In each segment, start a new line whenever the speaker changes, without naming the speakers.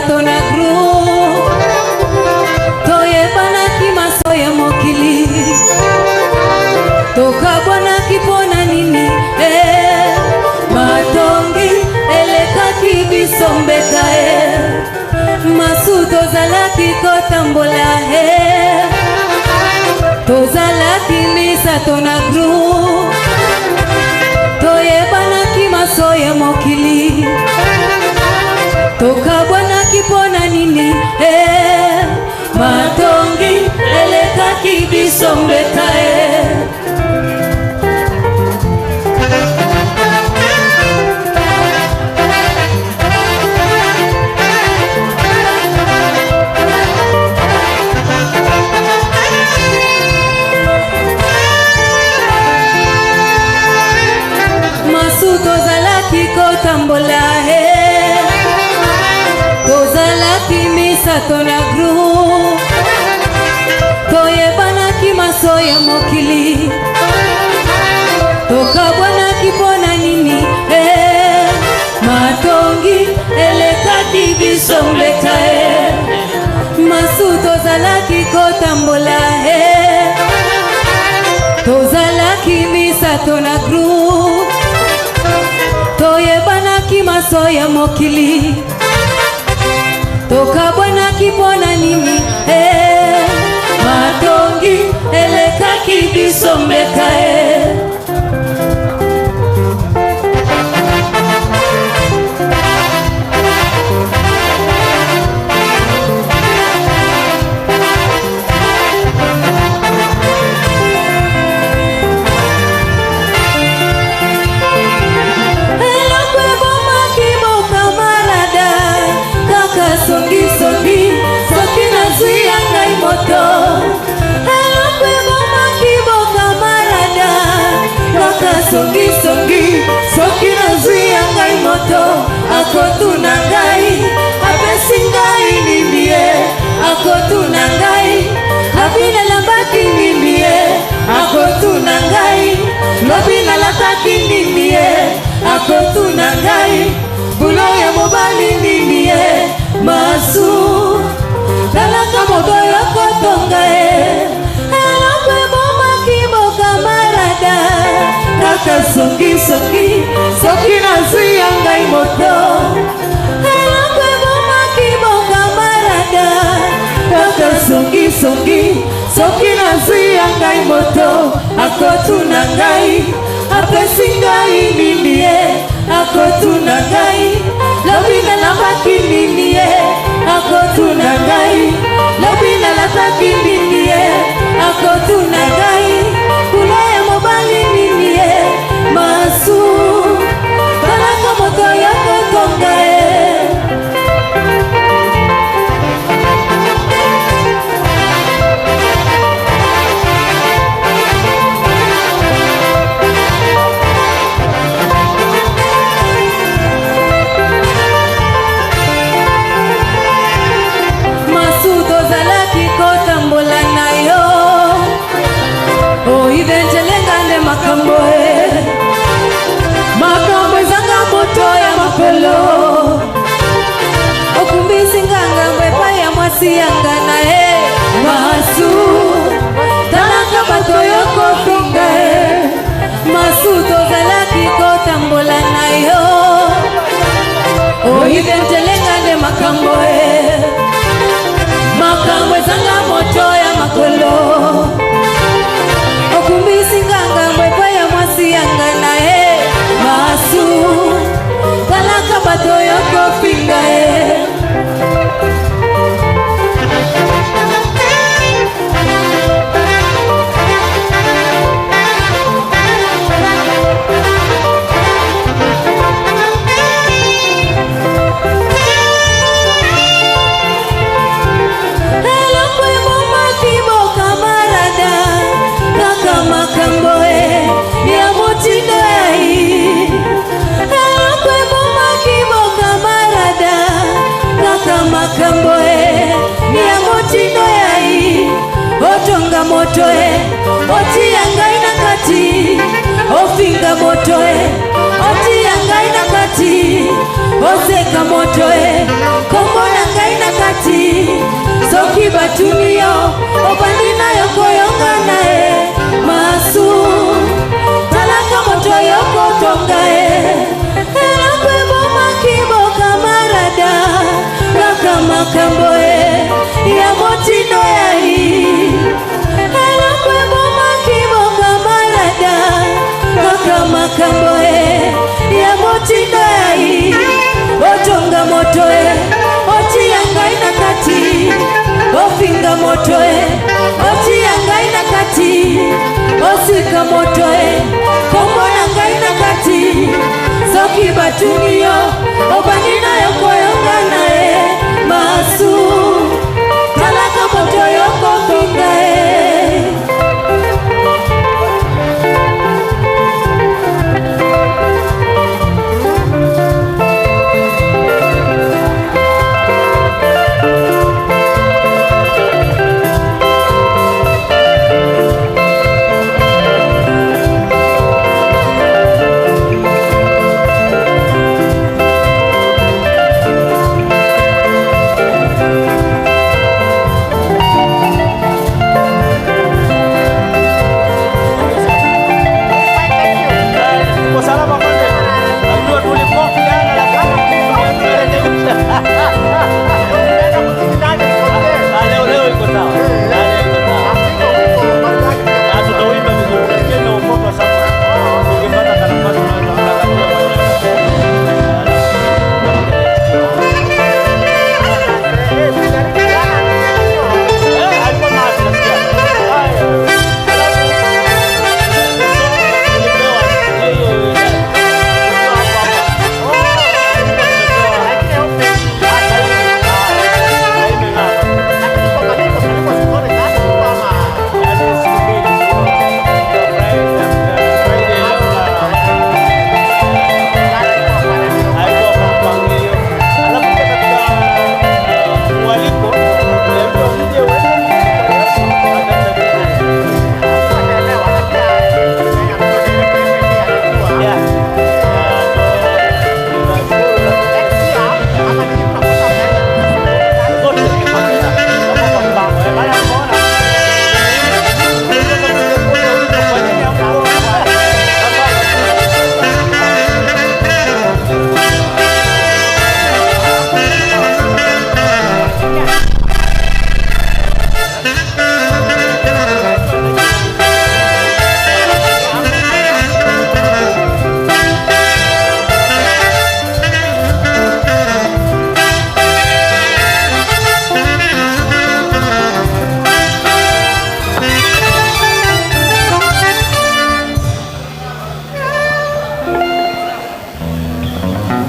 tona group toye banaki masoya mokili toka bwana kipona nini matongi elekaki bisombeka masuto zalaki kotambola tozalaki misa tona group toye banaki masoya mokili toka bwana kipona nini matongi elekaki bisombeka masuto zalaki kotambola tozalaki misa tona group toye banaki masoya mokili toka bwana kipona nini matongi elekaki bisombeka masuto zalaki kotambola tozalaki misa tona group toye banaki masoya mokili toka bwana kipona nini matongi elekaki bisombeka songi songi soki nazuya ngai moto akotuna ngai apesi ngai nindie akotuna ngai abina lambaki nindie akotuna ngai lobina lataki nindie akotuna ngai bulo ya mobali nindie masu talaka moto yokotonga kaka songi songi soki nazuya ngai moto elakwe bomaki bokamarada kaka songi songi soki nazuya ngai moto akotuna ngai apesi ngai nindie akotuna ngai lobina lambaki nindie akotuna ngai lobina lataki nindie akotuna ngai kula ya mobali nindie masu talaka moto yokotonga masu tozalaki kotambola na yo oivenjelengande makambo makambo ezanga moto ya mapelo okumbisi nganga mwepa ya mwasi yanga na masu talaka bato yokofinga masu tozalaki kotambola na yo oivenjelengande makambo makambo ezanga moto ya makolo okumbisi nganga mwepa ya mwasi yanga na masu talaka bato yokofinga tungio obanina yoko yonganae masu talaka moto yoko fingae.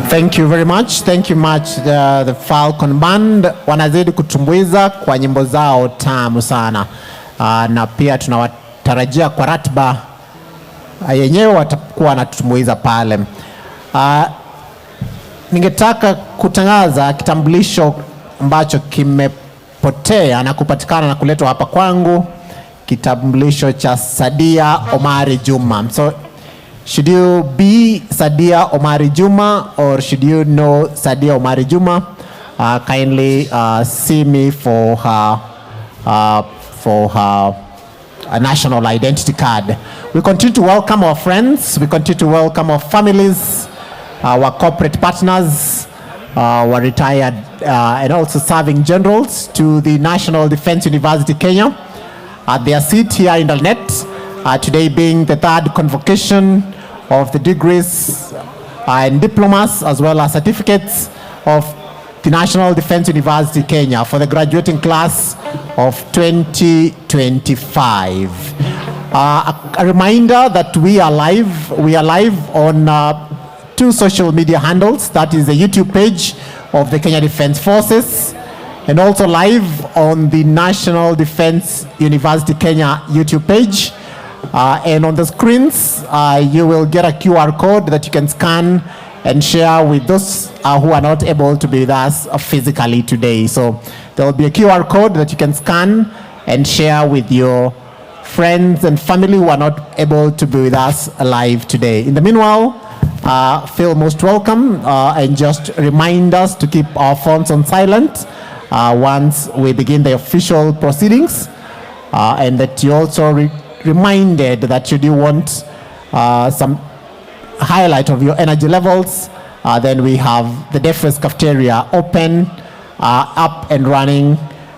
Thank you very much. Thank you much the Falcon Band wanazidi kutumbuiza kwa nyimbo zao tamu sana. Na pia tunawatarajia kwa ratiba yenyewe watakuwa wanatumbuiza pale. Ningetaka kutangaza kitambulisho ambacho kimepotea na kupatikana na kuletwa hapa kwangu, kitambulisho cha Sadia Omari Juma. So should you be Sadia Omari Juma or should you know Sadia Omari Juma, kindly see me for her a national identity card. We continue to welcome our friends, we continue to welcome our families, our corporate partners, our retired and also serving generals to the National Defense University Kenya at their seat here in Dalnet, today being the third convocation of the degrees and diplomas as well as certificates of the National Defense University Kenya for the graduating class of 2025. A reminder that we are live on 2 social media handles, that is the YouTube page of the Kenya Defense Forces and also live on the National Defense University Kenya YouTube page. And on the screens, you will get a QR code that you can scan and share with those who are not able to be with us physically today. So there will be a QR code that you can scan and share with your friends and family who are not able to be with us live today. In the meanwhile, feel most welcome and just remind us to keep our phones on silent once we begin the official proceedings, and that you also reminded that should you want some highlight of your energy levels, then we have the Defense Cafeteria open, up and running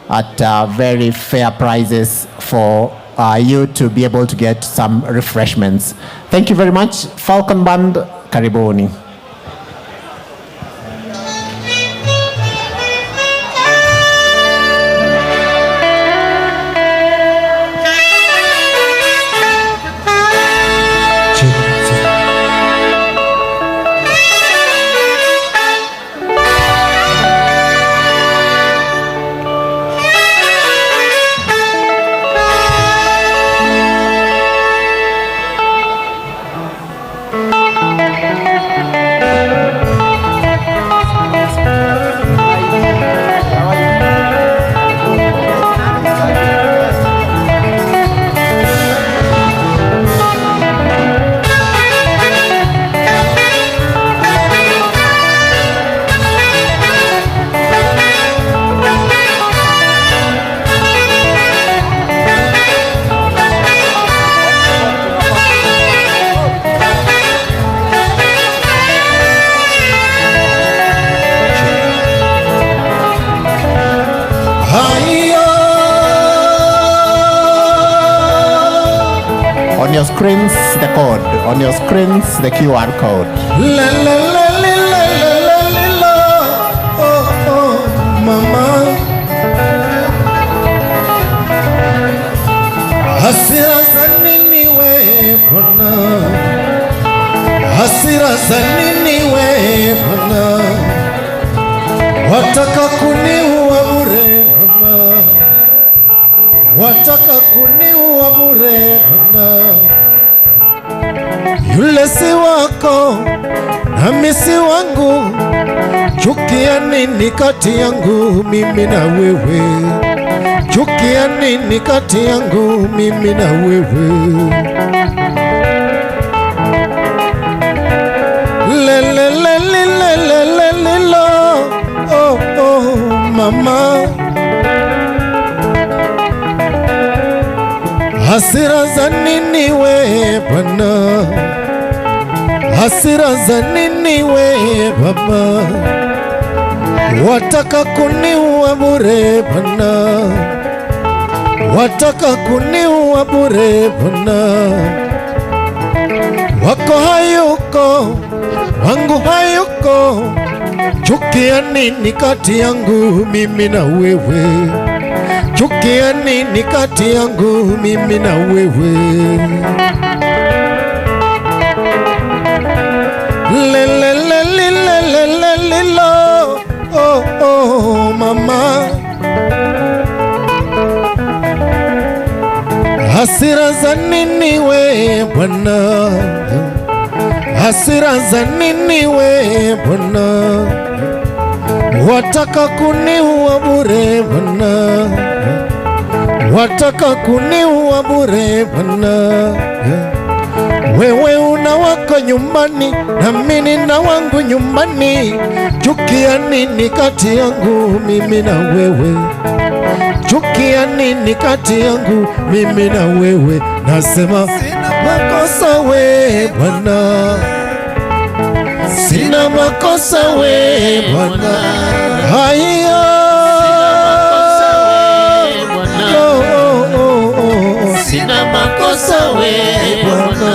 at very fair prices for you to be able to get some refreshments. Thank you very much. Falcon Band, karibuni. screens the code. On your screens the QR code.
La la la la la la la la. Oh oh mama. Hasira za nini we Bwana? Hasira za nini we Bwana? Wataka kuniua bure mama. Wataka kuniua bure Bwana. Yule si wako nami si wangu. Chukia nini kati yangu mimi na wewe? Chukia nini kati yangu mimi na wewe? Le le le le le le le le lo. Oh oh mama. Hasira za nini we Bwana? Hasira za nini we baba? Wataka kuniua bure Bwana. Wataka kuniua bure Bwana. Wako hayuko, wangu hayuko. Chukia nini kati yangu mimi na wewe? Chukia nini kati yangu mimi na wewe? Le le le le le le le le lo. Oh oh mama. Hasira za nini we Bwana? Hasira za nini we Bwana? Wataka kuniua bure Bwana. Wataka kuniua bure Bwana. Wewe una wako nyumbani na mimi na wangu nyumbani. Chukia nini kati yangu mimi na wewe? Chukia nini kati yangu mimi na wewe? Nasema sina makosa we Bwana. Sina makosa we Bwana. Haya. Sina makosa we Bwana.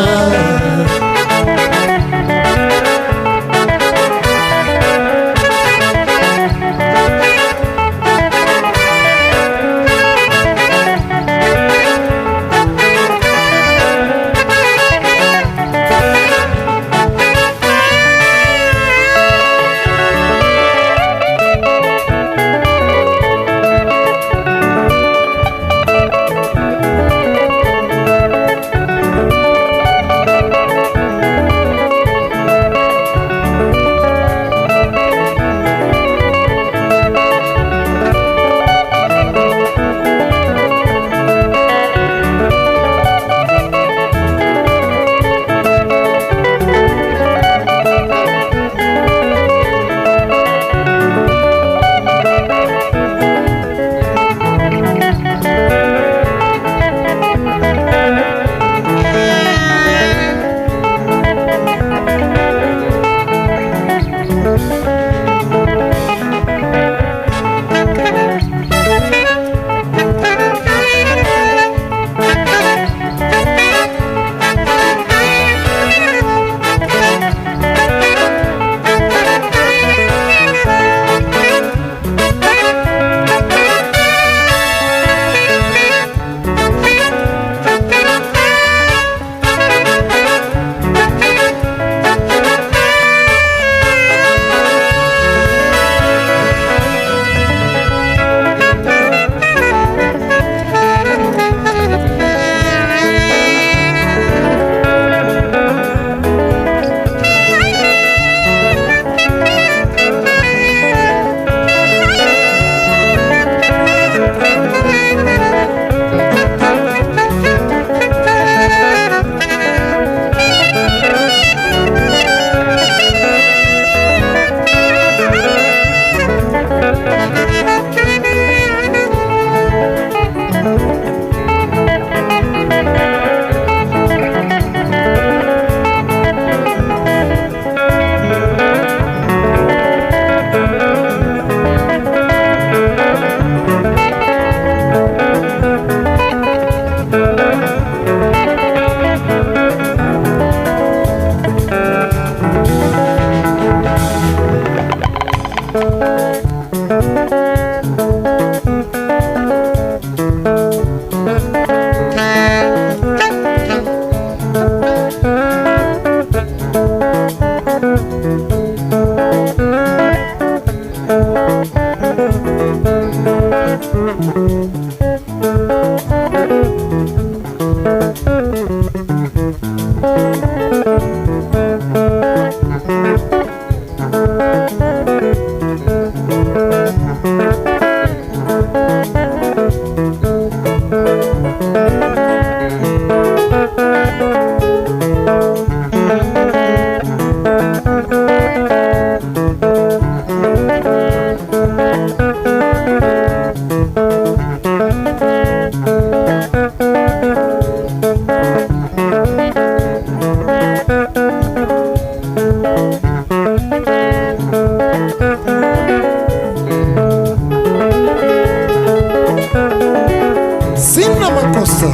Sina makosa.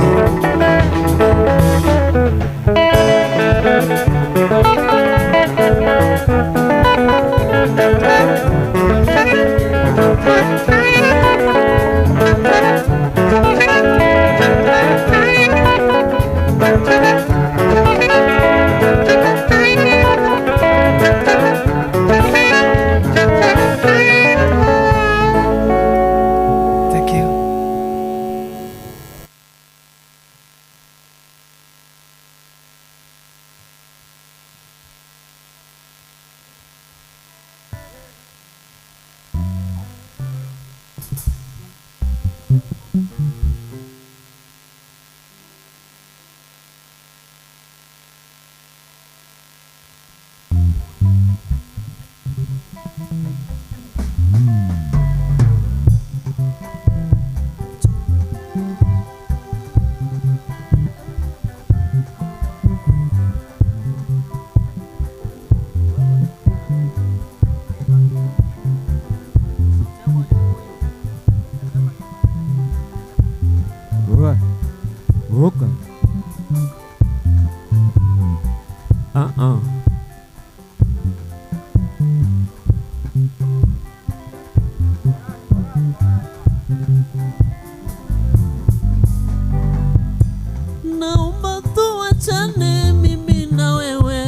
Naomba tuachane mimi na wewe,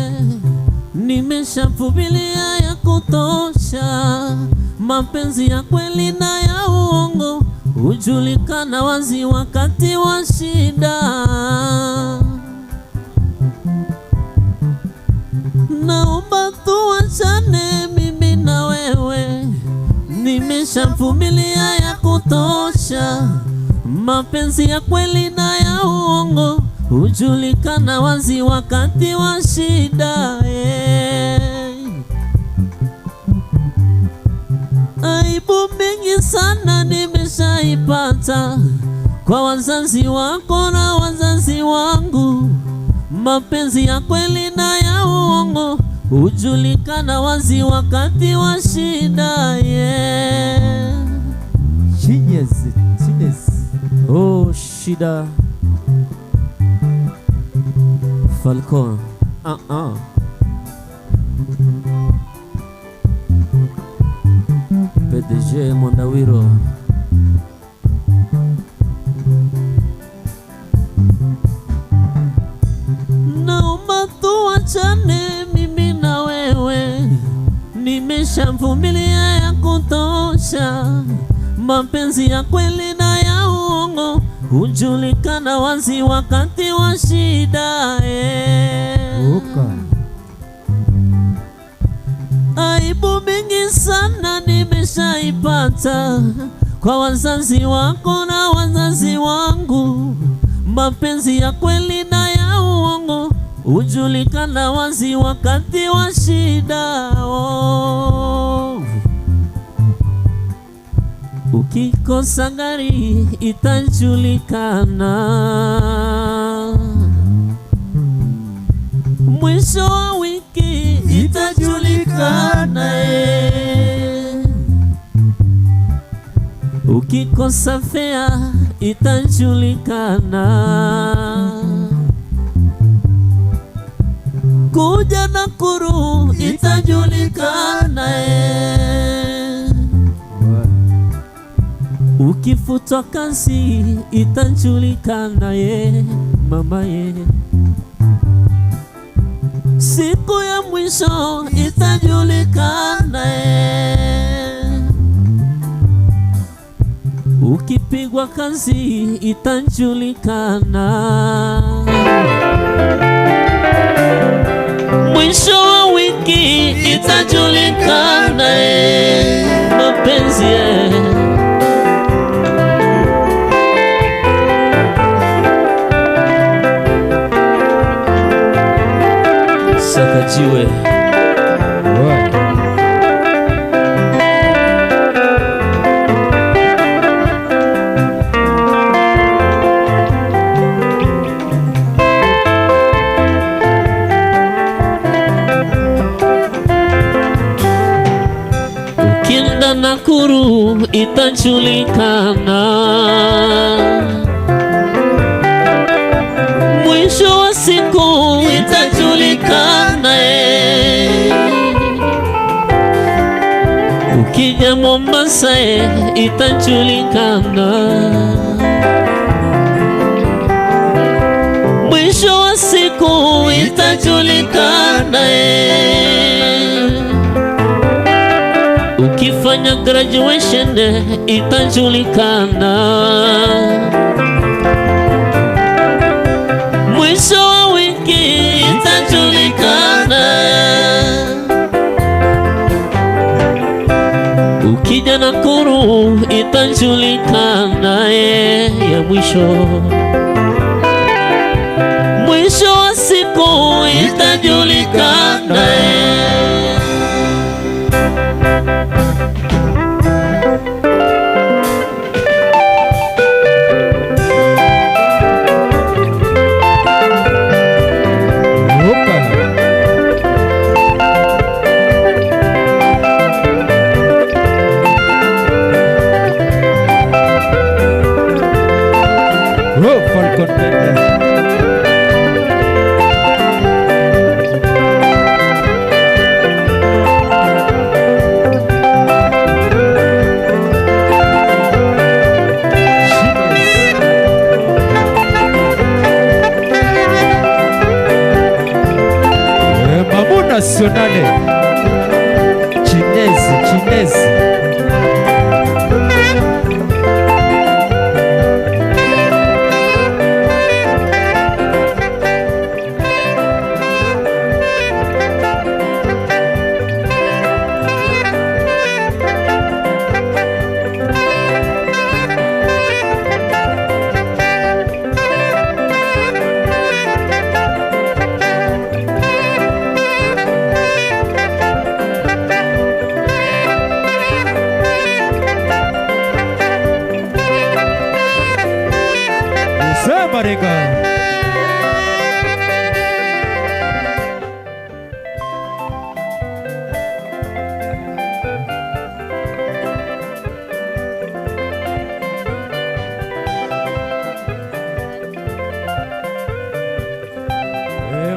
nimeshavumilia ya kutosha. Mapenzi ya kweli na ya uongo hujulikana wazi wakati wa shida. Naomba tuachane mimi na wewe, nimeshavumilia ya kutosha. Mapenzi ya kweli na ya uongo hujulikana wazi wakati wa shida. Aibu mingi sana nimeshaipata kwa wazazi wako na wazazi wangu. Mapenzi ya kweli na ya uongo hujulikana wazi wakati wa shida. Oh, shida Falcon. PDG Mondawiro. Naomba tuachane mimi na wewe, nimeshavumilia ya kutosha. Mapenzi ya kweli na ya uongo hujulikana wazi wakati wa shida. Aibu mingi sana nimeshaipata kwa wazazi wako na wazazi wangu. Mapenzi ya kweli na ya uongo hujulikana wazi wakati wa shida. Ukikosa gari itajulikana, mwisho wa wiki itajulikana. Ukikosa fea itajulikana, kuja na kuru itajulikana. Ukifutwa kazi itajulikana. Mama siku ya mwisho itajulikana. Ukipita ukipigwa kazi itajulikana. Mwisho wa wiki itajulikana, mapenzi Sakajiwe. Ukienda Nakuru itajulikana, mwisho wa siku itajulikana. Ukija Mombasa itajulikana, mwisho wa siku itajulikana. Ukifanya graduation itajulikana, mwisho wa wiki itajulikana. Ukija Nakuru itajulikana, ya mwisho wa siku itajulikana.
Nationale Chinese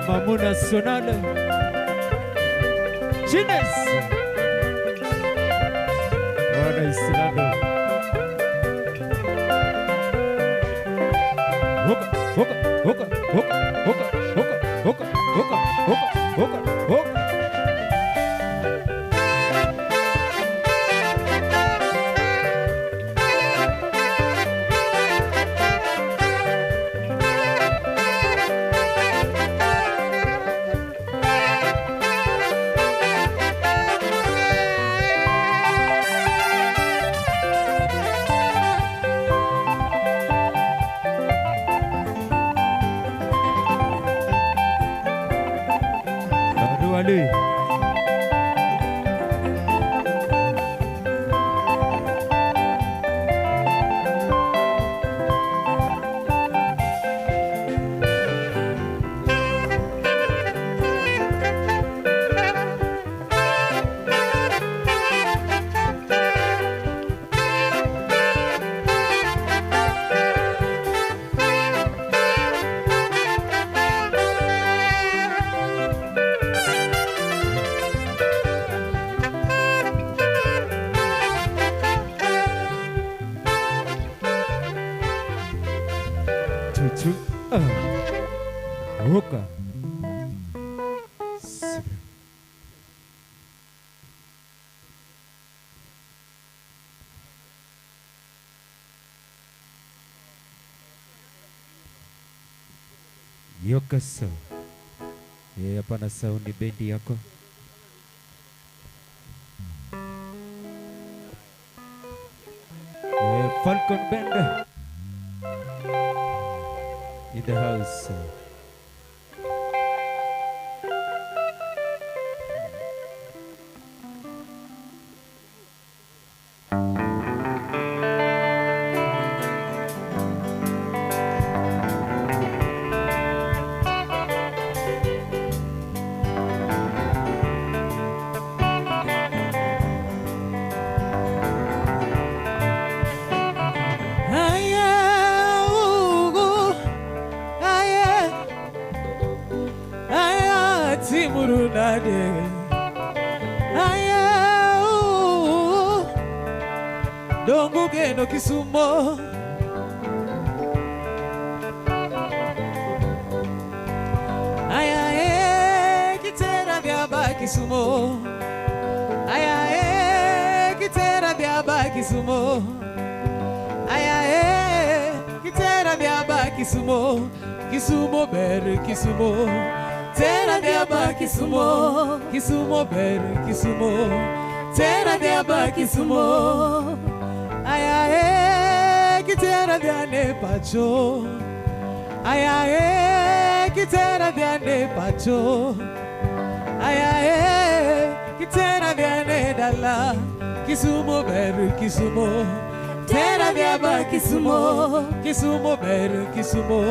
Mamou nationale Chinese Wana Islando Hoka hoka hoka hoka hoka hoka hoka hoka hoka hoka Ali. Hoka. Yokaso. Hapa na sound bendi yako. Falcon Band in the house.
Dongo geno Kisumo aya kitera byaba Kisumo aya kitera byaba Kisumo aya kitera byaba Kisumo Kisumo ber Kisumo tera byaba Kisumo Kisumo ber Kisumo tera byaba Kisumo aya kitera byane pacho aya kitera byane pacho aya kitera byane dala Kisumo ber Kisumo tera byaba Kisumo Kisumo ber Kisumo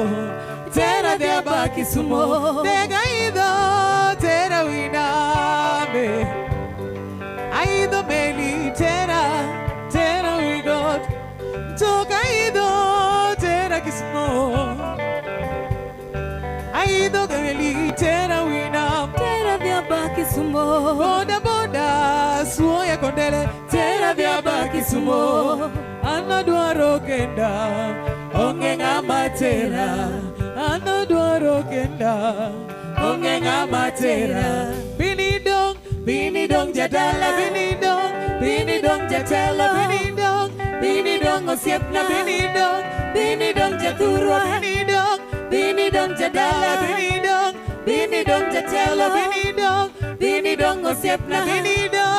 tera byaba Kisumo tega ido tera winame aido meli tera we got toka ido tera Kisumo aido meli tera winam tera byaba Kisumo boda boda suoya kondele tera byaba Kisumo anadwaro kenda onge ngama tera anadwaro kenda onge ngama tera Bini dong jadala bini dong jatela bini dong osiepna bini dong jaturwa bini dong jadala bini dong jatela bini dong osiepna bini dong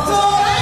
Toda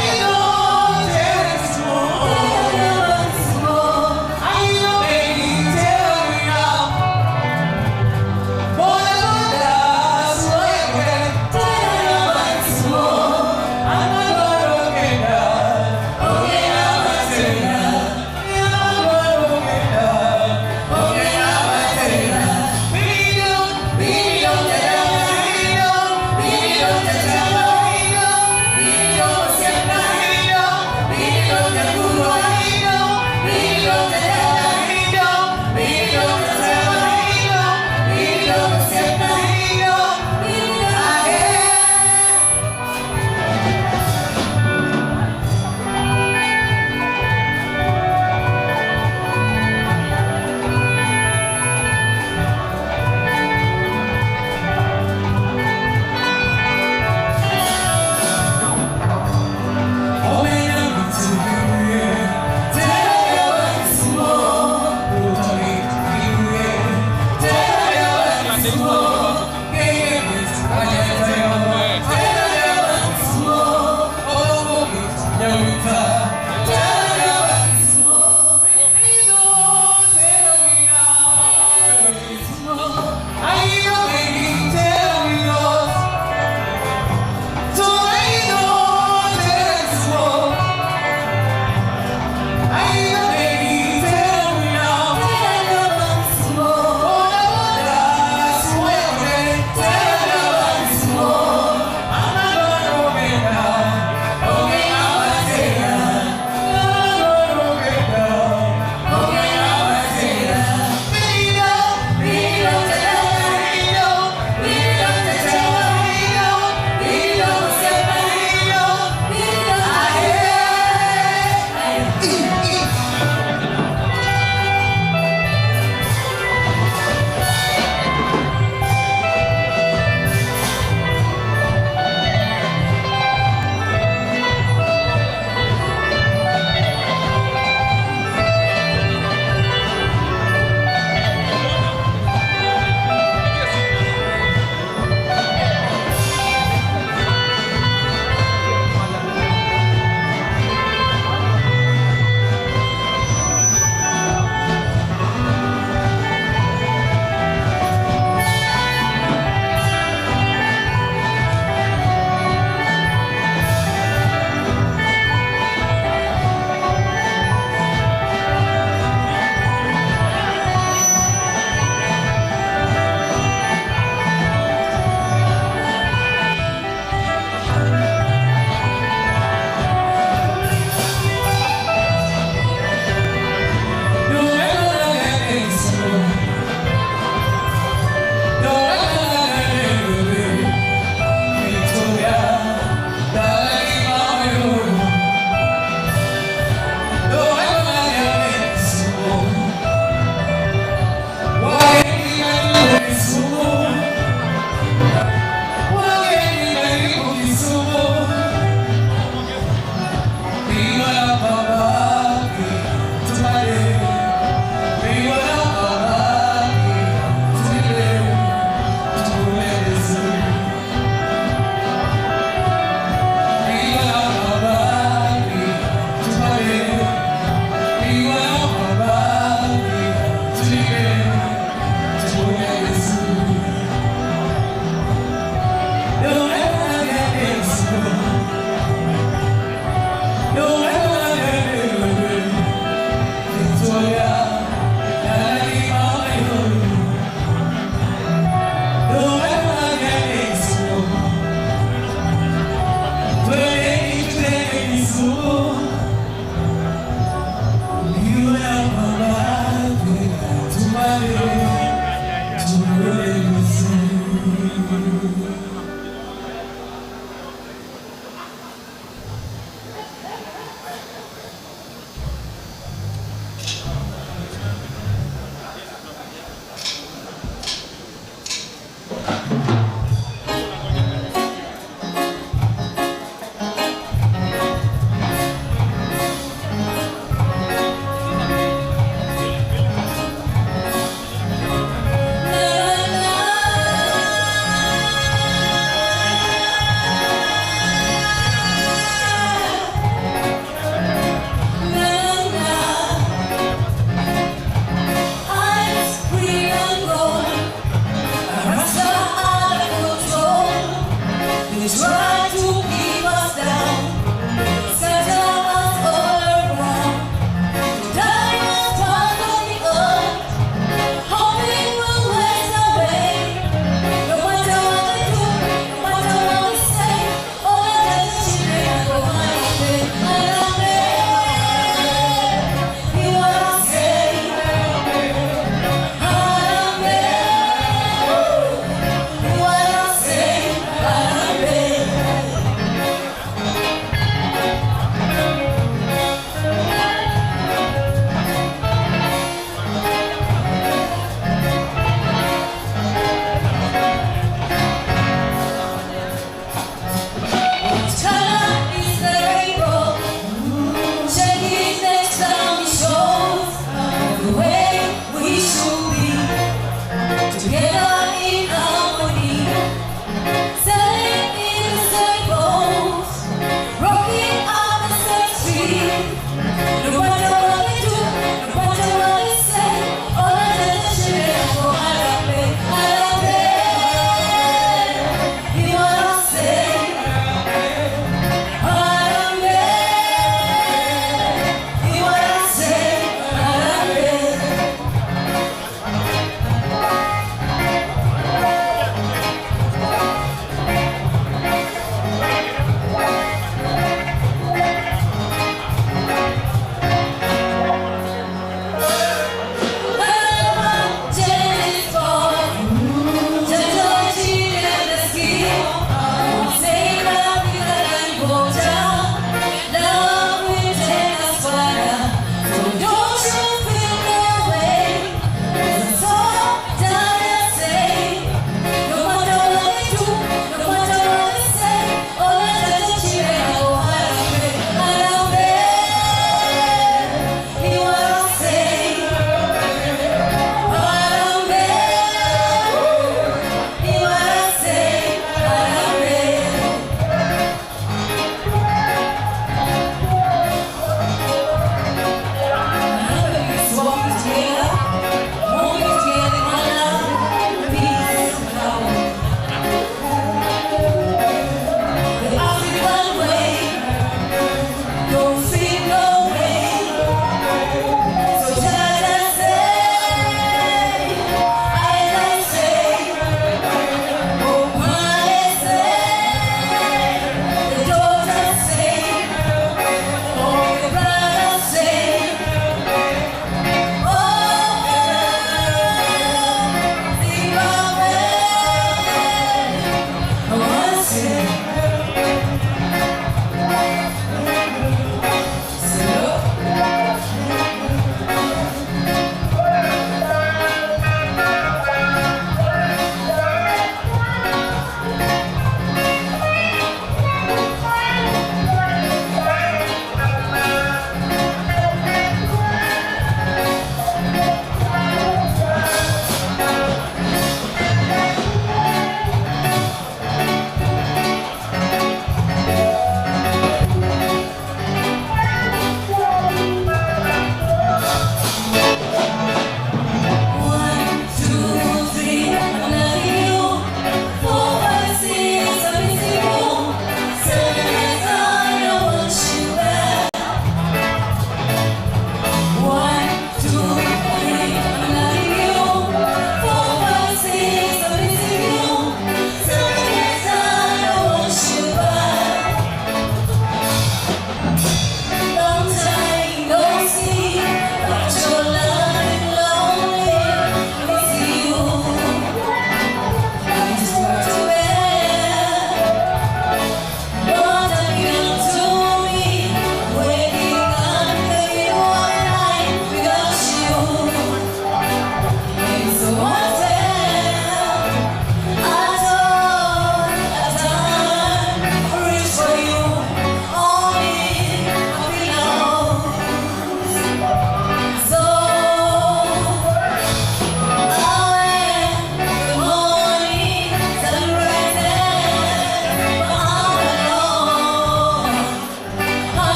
Don't ever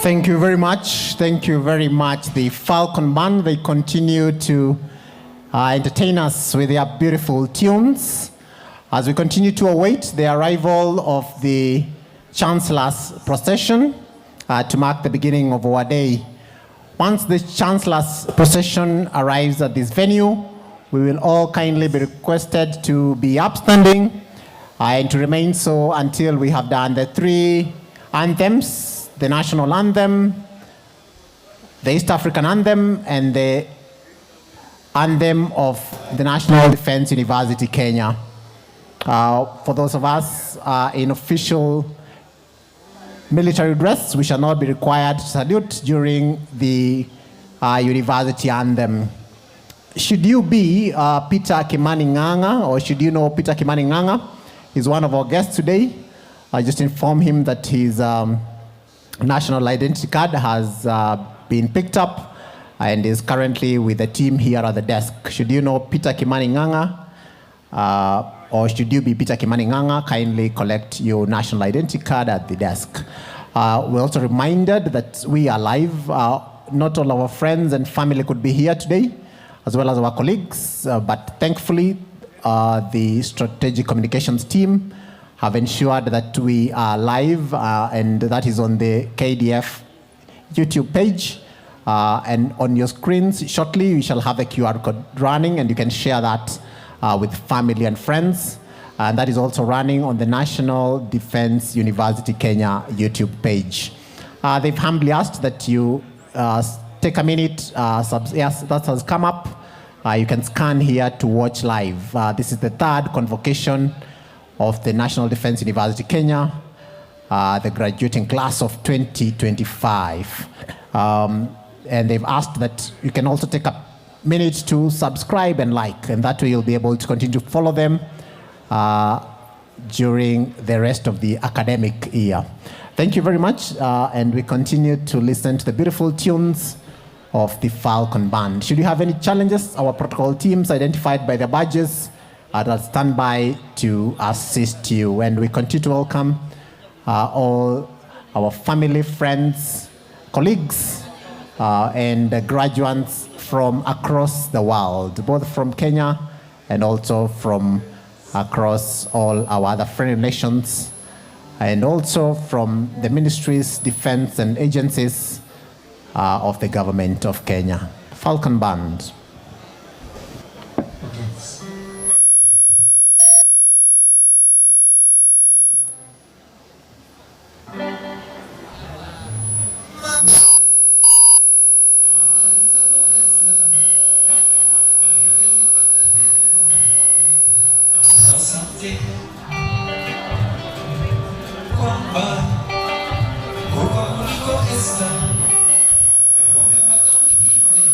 Thank you very much. Thank you very much. The Falcon Band, they continue to entertain us with their beautiful tunes as we continue to await the arrival of the Chancellor's procession to mark the beginning of our day. Once the Chancellor's procession arrives at this venue, we will all kindly be requested to be upstanding and to remain so until we have done the three anthems: the national anthem, the East African anthem, and the anthem of the National Defense University, Kenya. For those of us in official military dress, we shall not be required to salute during the university anthem. Should you be Peter Kimani Nganga, or should you know Peter Kimani Nganga? He's one of our guests today. I just informed him that his national identity card has been picked up and is currently with the team here at the desk. Should you know Peter Kimani Nganga, or should you be Peter Kimani Nganga, kindly collect your national identity card at the desk. We're also reminded that we are live not all our friends and family could be here today, as well as our colleagues, but thankfully, the strategic communications team have ensured that we are live, and that is on the KDF YouTube page. And on your screens shortly, we shall have a QR code running, and you can share that with family and friends. And that is also running on the National Defense University Kenya YouTube page. They've humbly asked that you take a minute, yes, that has come up. You can scan here to watch live. This is the third convocation of the National Defense University Kenya, the graduating class of 2025. And they've asked that you can also take a minute to subscribe and like, and that way you'll be able to continue to follow them during the rest of the academic year. Thank you very much, and we continue to listen to the beautiful tunes of the Falcon Band. Should you have any challenges, our protocol teams identified by the badges are stand by to assist you. And we continue to welcome all our family, friends, colleagues, and graduates from across the world, both from Kenya and also from across all our other friendly nations, and also from the ministries, defense, and agencies of the government of Kenya. Falcon Band.
Asante kwamba uko ulikoesta umepata mwingine.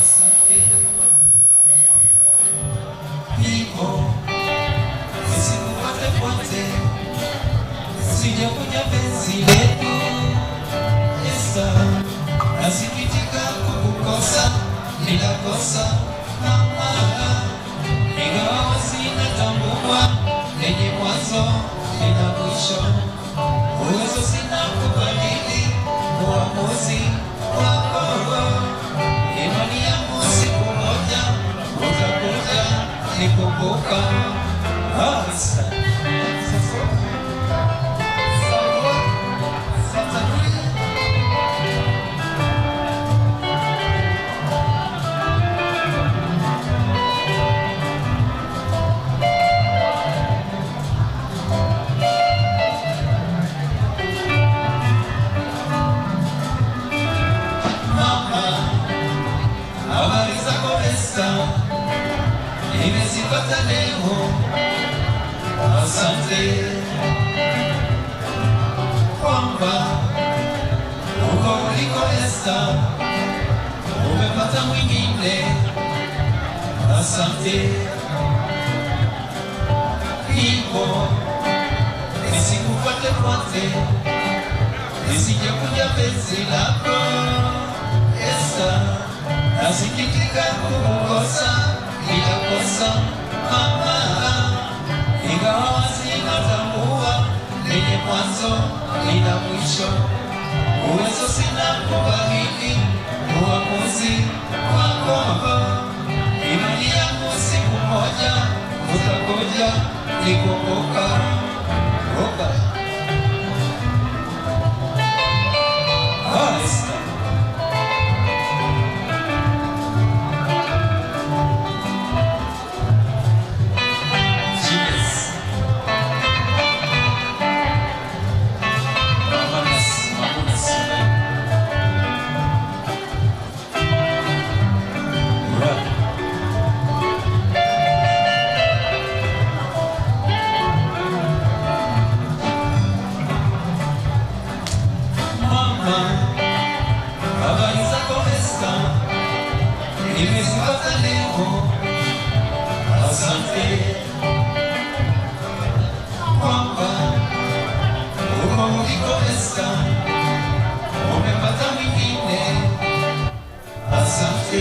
Asante hivyo nisikufuate pote, sijakuja penzi letu Esta, nasikitika kukukosa, ninakosa mama. Ingawa sinatambua lenye mwanzo lina mwisho, uwezo sina kubadili uamuzi wako. Imani yangu siku moja utakuja nikumbuka. Nimezipata leo, asante kwamba uko uliko Esta, umepata mwingine. Asante hivyo nisikupate pote, nisijakuja penzi lako Esta, nasikitika kukukosa, ninakosa mama. Ingawa sinatambua lenye mwanzo lina mwisho, uwezo sina kubadili uamuzi wako. Imani yangu siku moja utakuja nikumbuka. Nimezipata leo, asante kwamba uko uliko Esta, umepata mwingine. Asante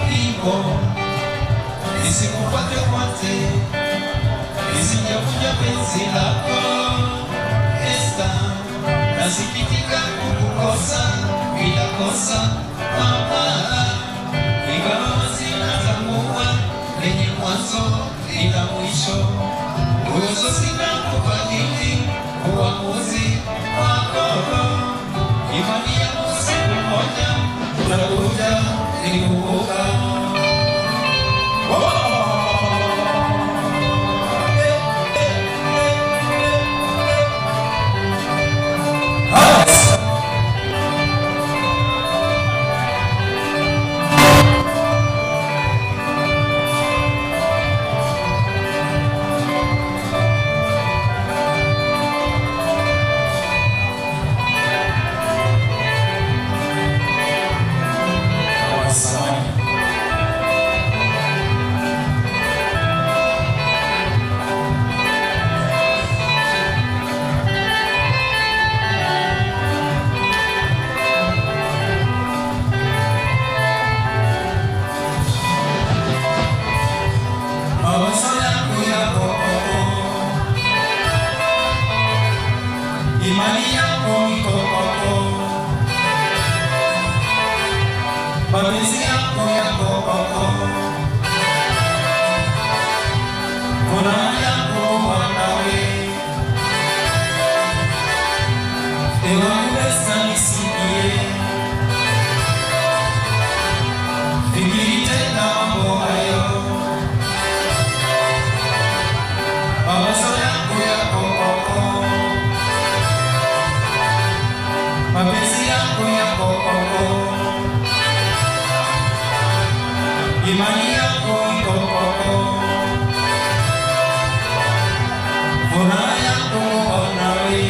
hivyo nisikupate pote, nisijakuja penzi lako Esta, nasikitika makosa mama, ingawa zinatambua lenye mwanzo ila mwisho, uwezo sina kubadili uamuzi wako. Imani yangu siku moja utakuja nikukumbuka. Imani yako iko kwako, mapenzi yako yako kwako, furaha yako wanawe, ewa uweza nisikie, fikiri tena mambo hayo, mawazo yako yako kwako, mapenzi yako yako kwako, imani yako iko kwako, furaha yako wanawe,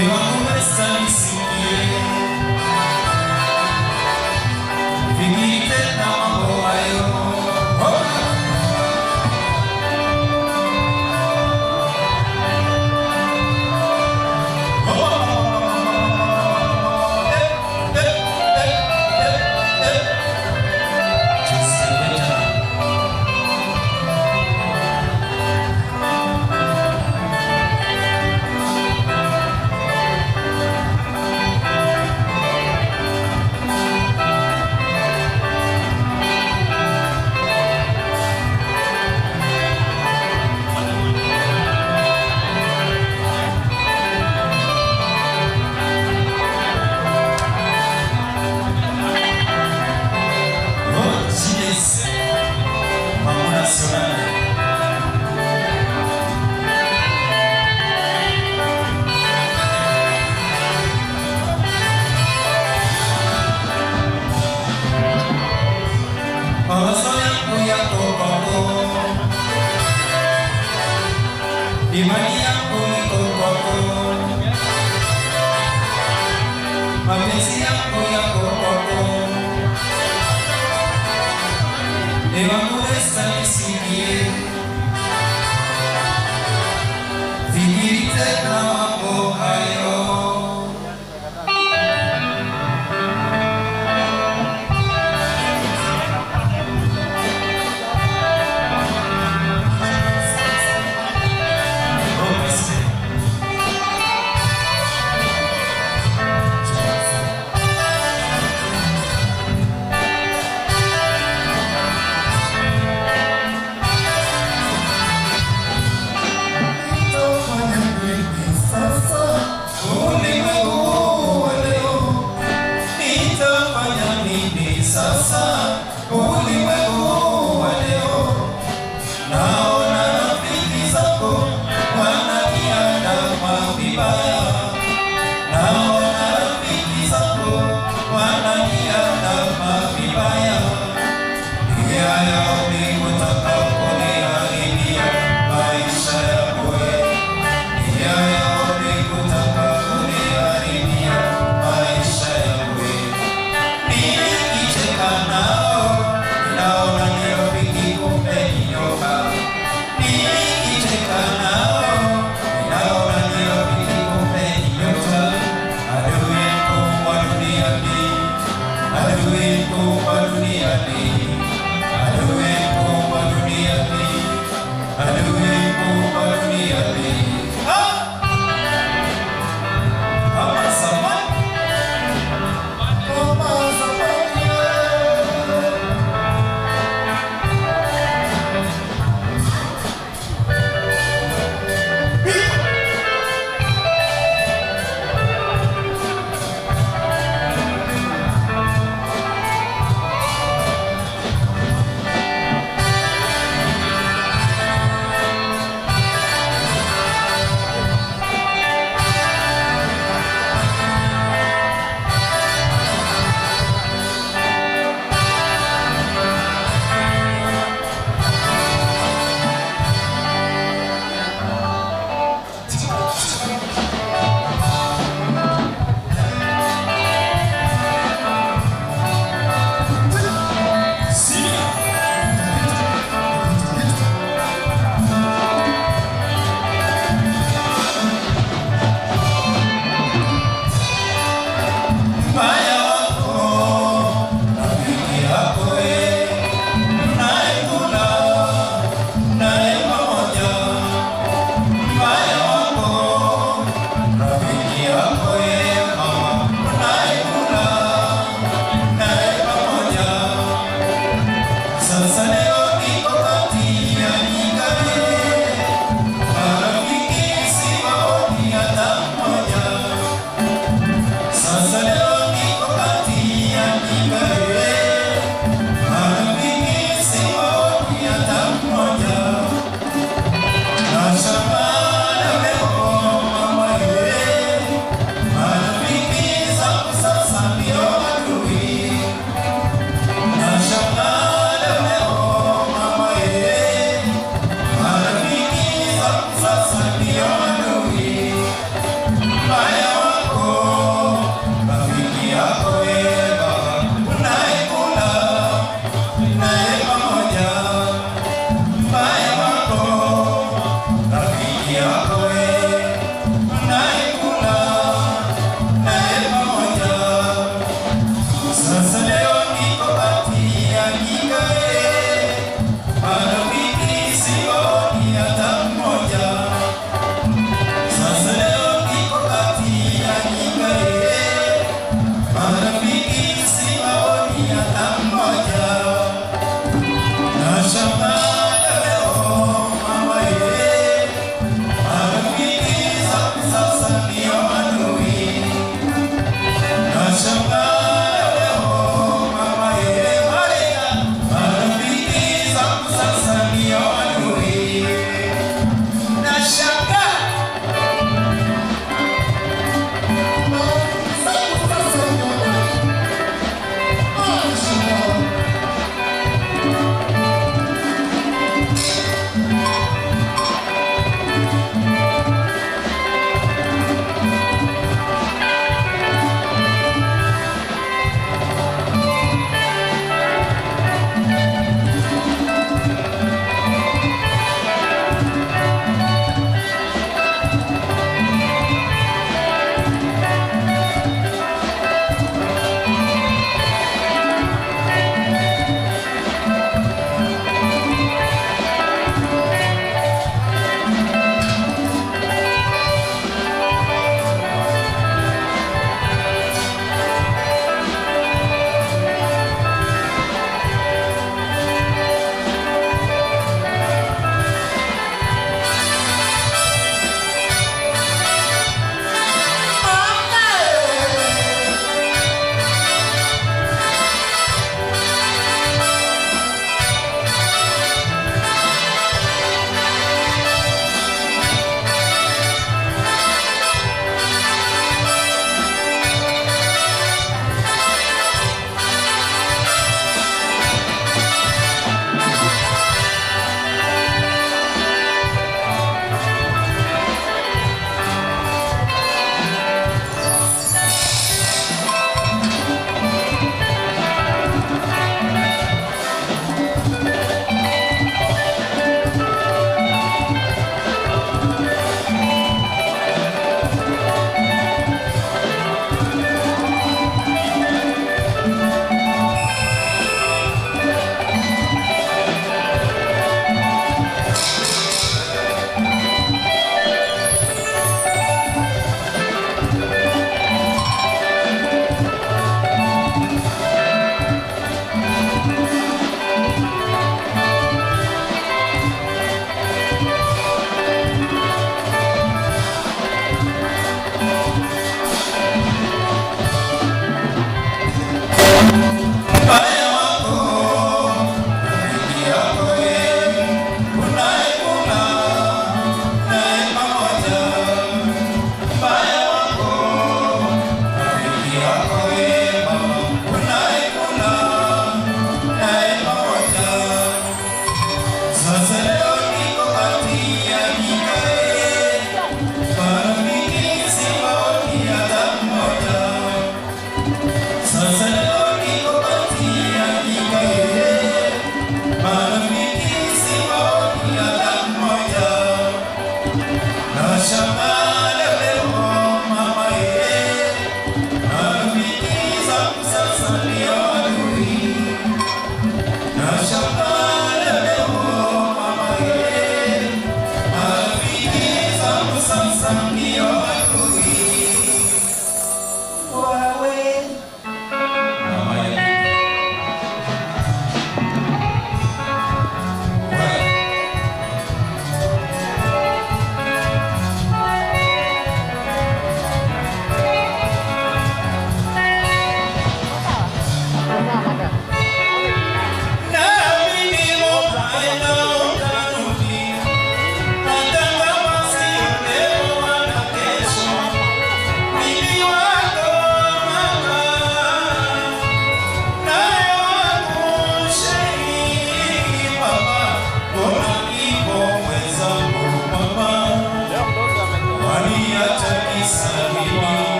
ewa uweza nisikie, fikiri tena mambo hayo. Imani yako iko kwako, mapenzi yako yako kwako, ewa uweza nisikie, fikiri tena mambo hayo. Oh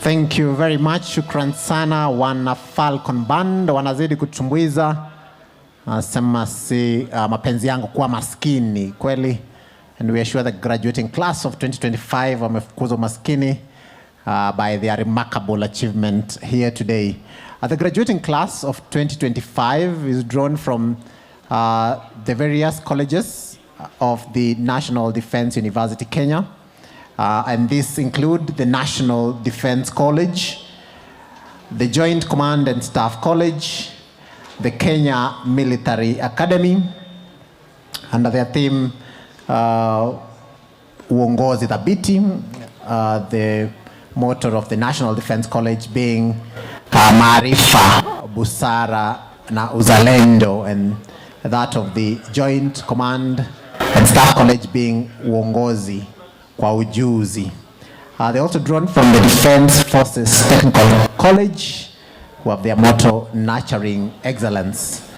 Thank you very much. Shukran sana wana Falcon Band wanazidi kutumbuiza. Sema si mapenzi yangu kuwa maskini kweli. And we are sure the graduating class of 2025 wamefukuzwa maskini by their remarkable achievement here today. The graduating class of 2025 is drawn from the various colleges of the National Defense University Kenya. And these include the National Defense College, the Joint Command and Staff College, the Kenya Military Academy, under their theme, Uongozi Thabiti, the motto of the National Defense College being Maarifa, Busara na Uzalendo, and that of the Joint Command and Staff College being Uongozi kwa Ujuzi. They also drawn from the Defense Forces Technical College, who have their motto, Nurturing Excellence,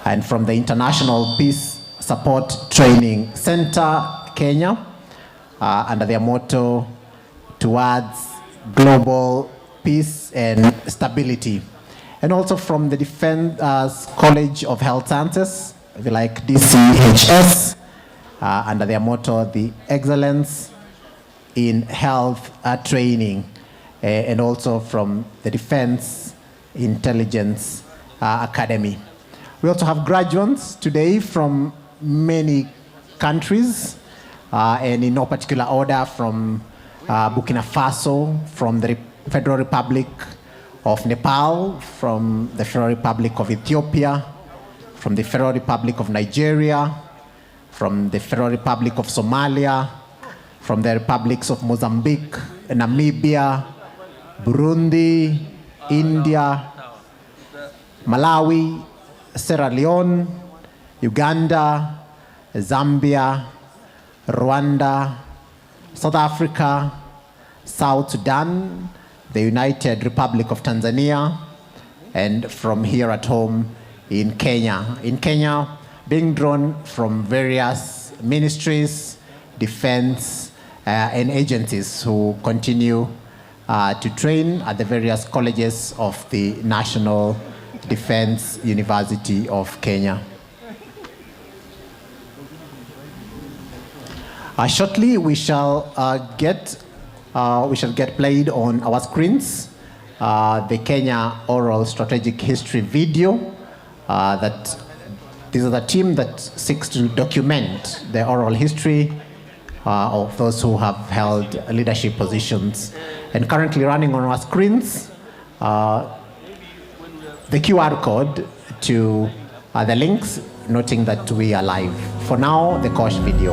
and from the International Peace Support Training Center, Kenya, under their motto, Towards Global Peace and Stability. And also from the Defense College of Health Sciences, if you like, DCHS, under their motto, the Excellence in Health Training, and also from the Defense Intelligence Academy. We also have graduates today from many countries, and in no particular order, from Burkina Faso, from the Federal Republic of Nepal, from the Federal Republic of Ethiopia, from the Federal Republic of Nigeria, from the Federal Republic of Somalia, from the republics of Mozambique, Namibia, Burundi, India, Malawi, Sierra Leone, Uganda, Zambia, Rwanda, South Africa, South Sudan, the United Republic of Tanzania, and from here at home in Kenya. In Kenya, being drawn from various ministries, defense, and agencies who continue to train at the various colleges of the National Defense University of Kenya. Shortly, we shall get played on our screens the Kenya Oral Strategic History video. That this is a team that seeks to document the oral history of those who have held leadership positions. And currently running on our screens, the QR code to the links, noting that we are live. For now, the Kosh video.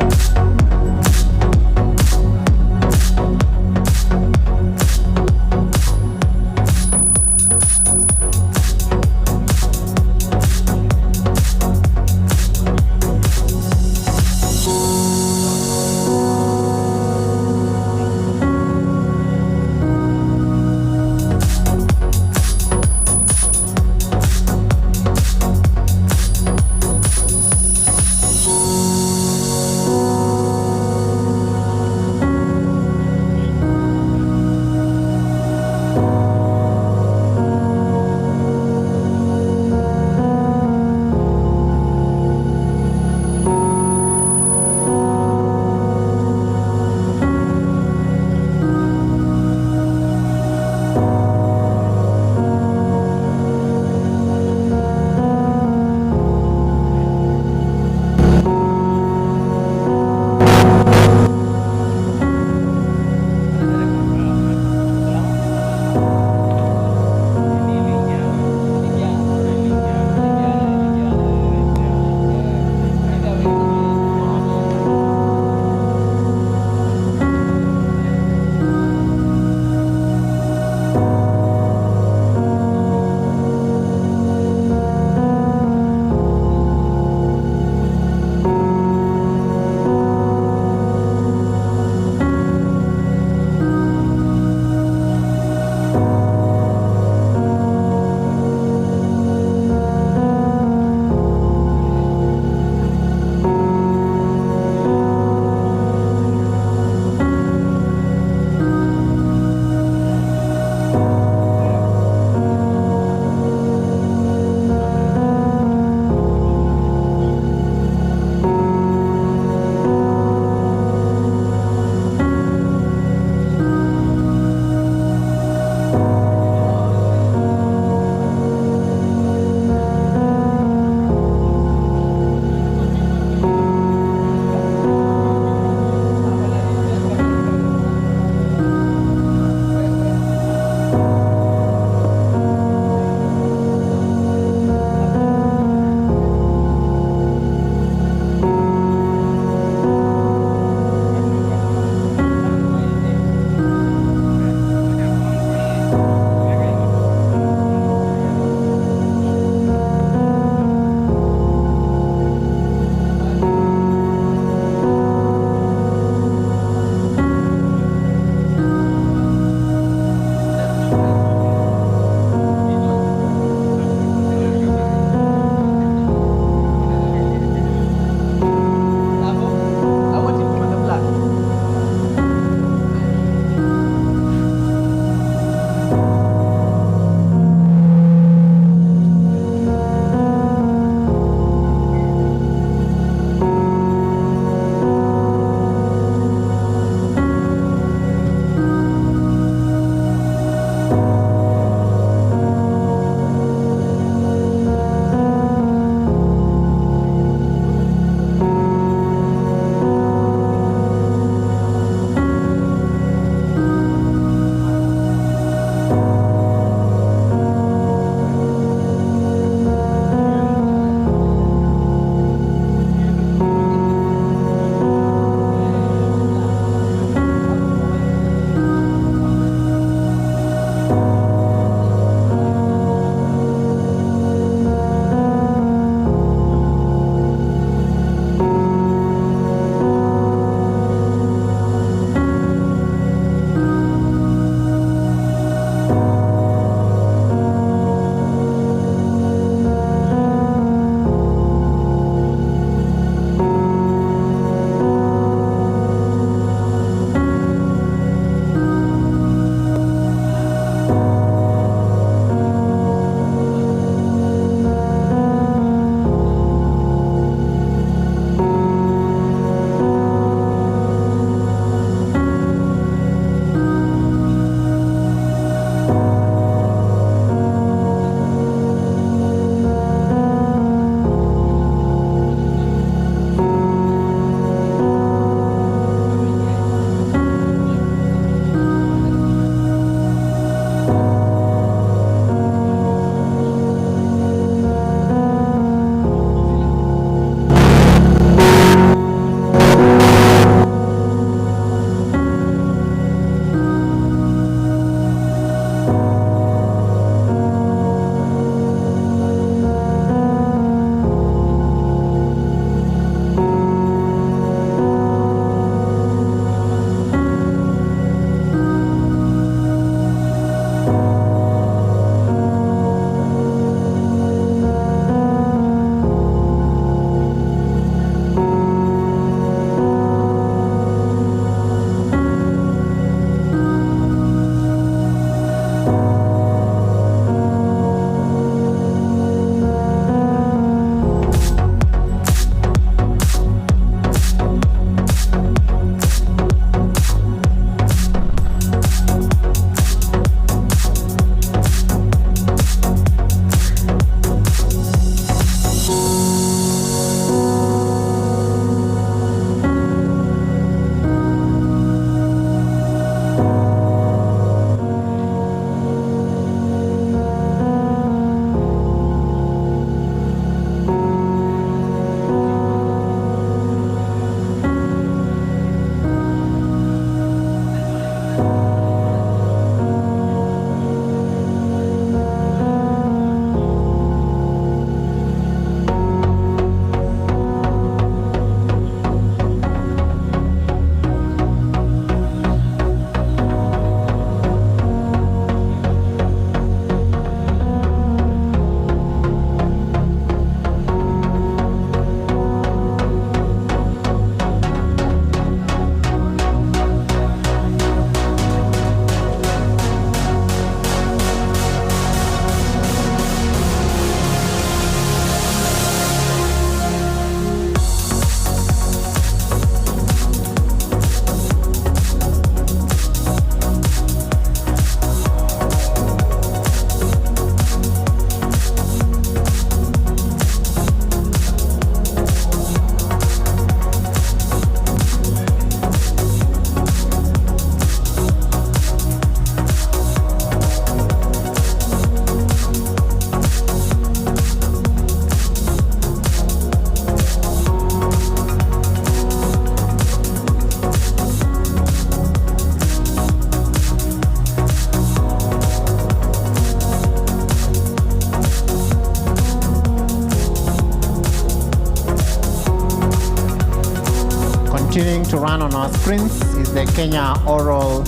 continuing to run on our screens is the Kenya Oral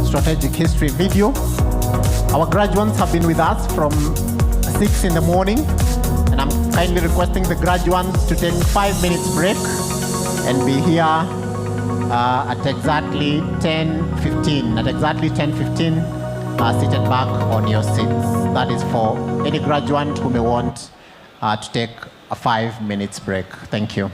Strategic History video. Our graduates have been with us from 6 in the morning, and I'm kindly requesting the graduates to take 5 minutes break and be here at exactly 10:15. At exactly 10:15, seated back on your seats. That is for any graduate who may want to take a 5 minutes break. Thank you.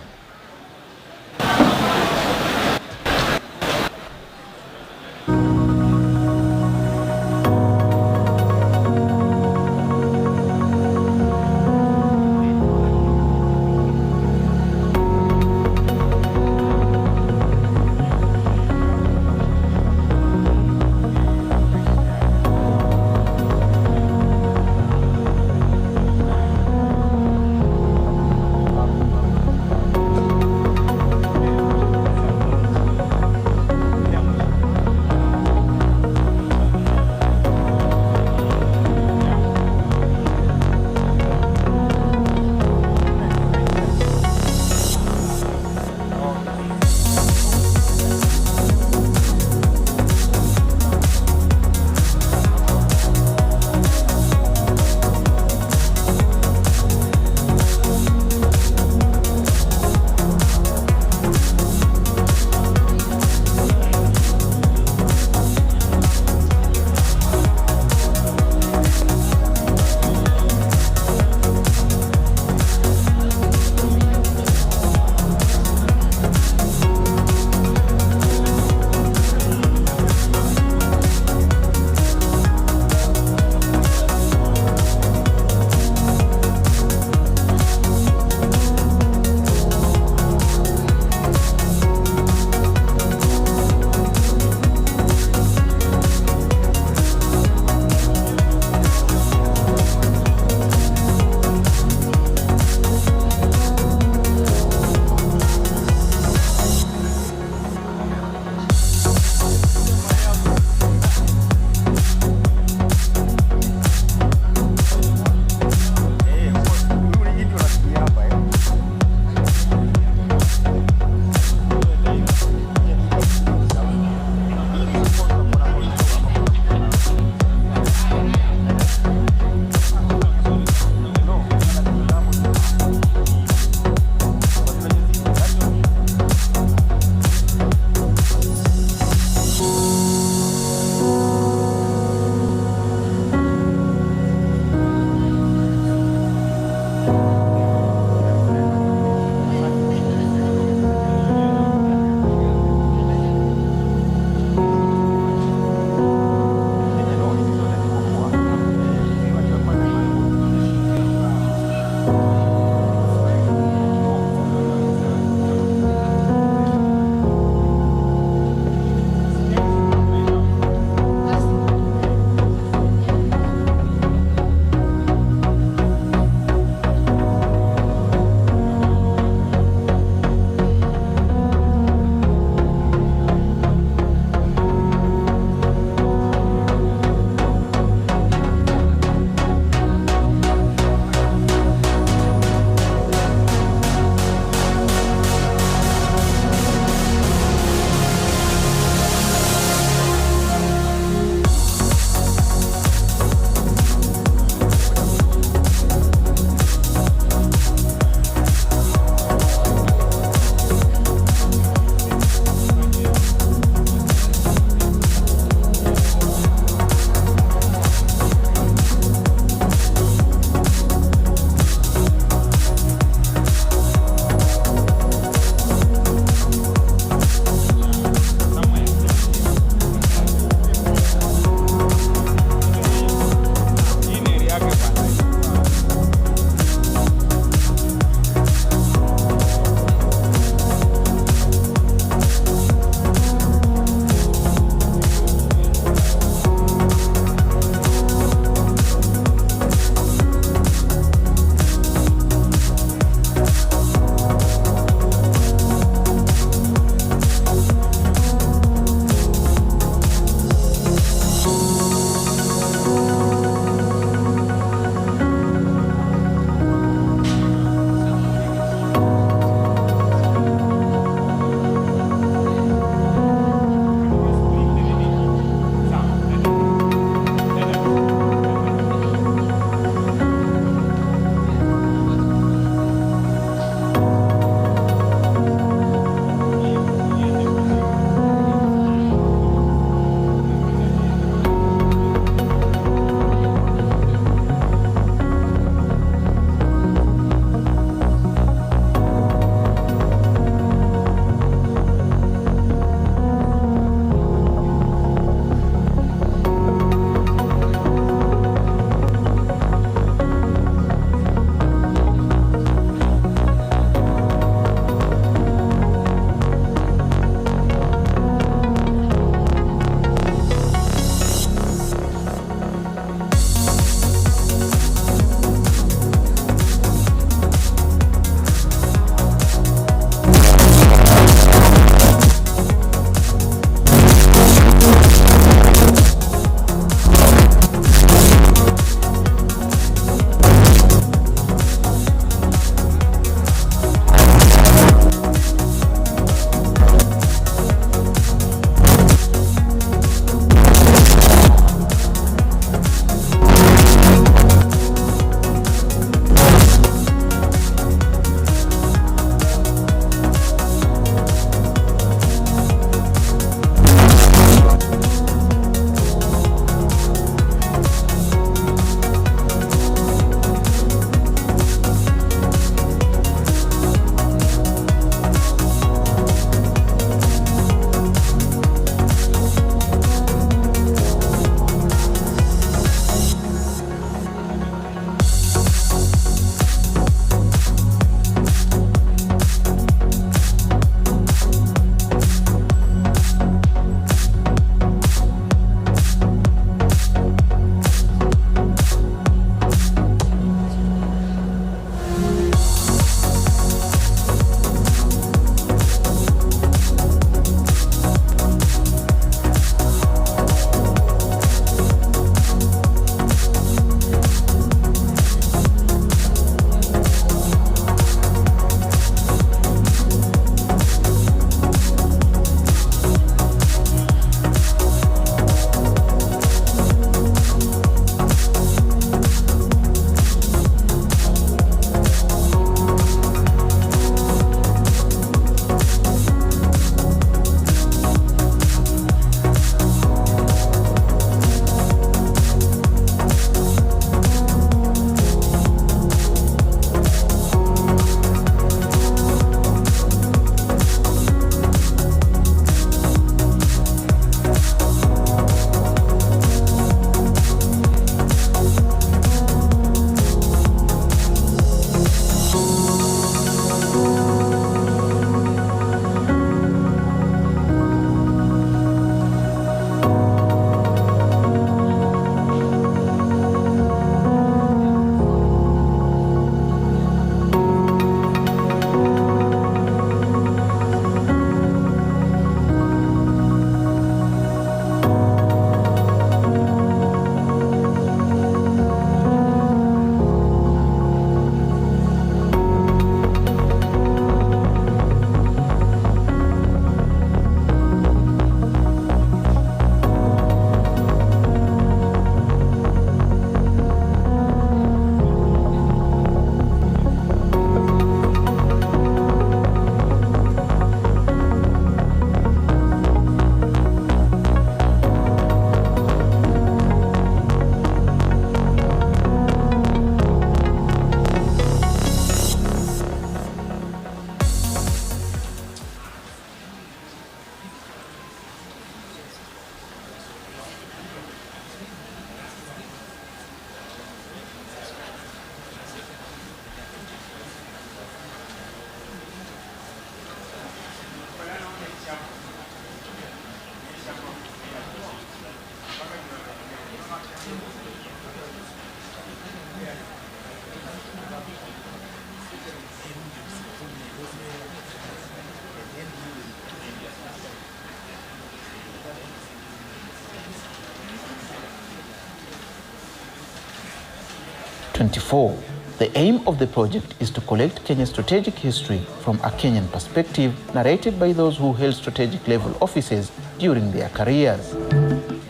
24. The aim of the project is to collect Kenya's strategic history from a Kenyan perspective, narrated by those who held strategic level offices during their careers.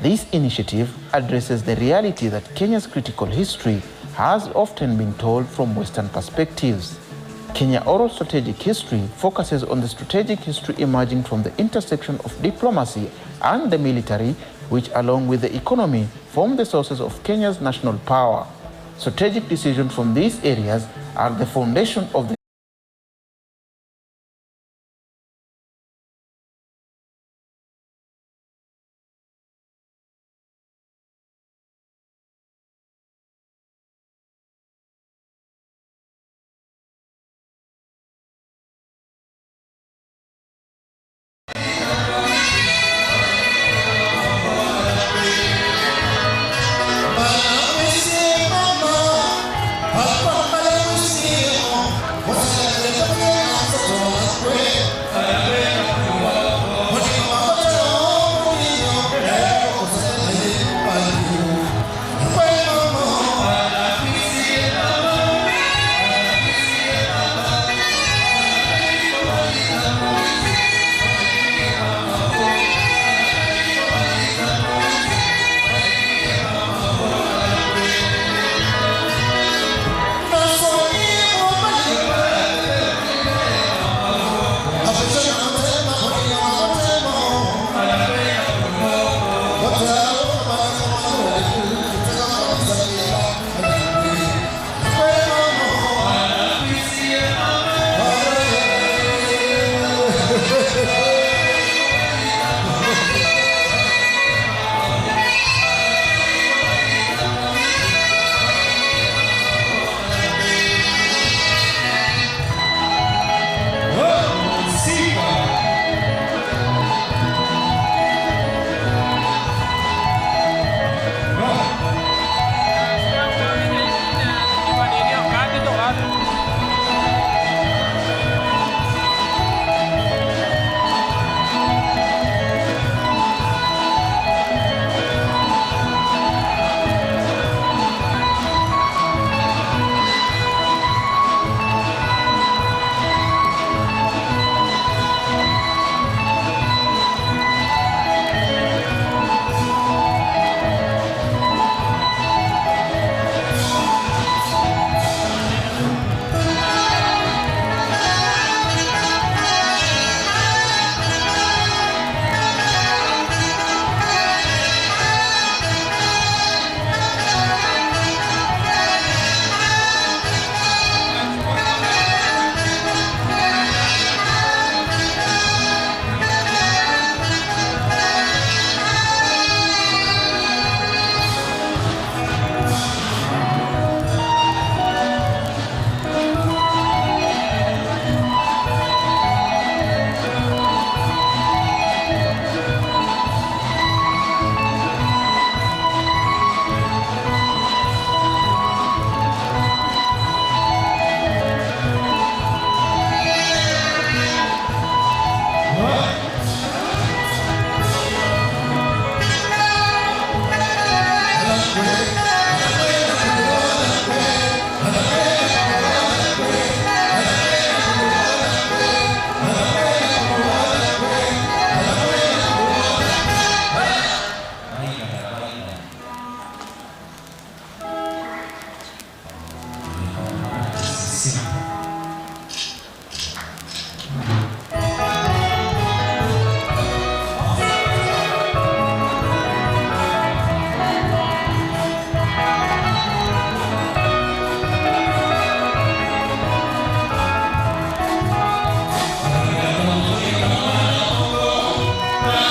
This initiative addresses the reality that Kenya's critical history has often been told from Western perspectives. Kenya Oral Strategic History focuses on the strategic history emerging from the intersection of diplomacy and the military, which along with the economy form the sources of Kenya's national power. Strategic decisions from these areas are the foundation of the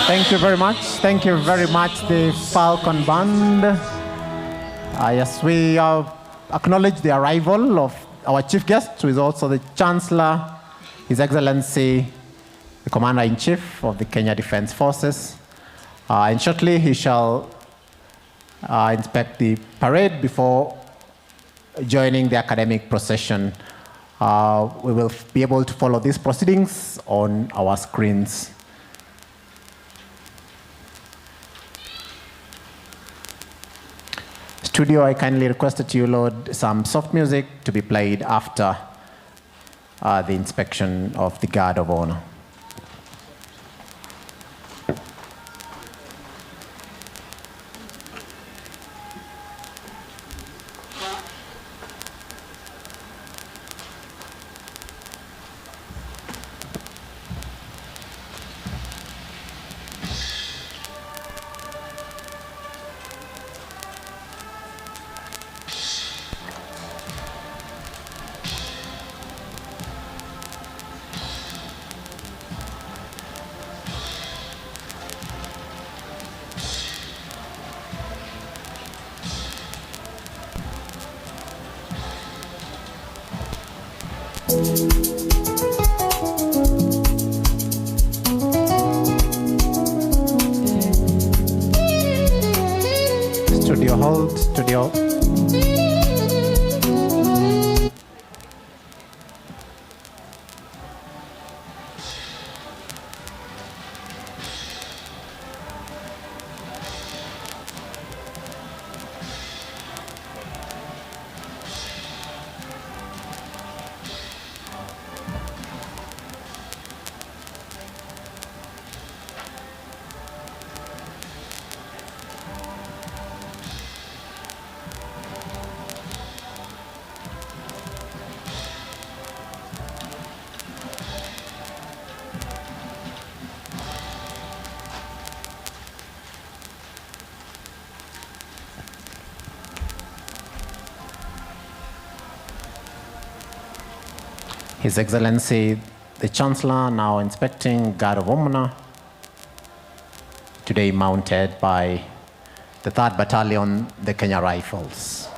Thank you very much. Thank you very much, the Falcon Band. Yes, we acknowledge the arrival of our chief guest, who is also the Chancellor, His Excellency, the Commander-in-Chief of the Kenya Defence Forces. And shortly he shall inspect the parade before joining the academic procession. We will be able to follow these proceedings on our screens. Studio, I kindly request that you load some soft music to be played after the inspection of the Guard of Honor. Studio hold, studio. His Excellency, the Chancellor, now inspecting Guard of Honor, today mounted by the 3rd Battalion, the Kenya Rifles.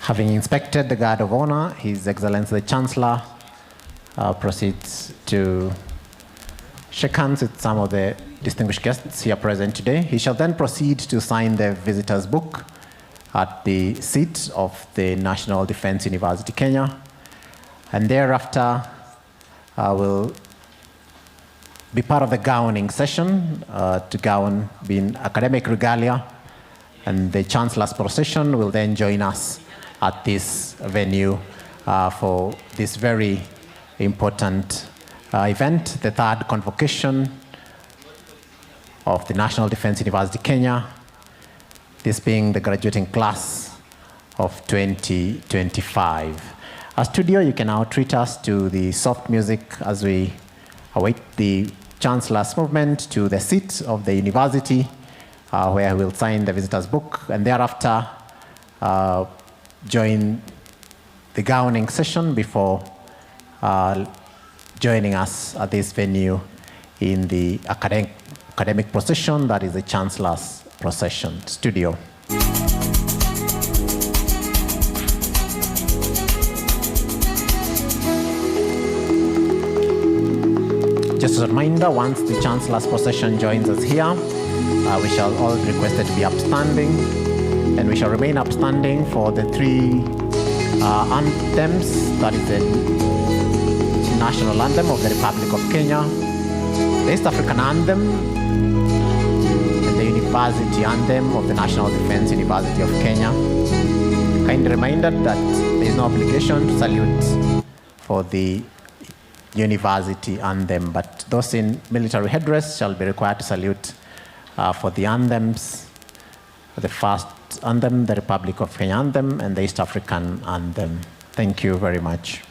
Having inspected the Guard of Honor, His Excellency the Chancellor proceeds to shake hands with some of the distinguished guests here present today. He shall then proceed to sign the visitor's book at the seat of the National Defence University, Kenya. And thereafter will be part of the gowning session, to gown being academic regalia. And the Chancellor's procession will then join us at this venue for this very important event, the 3rd Convocation of the National Defence University, Kenya, this being the graduating class of 2025. As studio, you can now treat us to the soft music as we await the Chancellor's movement to the seat of the university, where he will sign the visitor's book, and thereafter join the gowning session before joining us at this venue in the academic procession, that is the Chancellor's procession. Studio. Just a reminder, once the Chancellor's procession joins us here, we shall all be requested to be upstanding, and we shall remain upstanding for the 3 anthems, that is the national anthem of the Republic of Kenya, the East African anthem, and the university anthem of the National Defence University of Kenya. Kind reminder that there is no obligation to salute for the university anthem, but those in military headdress shall be required to salute for the anthems, the first anthem, the Republic of Kenya anthem, and the East African anthem. Thank you very much.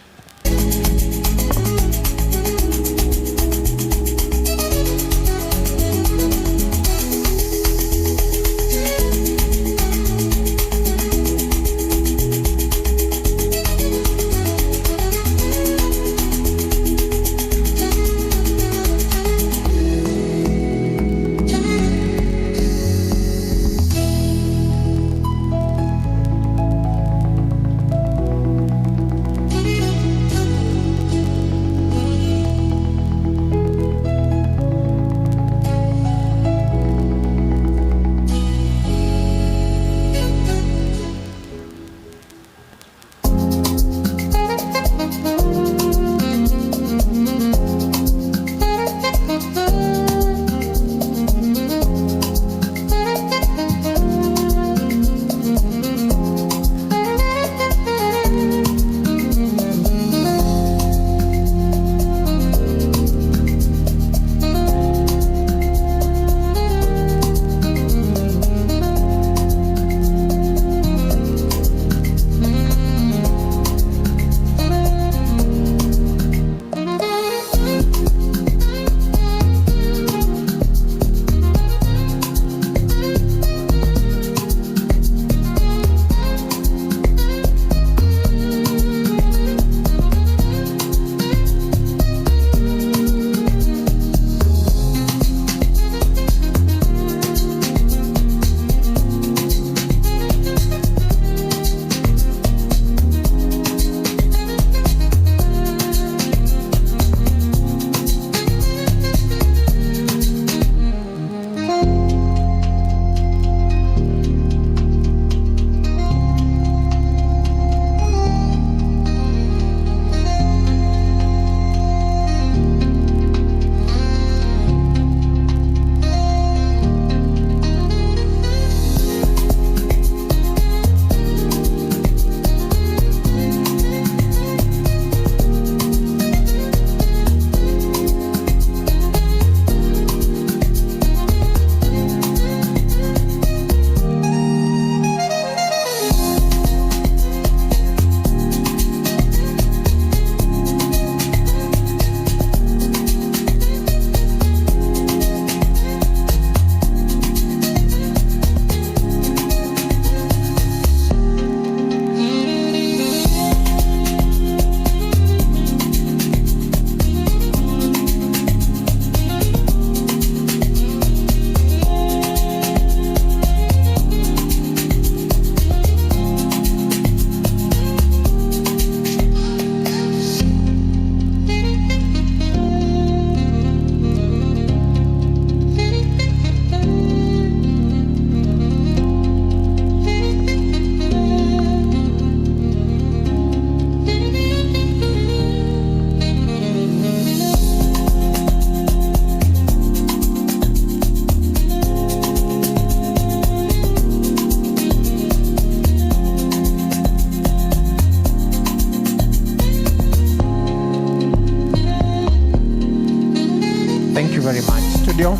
Thank you very much, studio.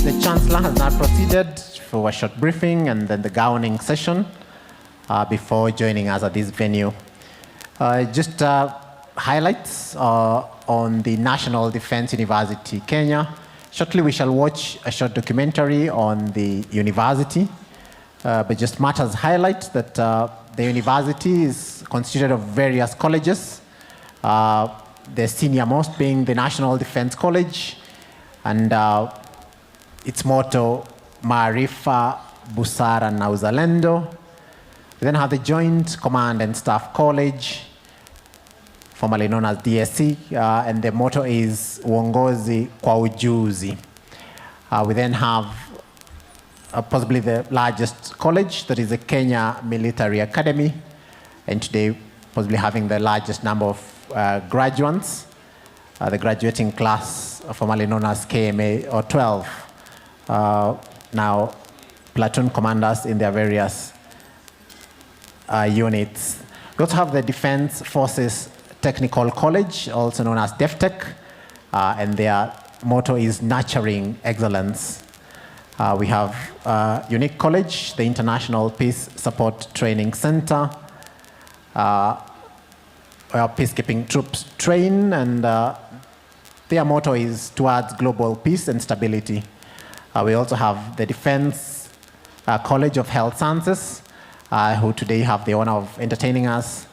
The Chancellor has now proceeded for a short briefing and then the gowning session before joining us at this venue. Just highlights on the National Defense University, Kenya. Shortly, we shall watch a short documentary on the university, but just matters highlight that the university is constituted of various colleges, the senior most being the National Defense College, and its motto, Maarifa, Busara na Uzalendo. We then have the Joint Command and Staff College, formerly known as DSC, and the motto is Uongozi kwa Ujuzi. We then have possibly the largest college, that is the Kenya Military Academy, and today possibly having the largest number of graduates, the graduating class, formerly known as KMA or 12. Now platoon commanders in their various units. We also have the Defense Forces Technical College, also known as DefTech, and their motto is Nurturing Excellence. We have Unique College, the International Peace Support Training Center, where peacekeeping troops train, and their motto is Towards Global Peace and Stability. We also have the Defense College of Health Sciences, who today have the honor of entertaining us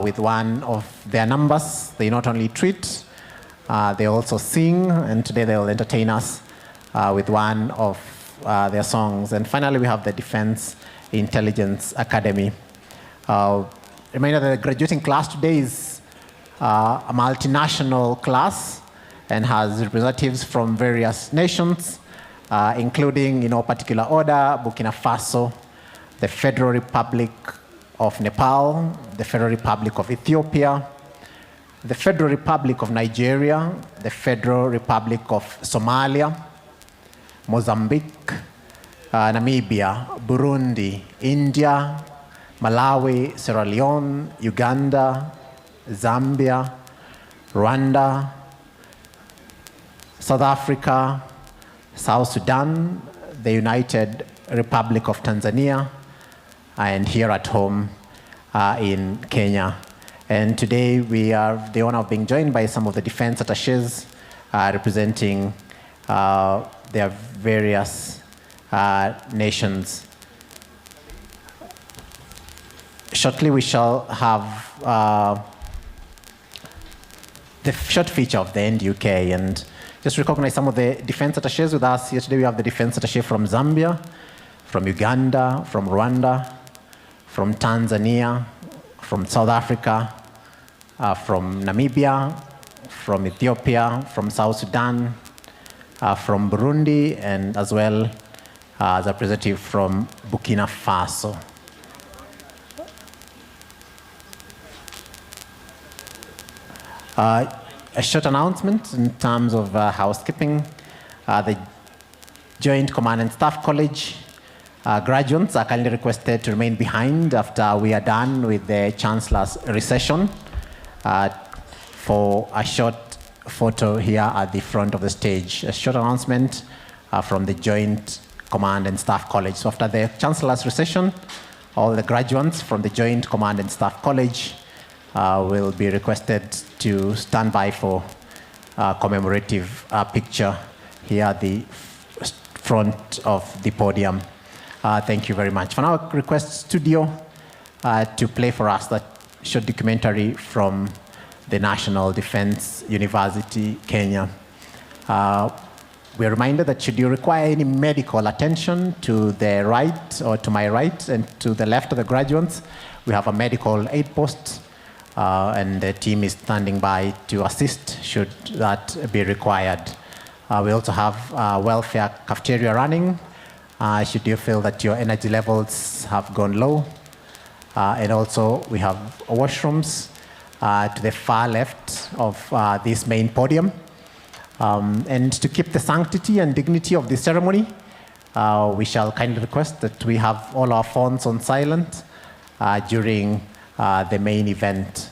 with one of their numbers. They not only treat, they also sing, and today they'll entertain us with one of their songs. And finally, we have the Defense Intelligence Academy. Reminder that the graduating class today is a multinational class and has representatives from various nations, including, in no particular order, Burkina Faso, the Federal Republic of Nepal, the Federal Republic of Ethiopia, the Federal Republic of Nigeria, the Federal Republic of Somalia, Mozambique, Namibia, Burundi, India, Malawi, Sierra Leone, Uganda, Zambia, Rwanda, South Africa, South Sudan, the United Republic of Tanzania, and here at home in Kenya. And today we have the honor of being joined by some of the defense attaches representing their various nations. Shortly we shall have the short feature of the NDUK, and just recognize some of the defense attaches with us here today. We have the defense attaché from Zambia, from Uganda, from Rwanda, from Tanzania, from South Africa, from Namibia, from Ethiopia, from South Sudan, from Burundi, and as well as a representative from Burkina Faso. A short announcement in terms of housekeeping. The Joint Command and Staff College graduates are kindly requested to remain behind after we are done with the Chancellor's recession for a short photo here at the front of the stage. A short announcement from the Joint Command and Staff College. So after the Chancellor's recession, all the graduates from the Joint Command and Staff College will be requested to stand by for a commemorative picture here at the front of the podium. Thank you very much. For now, I request studio to play for us that short documentary from the National Defense University, Kenya. We're reminded that should you require any medical attention, to the right or to my right and to the left of the graduates, we have a medical aid post, and the team is standing by to assist should that be required. We also have welfare cafeteria running, should you feel that your energy levels have gone low. And also we have washrooms to the far left of this main podium. And to keep the sanctity and dignity of the ceremony, we shall kindly request that we have all our phones on silent during the main event.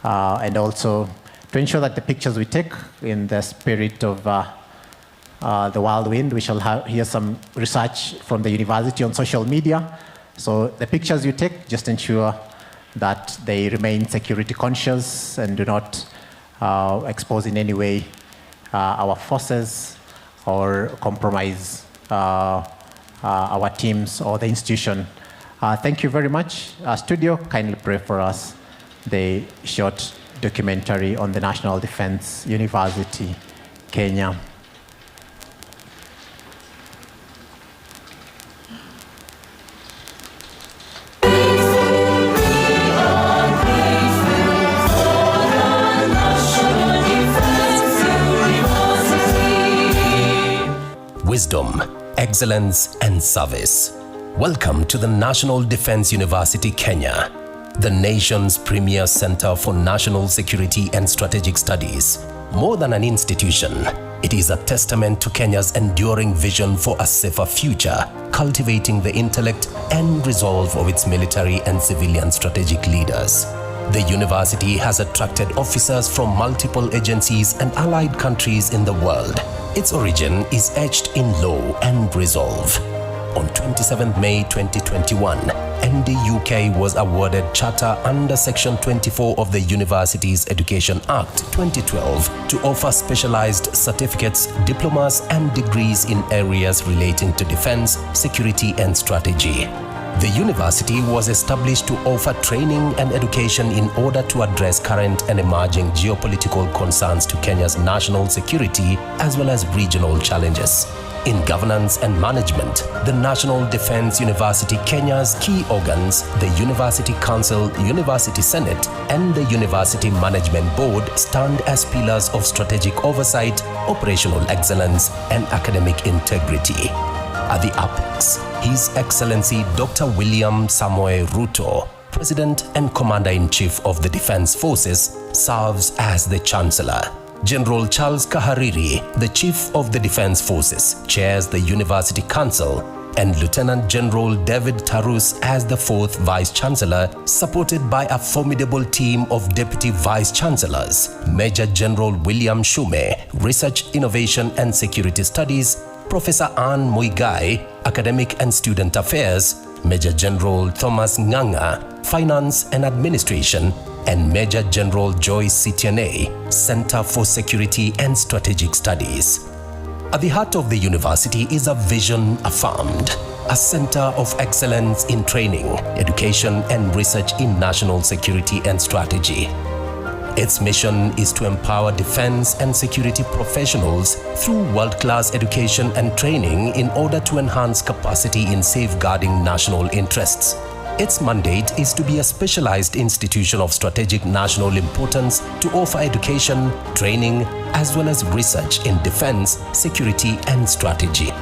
And also To ensure that the pictures we take in the spirit of the wild wind, we shall hear some research from the university on social media. So the pictures you take, just ensure that they remain security conscious and do not expose in any way our forces or compromise our teams or the institution. Thank you very much. Studio, kindly play for us the short documentary on the National Defense University, Kenya.
Wisdom, excellence, and service. Welcome to the National Defense University, Kenya, the nation's premier center for national security and strategic studies. More than an institution, it is a testament to Kenya's enduring vision for a safer future, cultivating the intellect and resolve of its military and civilian strategic leaders. The university has attracted officers from multiple agencies and allied countries in the world. Its origin is etched in law and resolve. On 27 May 2021, ND-UK was awarded charter under Section 24 of the Universities Education Act 2012 to offer specialized certificates, diplomas, and degrees in areas relating to defense, security, and strategy. The university was established to offer training and education in order to address current and emerging geopolitical concerns to Kenya's national security as well as regional challenges. In governance and management, the National Defense University Kenya's key organs, the University Council, University Senate, and the University Management Board stand as pillars of strategic oversight, operational excellence, and academic integrity. At the apex, His Excellency Dr. William Samoei Ruto, President and Commander-in-Chief of the Defense Forces, serves as the Chancellor. General Charles Kahariri, the Chief of the Defense Forces, chairs the University Council, and Lieutenant General David Tarus as the 4th Vice-Chancellor, supported by a formidable team of Deputy Vice-Chancellors, Major General William Shume, Research, Innovation and Security Studies, Professor Anne Muigai, Academic and Student Affairs, Major General Thomas Nganga, Finance and Administration, and Major General Joyce Sitiane, Center for Security and Strategic Studies. At the heart of the university is a vision affirmed, a center of excellence in training, education, and research in national security and strategy. Its mission is to empower defense and security professionals through world-class education and training in order to enhance capacity in safeguarding national interests. Its mandate is to be a specialized institution of strategic national importance to offer education, training, as well as research in defense, security, and strategy.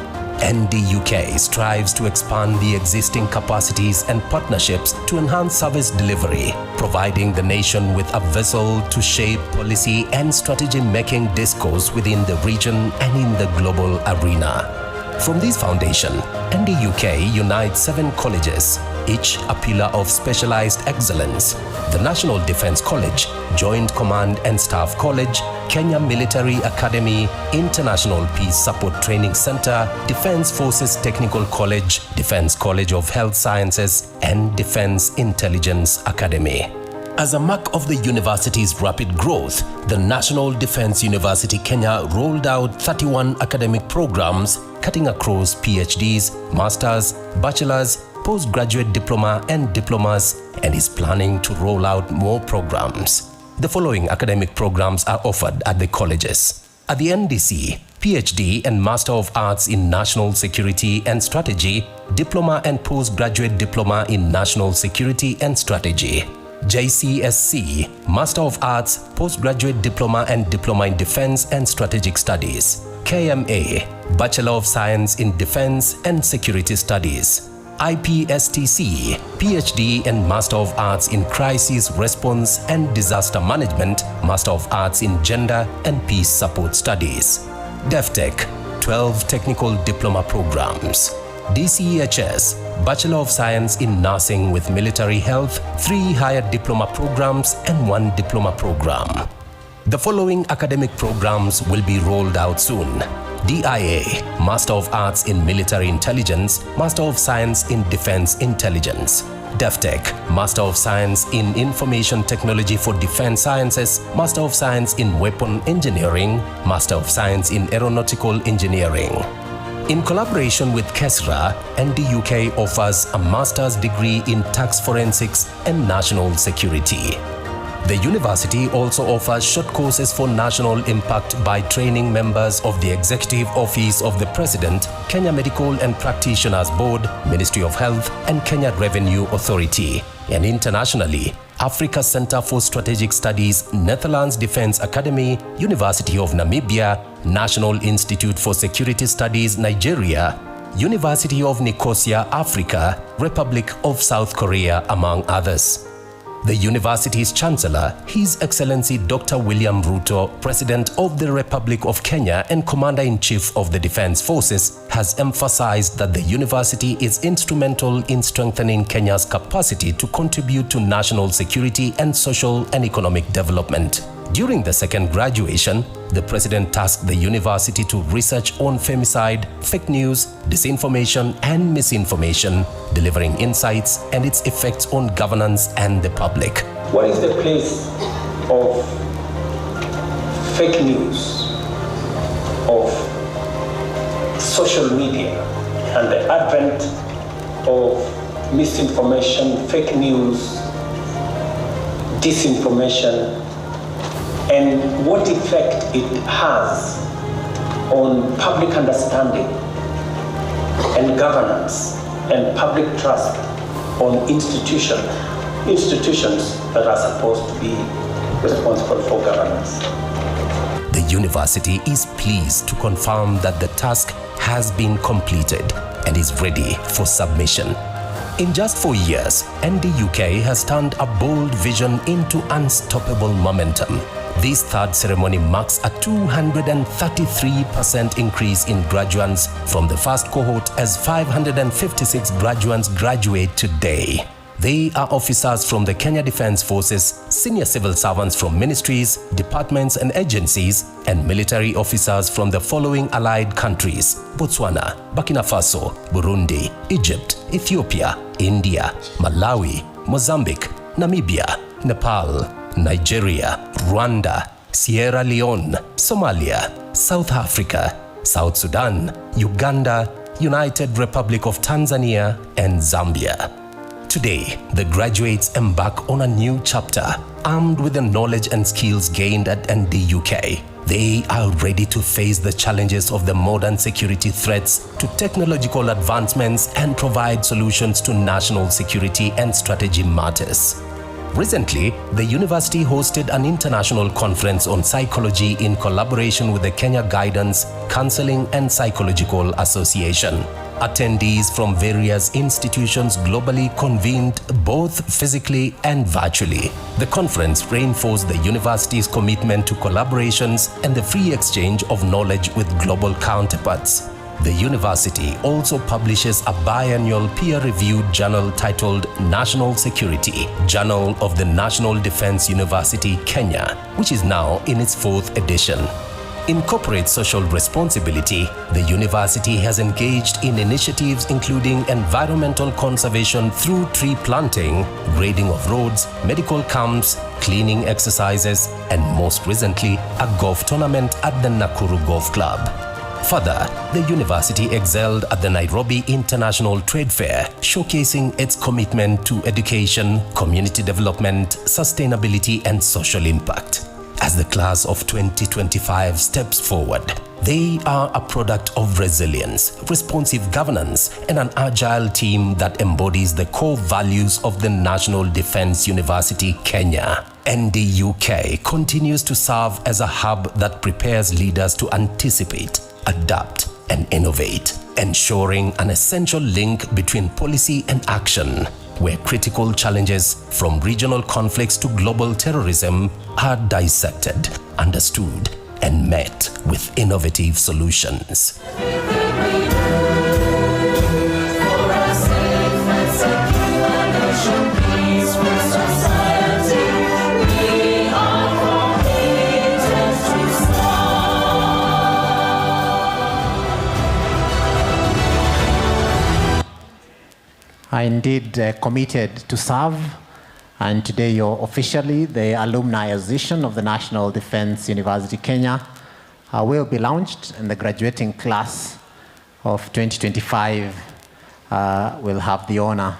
ND-UK strives to expand the existing capacities and partnerships to enhance service delivery, providing the nation with a vessel to shape policy and strategy-making discourse within the region and in the global arena. From this foundation, ND-UK unites 7 colleges, each a pillar of specialized excellence: the National Defense College, Joint Command and Staff College, Kenya Military Academy, International Peace Support Training Center, Defense Forces Technical College, Defense College of Health Sciences, and Defense Intelligence Academy. As a mark of the university's rapid growth, the National Defense University Kenya rolled out 31 academic programs cutting across PhDs, Masters, Bachelors, Postgraduate Diploma and Diplomas, and is planning to roll out more programs. The following academic programs are offered at the colleges. At the NDC, PhD and Master of Arts in National Security and Strategy, Diploma and Postgraduate Diploma in National Security and Strategy. JCSC, Master of Arts, Postgraduate Diploma and Diploma in Defense and Strategic Studies. KMA, Bachelor of Science in Defense and Security Studies. IPSTC, PhD and Master of Arts in Crisis Response and Disaster Management, Master of Arts in Gender and Peace Support Studies. DEFTEC, 12 Technical Diploma Programs. DCEHS, Bachelor of Science in Nursing with Military Health, 3 Higher Diploma Programs and 1 Diploma Program. The following academic programs will be rolled out soon. DIA, Master of Arts in Military Intelligence, Master of Science in Defense Intelligence. DefTech, Master of Science in Information Technology for Defense Sciences, Master of Science in Weapon Engineering, Master of Science in Aeronautical Engineering. In collaboration with KESRA, NDUK offers a master's degree in tax forensics and national security. The university also offers short courses for national impact by training members of the Executive Office of the President, Kenya Medical and Practitioners Board, Ministry of Health, and Kenya Revenue Authority. And internationally, Africa Center for Strategic Studies, Netherlands Defense Academy, University of Namibia, National Institute for Security Studies, Nigeria, University of Nicosia, Africa, Republic of South Korea, among others. The university's Chancellor, His Excellency Dr. William Ruto, President of the Republic of Kenya and Commander-in-Chief of the Defense Forces, has emphasized that the university is instrumental in strengthening Kenya's capacity to contribute to national security and social and economic development. During the second graduation, the President tasked the university to research on femicide, fake news, disinformation and misinformation, delivering insights and its effects on governance and the public.
What is the place of fake news, of social media, and the advent of misinformation, fake news, disinformation, and what effect it has on public understanding and governance and public trust on institutions that are supposed to be responsible for governance.
The university is pleased to confirm that the task has been completed and is ready for submission. In just 4 years, NDUK has turned a bold vision into unstoppable momentum. This third ceremony marks a 233% increase in graduates from the first cohort as 556 graduates graduate today. They are officers from the Kenya Defense Forces, senior civil servants from ministries, departments and agencies, and military officers from the following allied countries: Botswana, Burkina Faso, Burundi, Egypt, Ethiopia, India, Malawi, Mozambique, Namibia, Nepal, Nigeria, Rwanda, Sierra Leone, Somalia, South Africa, South Sudan, Uganda, United Republic of Tanzania, and Zambia. Today, the graduates embark on a new chapter, armed with the knowledge and skills gained at NDUK. They are ready to face the challenges of the modern security threats, to technological advancements, and provide solutions to national security and strategy matters. Recently, the university hosted an international conference on psychology in collaboration with the Kenya Guidance, Counseling and Psychological Association. Attendees from various institutions globally convened both physically and virtually. The conference reinforced the university's commitment to collaborations and the free exchange of knowledge with global counterparts. The university also publishes a biannual peer-reviewed journal titled National Security, Journal of the National Defense University, Kenya, which is now in its 4th edition. In corporate social responsibility, the university has engaged in initiatives including environmental conservation through tree planting, grading of roads, medical camps, cleaning exercises, and most recently, a golf tournament at the Nakuru Golf Club. Further, the university excelled at the Nairobi International Trade Fair, showcasing its commitment to education, community development, sustainability, and social impact. As the class of 2025 steps forward, they are a product of resilience, responsive governance, and an agile team that embodies the core values of the National Defense University, Kenya. NDUK continues to serve as a hub that prepares leaders to anticipate, adapt, and innovate, ensuring an essential link between policy and action, where critical challenges from regional conflicts to global terrorism are dissected, understood, and met with innovative solutions.
are indeed committed to serve, and today you're officially the Alumni Association of the National Defense University Kenya will be launched, and the graduating class of 2025 will have the honor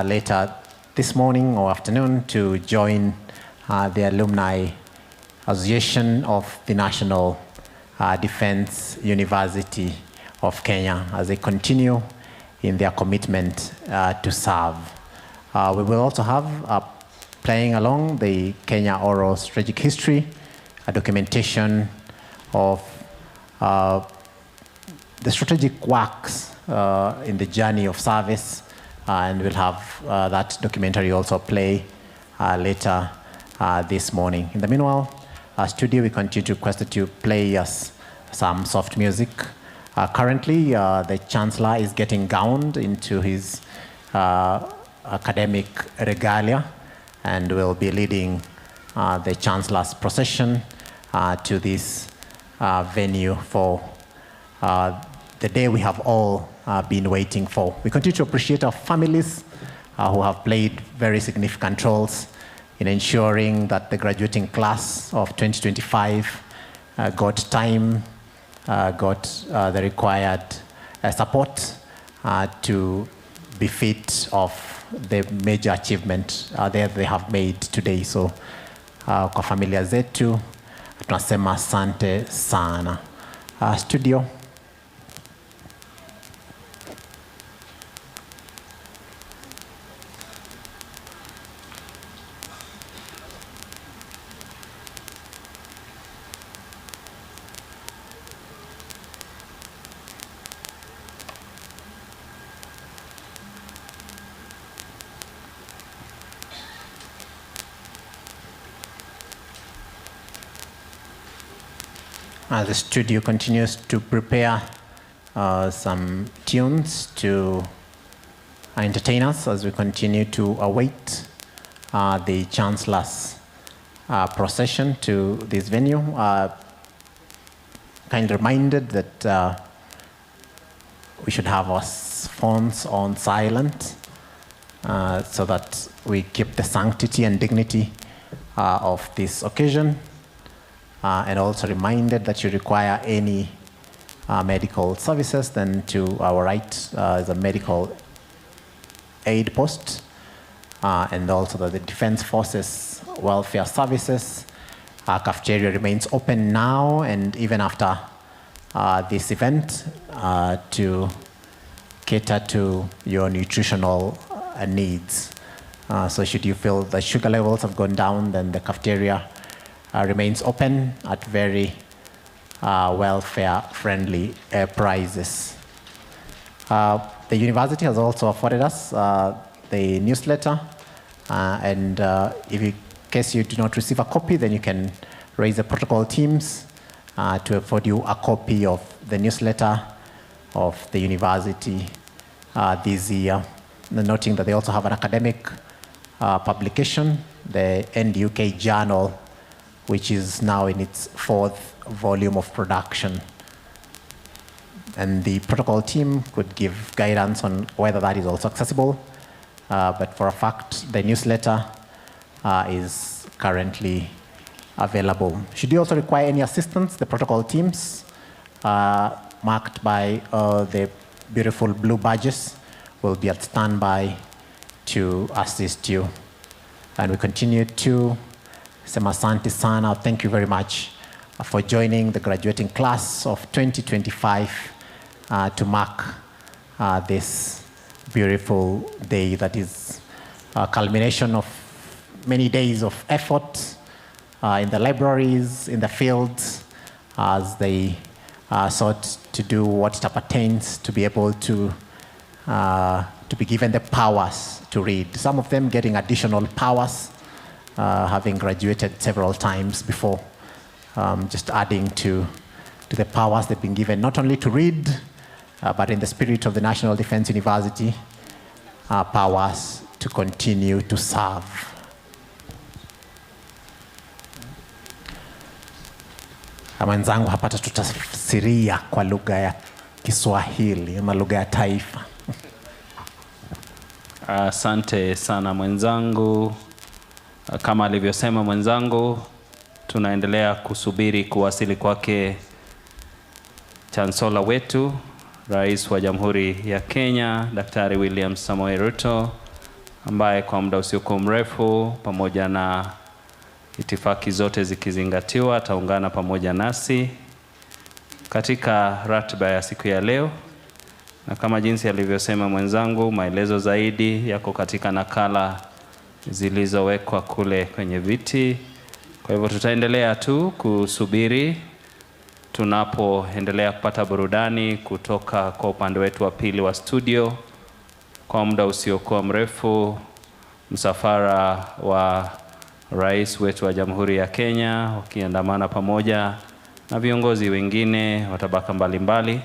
later this morning or afternoon to join the Alumni Association of the National Defense University of Kenya as they continue in their commitment to serve. We will also have playing along the Kenya Oral Strategic History, a documentation of the strategic works in the journey of service, and we'll have that documentary also play later this morning. In the meanwhile, studio, we continue to request that you play us some soft music. Currently, the Chancellor is getting gowned into his academic regalia and will be leading the Chancellor's procession to this venue for the day we have all been waiting for. We continue to appreciate our families who have played very significant roles in ensuring that the graduating class of 2025 got time, got the required support to be fit of the major achievement that they have made today. So kwa familia zetu tunasema asante sana. Studio. The studio continues to prepare some tunes to entertain us as we continue to await the Chancellor's procession to this venue. Kindly reminded that we should have our phones on silent so that we keep the sanctity and dignity of this occasion. And also reminded that you require any medical services, then to our right is a medical aid post, and also that the Defense Forces Welfare Services cafeteria remains open now and even after this event to cater to your nutritional needs. So should you feel the sugar levels have gone down, then the cafeteria remains open at very welfare-friendly prices. The university has also afforded us the newsletter, and in case you do not receive a copy, then you can raise the protocol teams to afford you a copy of the newsletter of the university this year. Noting that they also have an academic publication, the NUK Journal, which is now in its 4th volume of production. And the protocol team could give guidance on whether that is also accessible. But for a fact, the newsletter is currently available. Should you also require any assistance, the protocol teams, marked by the beautiful blue badges, will be at standby to assist you. And we continue to sema asante sana. Thank you very much for joining the graduating class of 2025 to mark this beautiful day that is a culmination of many days of effort in the libraries, in the fields, as they sought to do what it appertains to be able to be given the powers to read. Some of them getting additional powers, having graduated several times before, just adding to the powers they've been given, not only to read, but in the spirit of the National Defense University, powers to continue to serve. Mwenzangu hapata tutafsiria kwa lugha ya Kiswahili ama lugha ya taifa.
Asante sana mwenzangu. Kama alivyosema mwenzangu, tunaendelea kusubiri kuwasili kwake Chancellor wetu, Rais wa Jamhuri ya Kenya, Daktari William Samoei Ruto, ambaye kwa muda usiokuwa mrefu pamoja na itifaki zote zikizingatiwa ataungana pamoja nasi katika ratiba ya siku ya leo. Na kama jinsi alivyosema mwenzangu, maelezo zaidi yako katika nakala zilizowekwa kule kwenye viti. Kwa hivyo tutaendelea tu kusubiri tunapoendelea kupata burudani kutoka kwa upande wetu wa pili wa studio. Kwa muda usiokuwa mrefu, msafara wa Rais wetu wa Jamhuri ya Kenya wakiandamana pamoja na viongozi wengine wa tabaka mbalimbali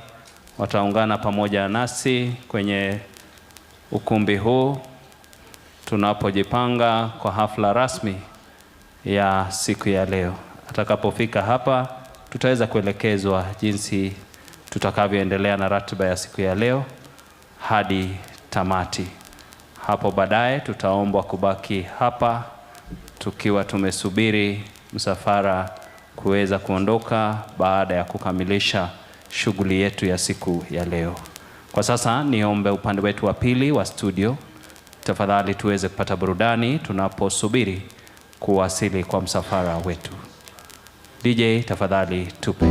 wataungana pamoja nasi kwenye ukumbi huu tunapojipanga kwa hafla rasmi ya siku ya leo. Atakapofika hapa, tutaweza kuelekezwa jinsi tutakavyoendelea na ratiba ya siku ya leo hadi tamati. Hapo baadaye tutaombwa kubaki hapa tukiwa tumesubiri msafara kuweza kuondoka baada ya kukamilisha shughuli yetu ya siku ya leo. Kwa sasa niombe upande wetu wa pili wa studio, tafadhali tuweze kupata burudani tunaposubiri kuwasili kwa msafara wetu. DJ, tafadhali tupe.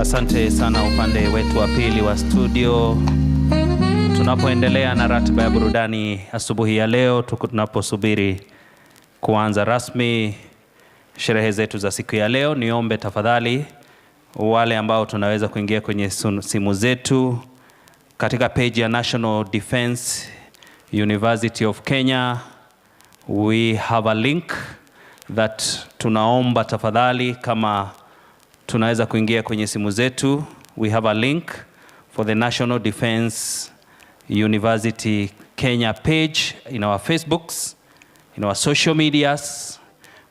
Asante sana upande wetu wa pili wa studio. Tunapoendelea na ratiba ya burudani asubuhi ya leo, tunaposubiri kuanza rasmi sherehe zetu za siku ya leo, niombe tafadhali wale ambao tunaweza kuingia kwenye simu zetu katika page ya National Defense University of Kenya. We have a link that tunaomba tafadhali kama tunaweza kuingia kwenye simu zetu. We have a link for the National Defense University Kenya page in our Facebooks, in our social medias.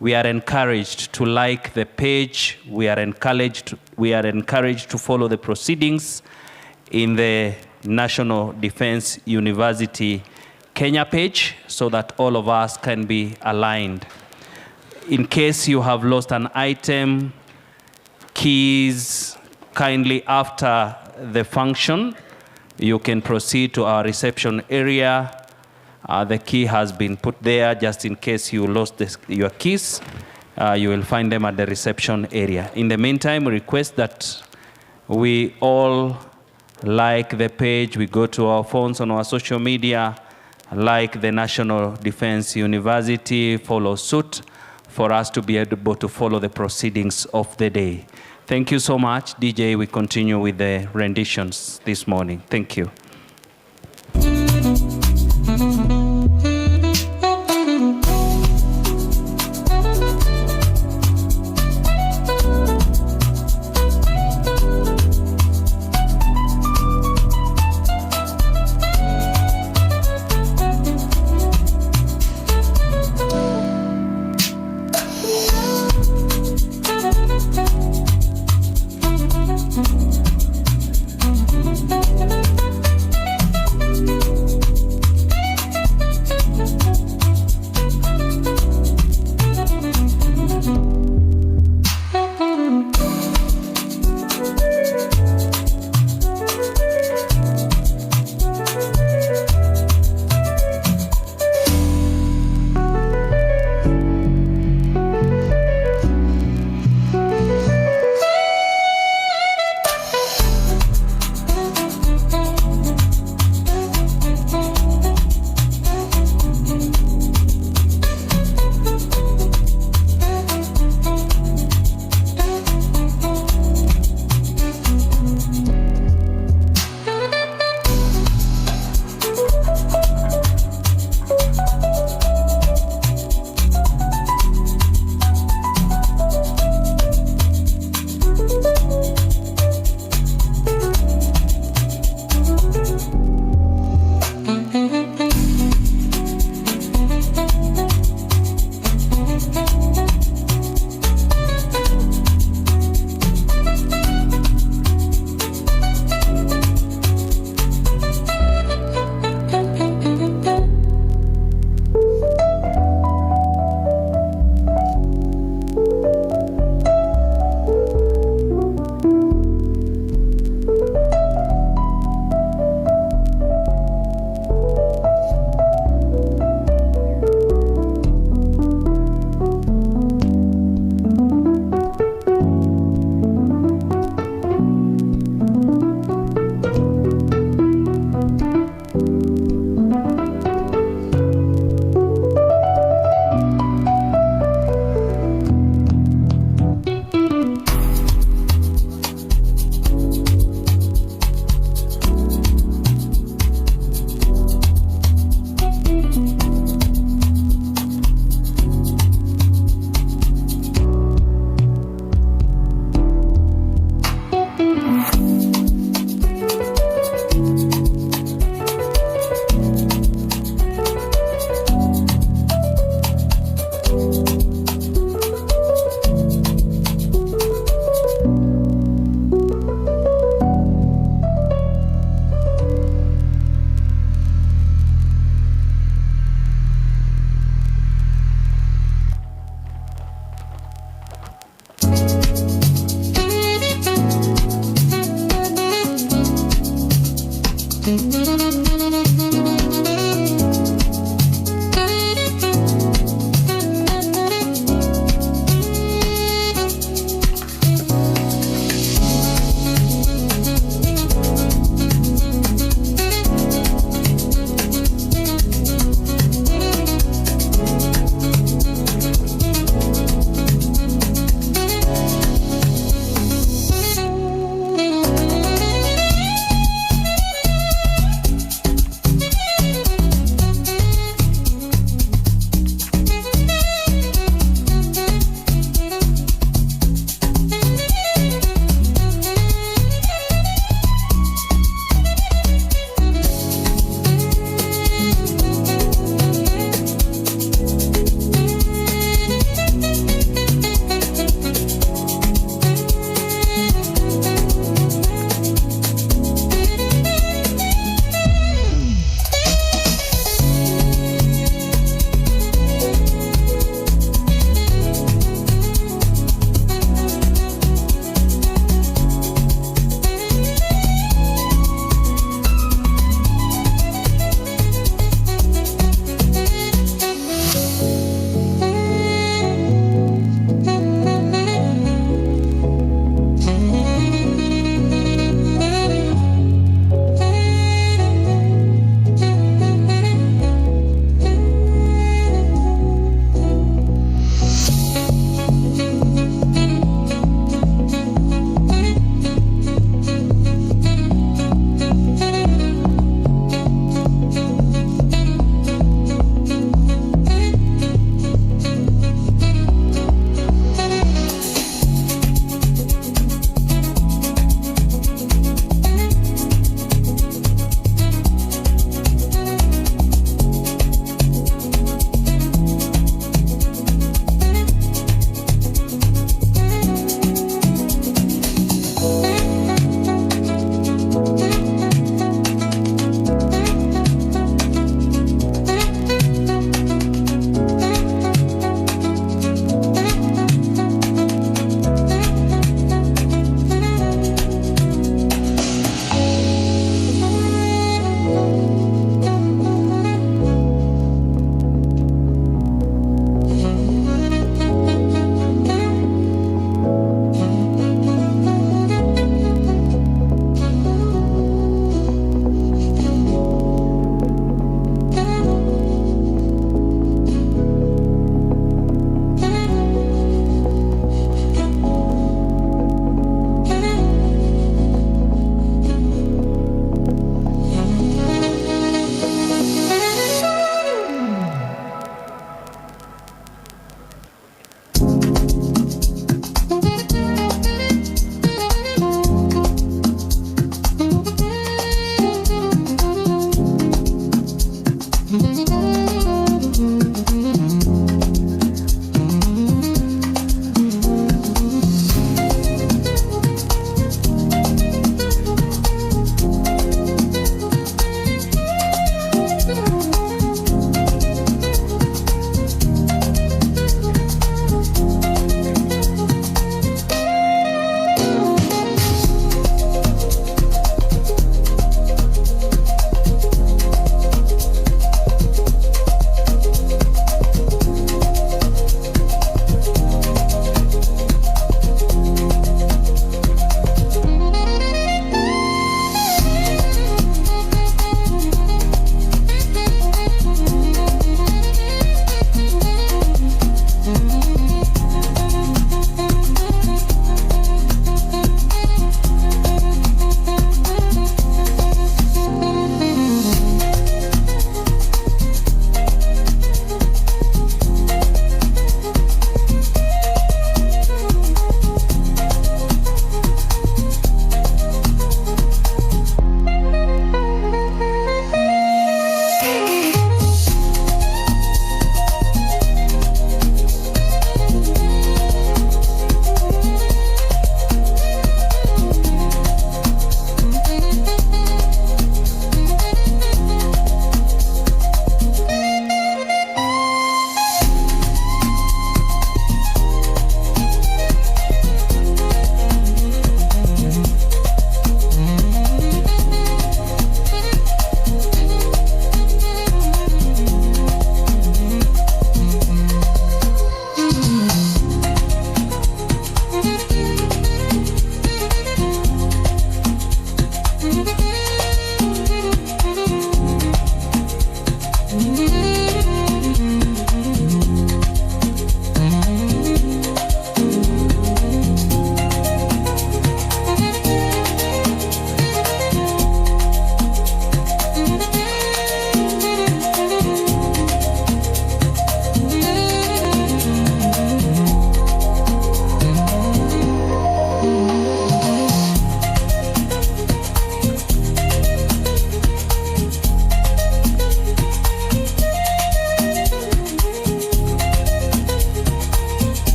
We are encouraged to like the page. We are encouraged to follow the proceedings in the National Defense University Kenya page so that all of us can be aligned. In case you have lost an item, keys, kindly after the function, you can proceed to our reception area. The key has been put there just in case you lost your keys. You will find them at the reception area. In the meantime, we request that we all like the page. We go to our phones on our social media, like the National Defense University, follow suit for us to be able to follow the proceedings of the day. Thank you so much. DJ, we continue with the renditions this morning. Thank you.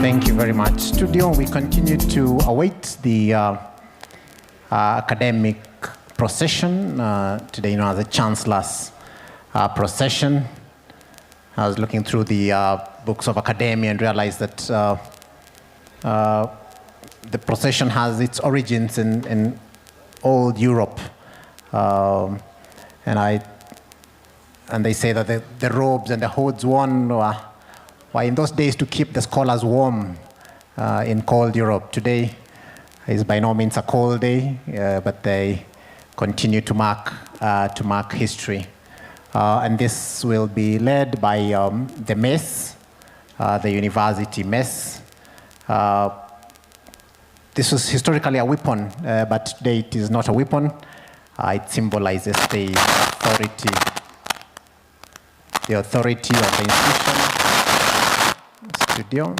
Thank you very much. Studio, we continue to await the academic procession, today known as the Chancellor's procession. I was looking through the books of academia and realized that the procession has its origins in old Europe. And they say that the robes and the hoods worn were in those days to keep the scholars warm in cold Europe. Today is by no means a cold day, but they continue to mark history. And this will be led by the mess, the university mess. This was historically a weapon, but today it is not a weapon. It symbolizes the authority of the institution. Studio.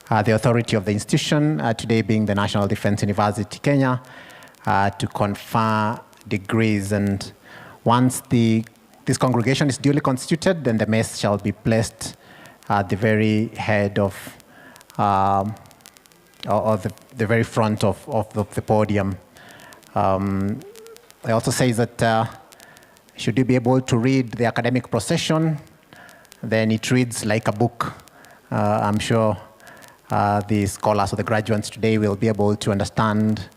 The authority of the institution, today being the National Defense University, Kenya, to confer degrees. And once this congregation is duly constituted, then the mess shall be placed at the very head of, or the very front of the podium. It also says that should you be able to read the academic procession, then it reads like a book. I'm sure the scholars or the graduates today will be able to understand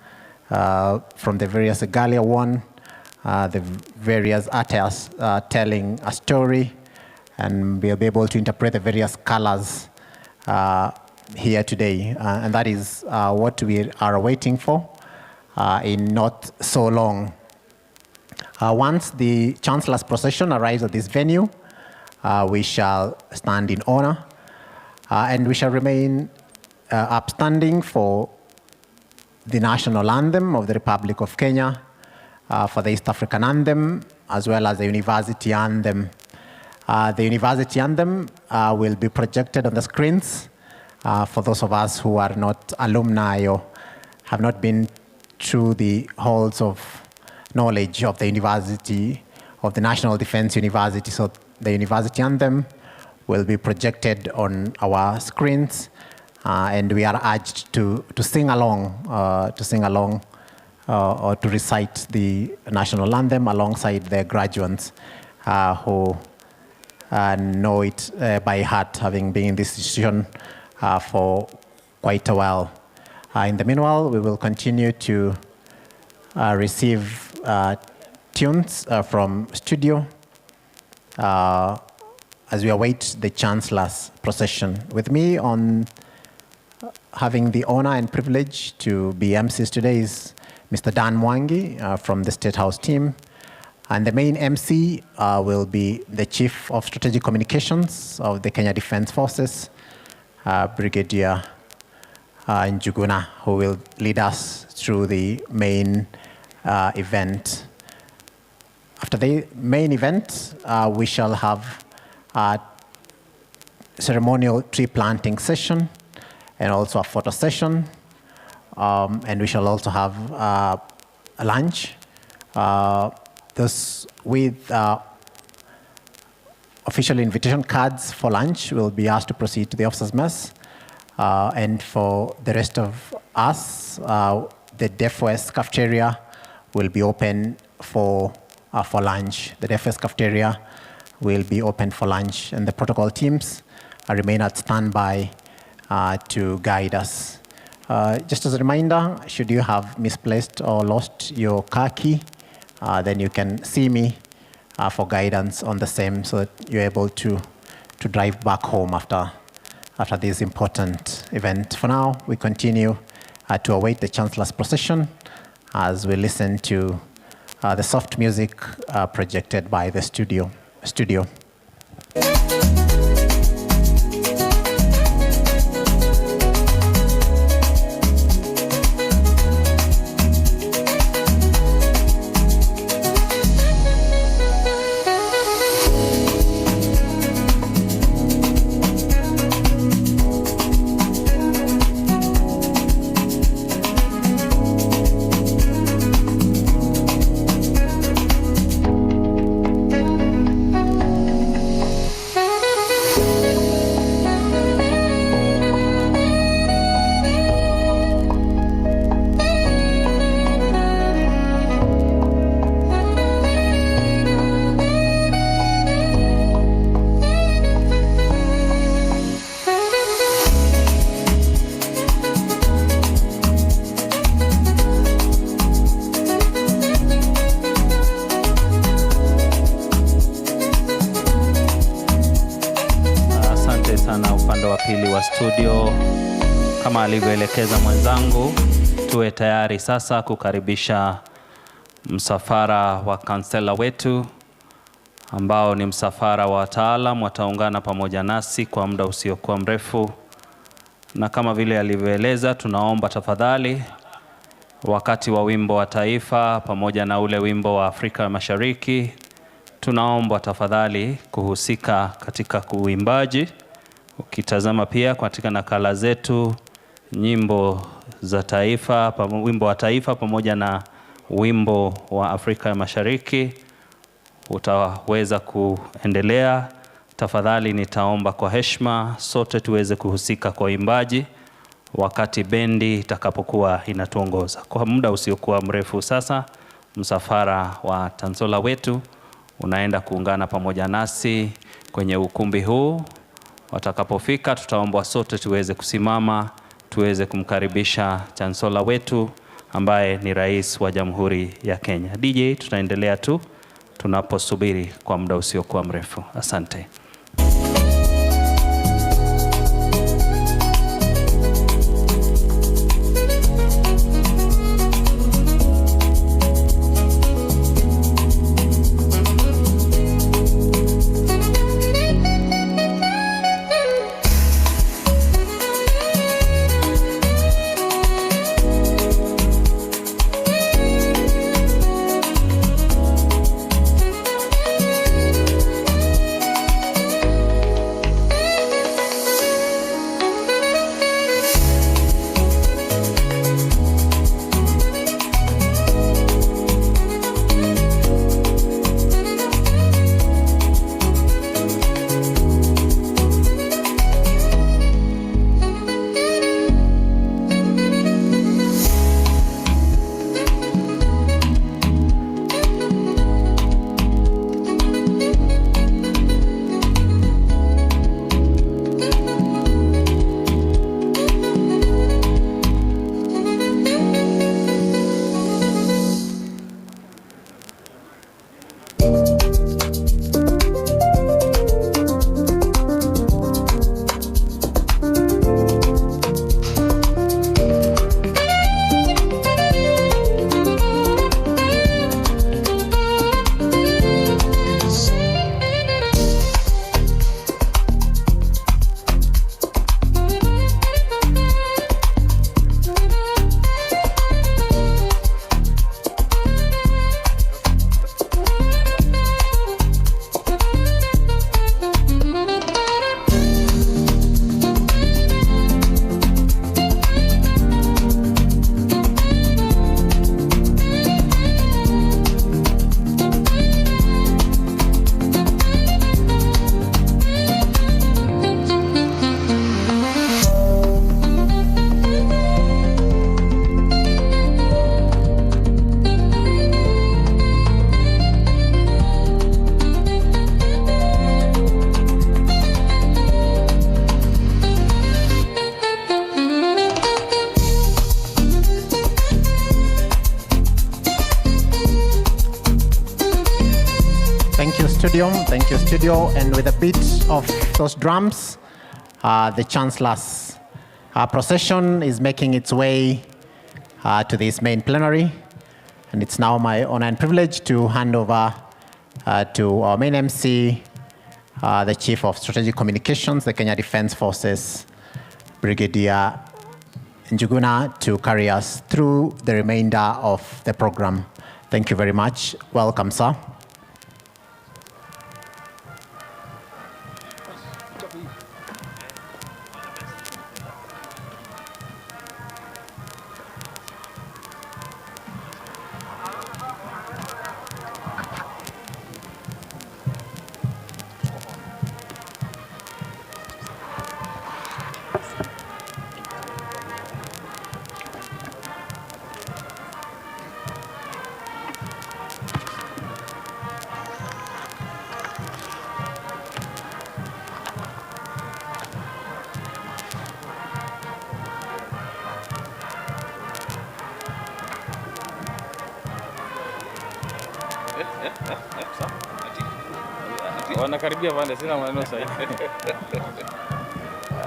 from the various regalia worn, the various attires telling a story, and we'll be able to interpret the various colors here today. And that is what we are waiting for in not so long. Once the Chancellor's procession arrives at this venue, we shall stand in honor, and we shall remain upstanding for the national anthem of the Republic of Kenya, for the East African anthem, as well as the university anthem. The university anthem will be projected on the screens for those of us who are not alumni or have not been through the halls of knowledge of the university, of the National Defense University. So the university anthem will be projected on our screens, and we are urged to sing along, or to recite the national anthem alongside the graduates who know it by heart, having been in this institution for quite a while. In the meanwhile, we will continue to receive tunes from studio as we await the Chancellor's procession. With me on having the honor and privilege to be MCs today is Mr. Dan Mwangi from the State House team. And the main MC will be the Chief of Strategic Communications of the Kenya Defense Forces, Brigadier Njuguna, who will lead us through the main event. After the main event, we shall have a ceremonial tree planting session and also a photo session. And we shall also have a lunch. Those with official invitation cards for lunch will be asked to proceed to the officers' mess. And for the rest of us, the Deaf West cafeteria will be open for lunch. The Deaf West cafeteria will be open for lunch, and the protocol teams remain at standby to guide us. Just as a reminder, should you have misplaced or lost your car key, then you can see me for guidance on the same, so that you're able to drive back home after this important event. For now, we continue to await the Chancellor's procession as we listen to the soft music projected by the studio.
Asante sana upande wa pili wa studio. Kama alivyoelekeza mwenzangu, tuwe tayari sasa kukaribisha msafara wa Chancellor wetu ambao ni msafara wa wataalam, wataungana pamoja nasi kwa muda usiokuwa mrefu. Na kama vile alivyoeleza, tunaomba tafadhali wakati wa wimbo wa taifa pamoja na ule wimbo wa Afrika Mashariki, tunaomba tafadhali kuhusika katika uimbaji. Ukitazama pia katika nakala zetu, nyimbo za taifa, wimbo wa taifa pamoja na wimbo wa Afrika Mashariki utaweza kuendelea. Tafadhali nitaomba kwa heshima sote tuweze kuhusika kwa uimbaji wakati bendi itakapokuwa inatuongoza. Kwa muda usiokuwa mrefu sasa, msafara wa Chancellor wetu unaenda kuungana pamoja nasi kwenye ukumbi huu. Watakapofika tutaomba sote tuweze kusimama, tuweze kumkaribisha Chancellor wetu ambaye ni Rais wa Jamhuri ya Kenya. DJ, tutaendelea tu tunaposubiri kwa muda usiokuwa mrefu. Asante.
Thank you, studio. And with a beat of those drums, the Chancellor's procession is making its way to this main plenary. And it's now my honor and privilege to hand over to our main MC, the Chief of Strategic Communications, the Kenya Defense Forces, Brigadier Njuguna, to carry us through the remainder of the program. Thank you very much. Welcome, sir.
Wanakaribia pande, sina maneno sahihi.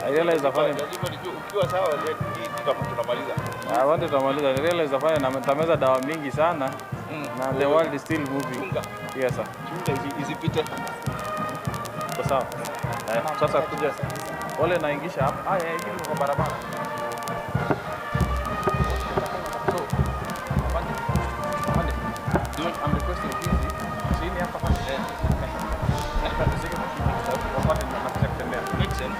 I realize afanye
ukiwa sawa tunamaliza.
Wande tutamaliza. I realize afanye na mtameza dawa mingi sana na the world is still moving. Yes sir.
Chunga isipite.
Kwa sawa. Sasa kuja wale naingisha hapa. Hii kwa barabara. I'm requesting hizi chini hapa hapa. Makes sense.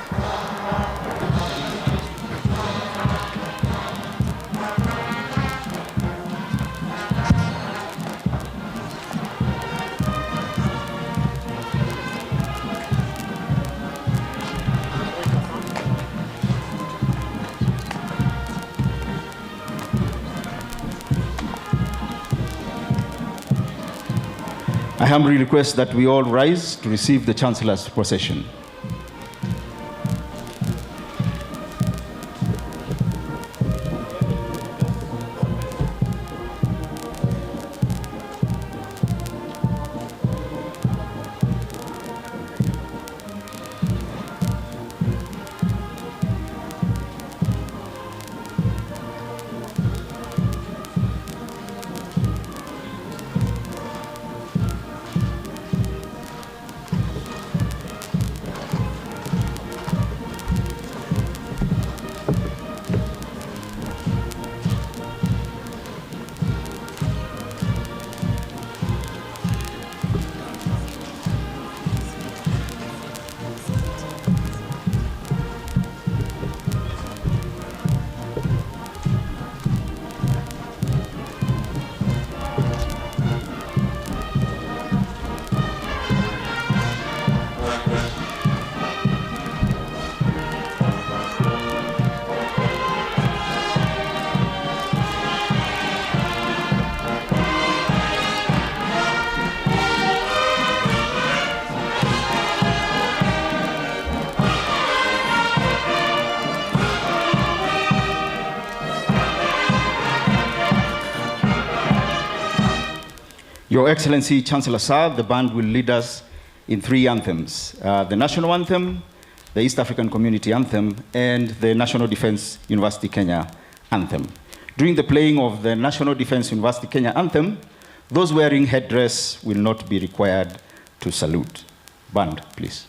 I humbly request that we all rise to receive the Chancellor's procession. Your Excellency, Chancellor Sir, the band will lead us in 3 anthems, the National Anthem, the East African Community Anthem, and the National Defense University Kenya Anthem. During the playing of the National Defense University Kenya Anthem, those wearing headdress will not be required to salute. Band, please.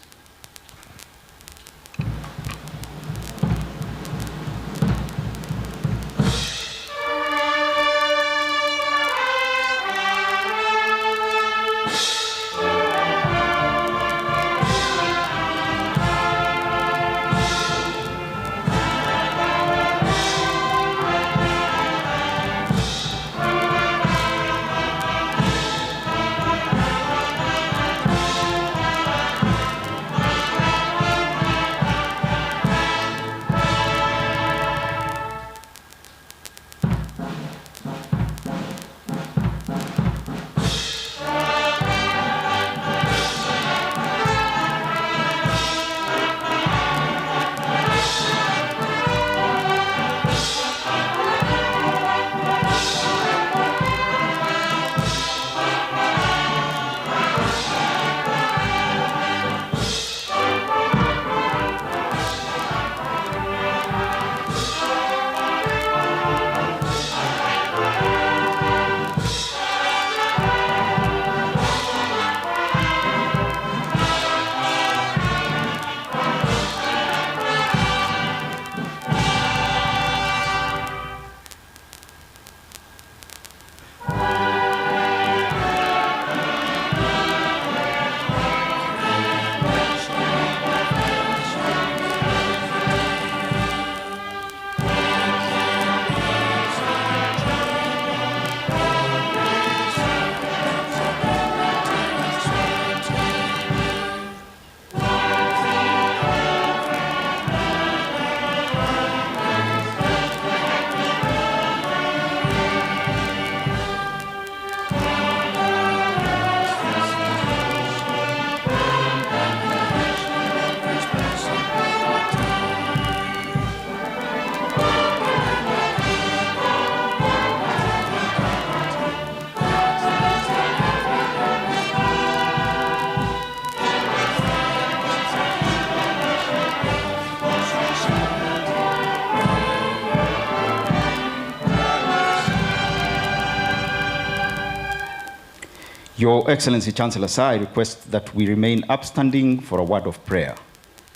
Your Excellency, Chancellor Sir, I request that we remain upstanding for a word of prayer.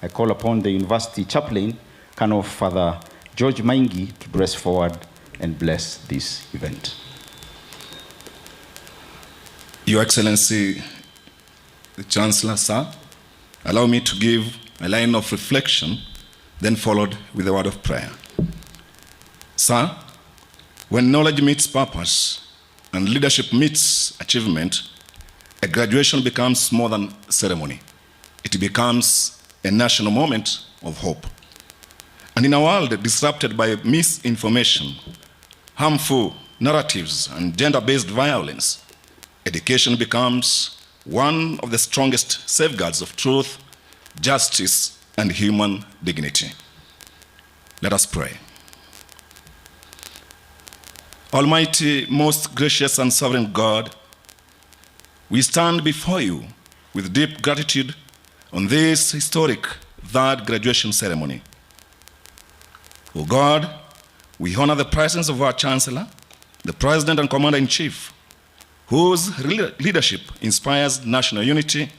I call upon the University Chaplain, Colonel Father George Maingi, to press forward and bless this event.
Your Excellency, the Chancellor Sir, allow me to give a line of reflection, then followed with a word of prayer. Sir, when knowledge meets purpose and leadership meets achievement, a graduation becomes more than ceremony. It becomes a national moment of hope. And in a world disrupted by misinformation, harmful narratives, and gender-based violence, education becomes one of the strongest safeguards of truth, justice, and human dignity. Let us pray. Almighty, most gracious and sovereign God, we stand before you with deep gratitude on this historic third graduation ceremony. O God, we honor the presence of our Chancellor, the President and Commander-in-Chief, whose leadership inspires national unity,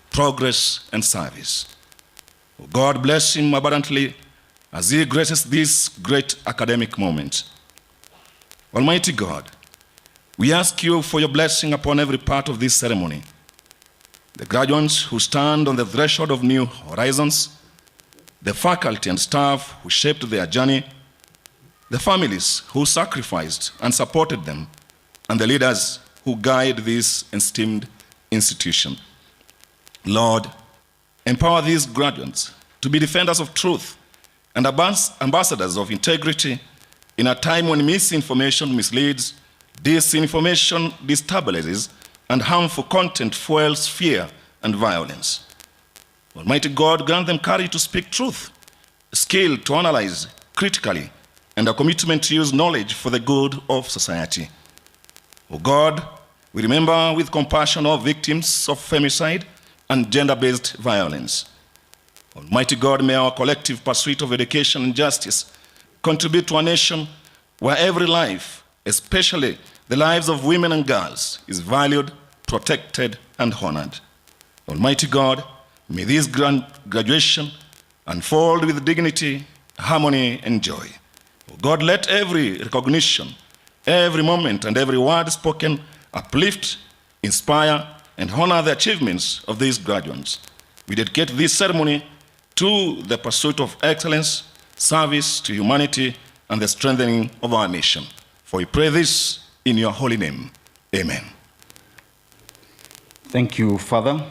progress, and service. O God, bless him abundantly as he graces this great academic moment. Almighty God, we ask you for your blessing upon every part of this ceremony. The graduates who stand on the threshold of new horizons, the faculty and staff who shaped their journey, the families who sacrificed and supported them, and the leaders who guide this esteemed institution. Lord, empower these graduates to be defenders of truth and ambassadors of integrity in a time when misinformation misleads, disinformation destabilizes, and harmful content fuels fear and violence. Almighty God, grant them courage to speak truth, skill to analyze critically, and a commitment to use knowledge for the good of society. O God, we remember with compassion all victims of femicide and gender-based violence. Almighty God, may our collective pursuit of education and justice contribute to a nation where every life, especially the lives of women and girls, is valued, protected, and honored. Almighty God, may this grand graduation unfold with dignity, harmony, and joy. O God, let every recognition, every moment, and every word spoken uplift, inspire, and honor the achievements of these graduates. We dedicate this ceremony to the pursuit of excellence, service to humanity, and the strengthening of our nation. For we pray this in your holy name. Amen.
Thank you, Father.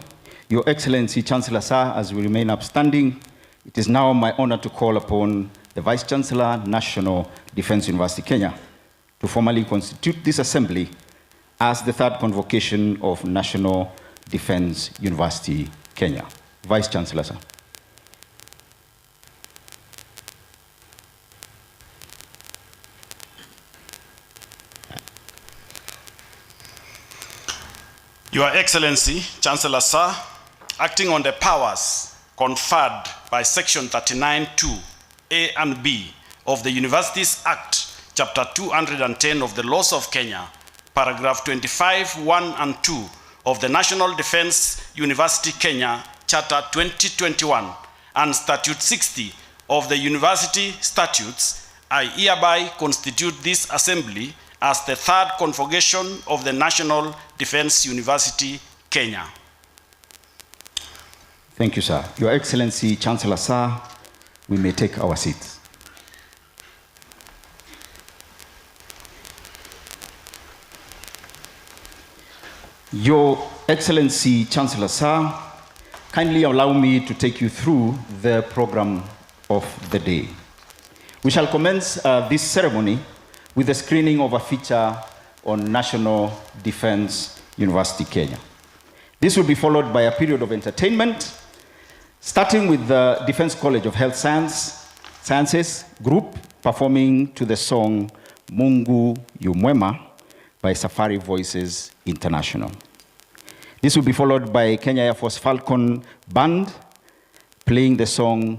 Your Excellency, Chancellor Sir, as we remain upstanding, it is now my honor to call upon the Vice Chancellor, National Defense University, Kenya, to formally constitute this assembly as the third convocation of National Defense University, Kenya. Vice Chancellor, sir.
Your Excellency, Chancellor Sir, acting on the powers conferred by Section 39(2) A and B of the Universities Act, Chapter 210 of the Laws of Kenya, Paragraph 25, 1 and 2 of the National Defense University Kenya, Charter 2021, and Statute 60 of the University Statutes, I hereby constitute this assembly as the third convocation of the National Defense University, Kenya.
Thank you, sir. Your Excellency, Chancellor Sir, we may take our seats. Your Excellency, Chancellor Sir, kindly allow me to take you through the program of the day. We shall commence this ceremony with the screening of a feature on National Defense University, Kenya. This will be followed by a period of entertainment, starting with the Defense College of Health Sciences group performing to the song Mungu Yu Mwema by Safari Voices International. This will be followed by Kenya Air Force Falcon Band playing the song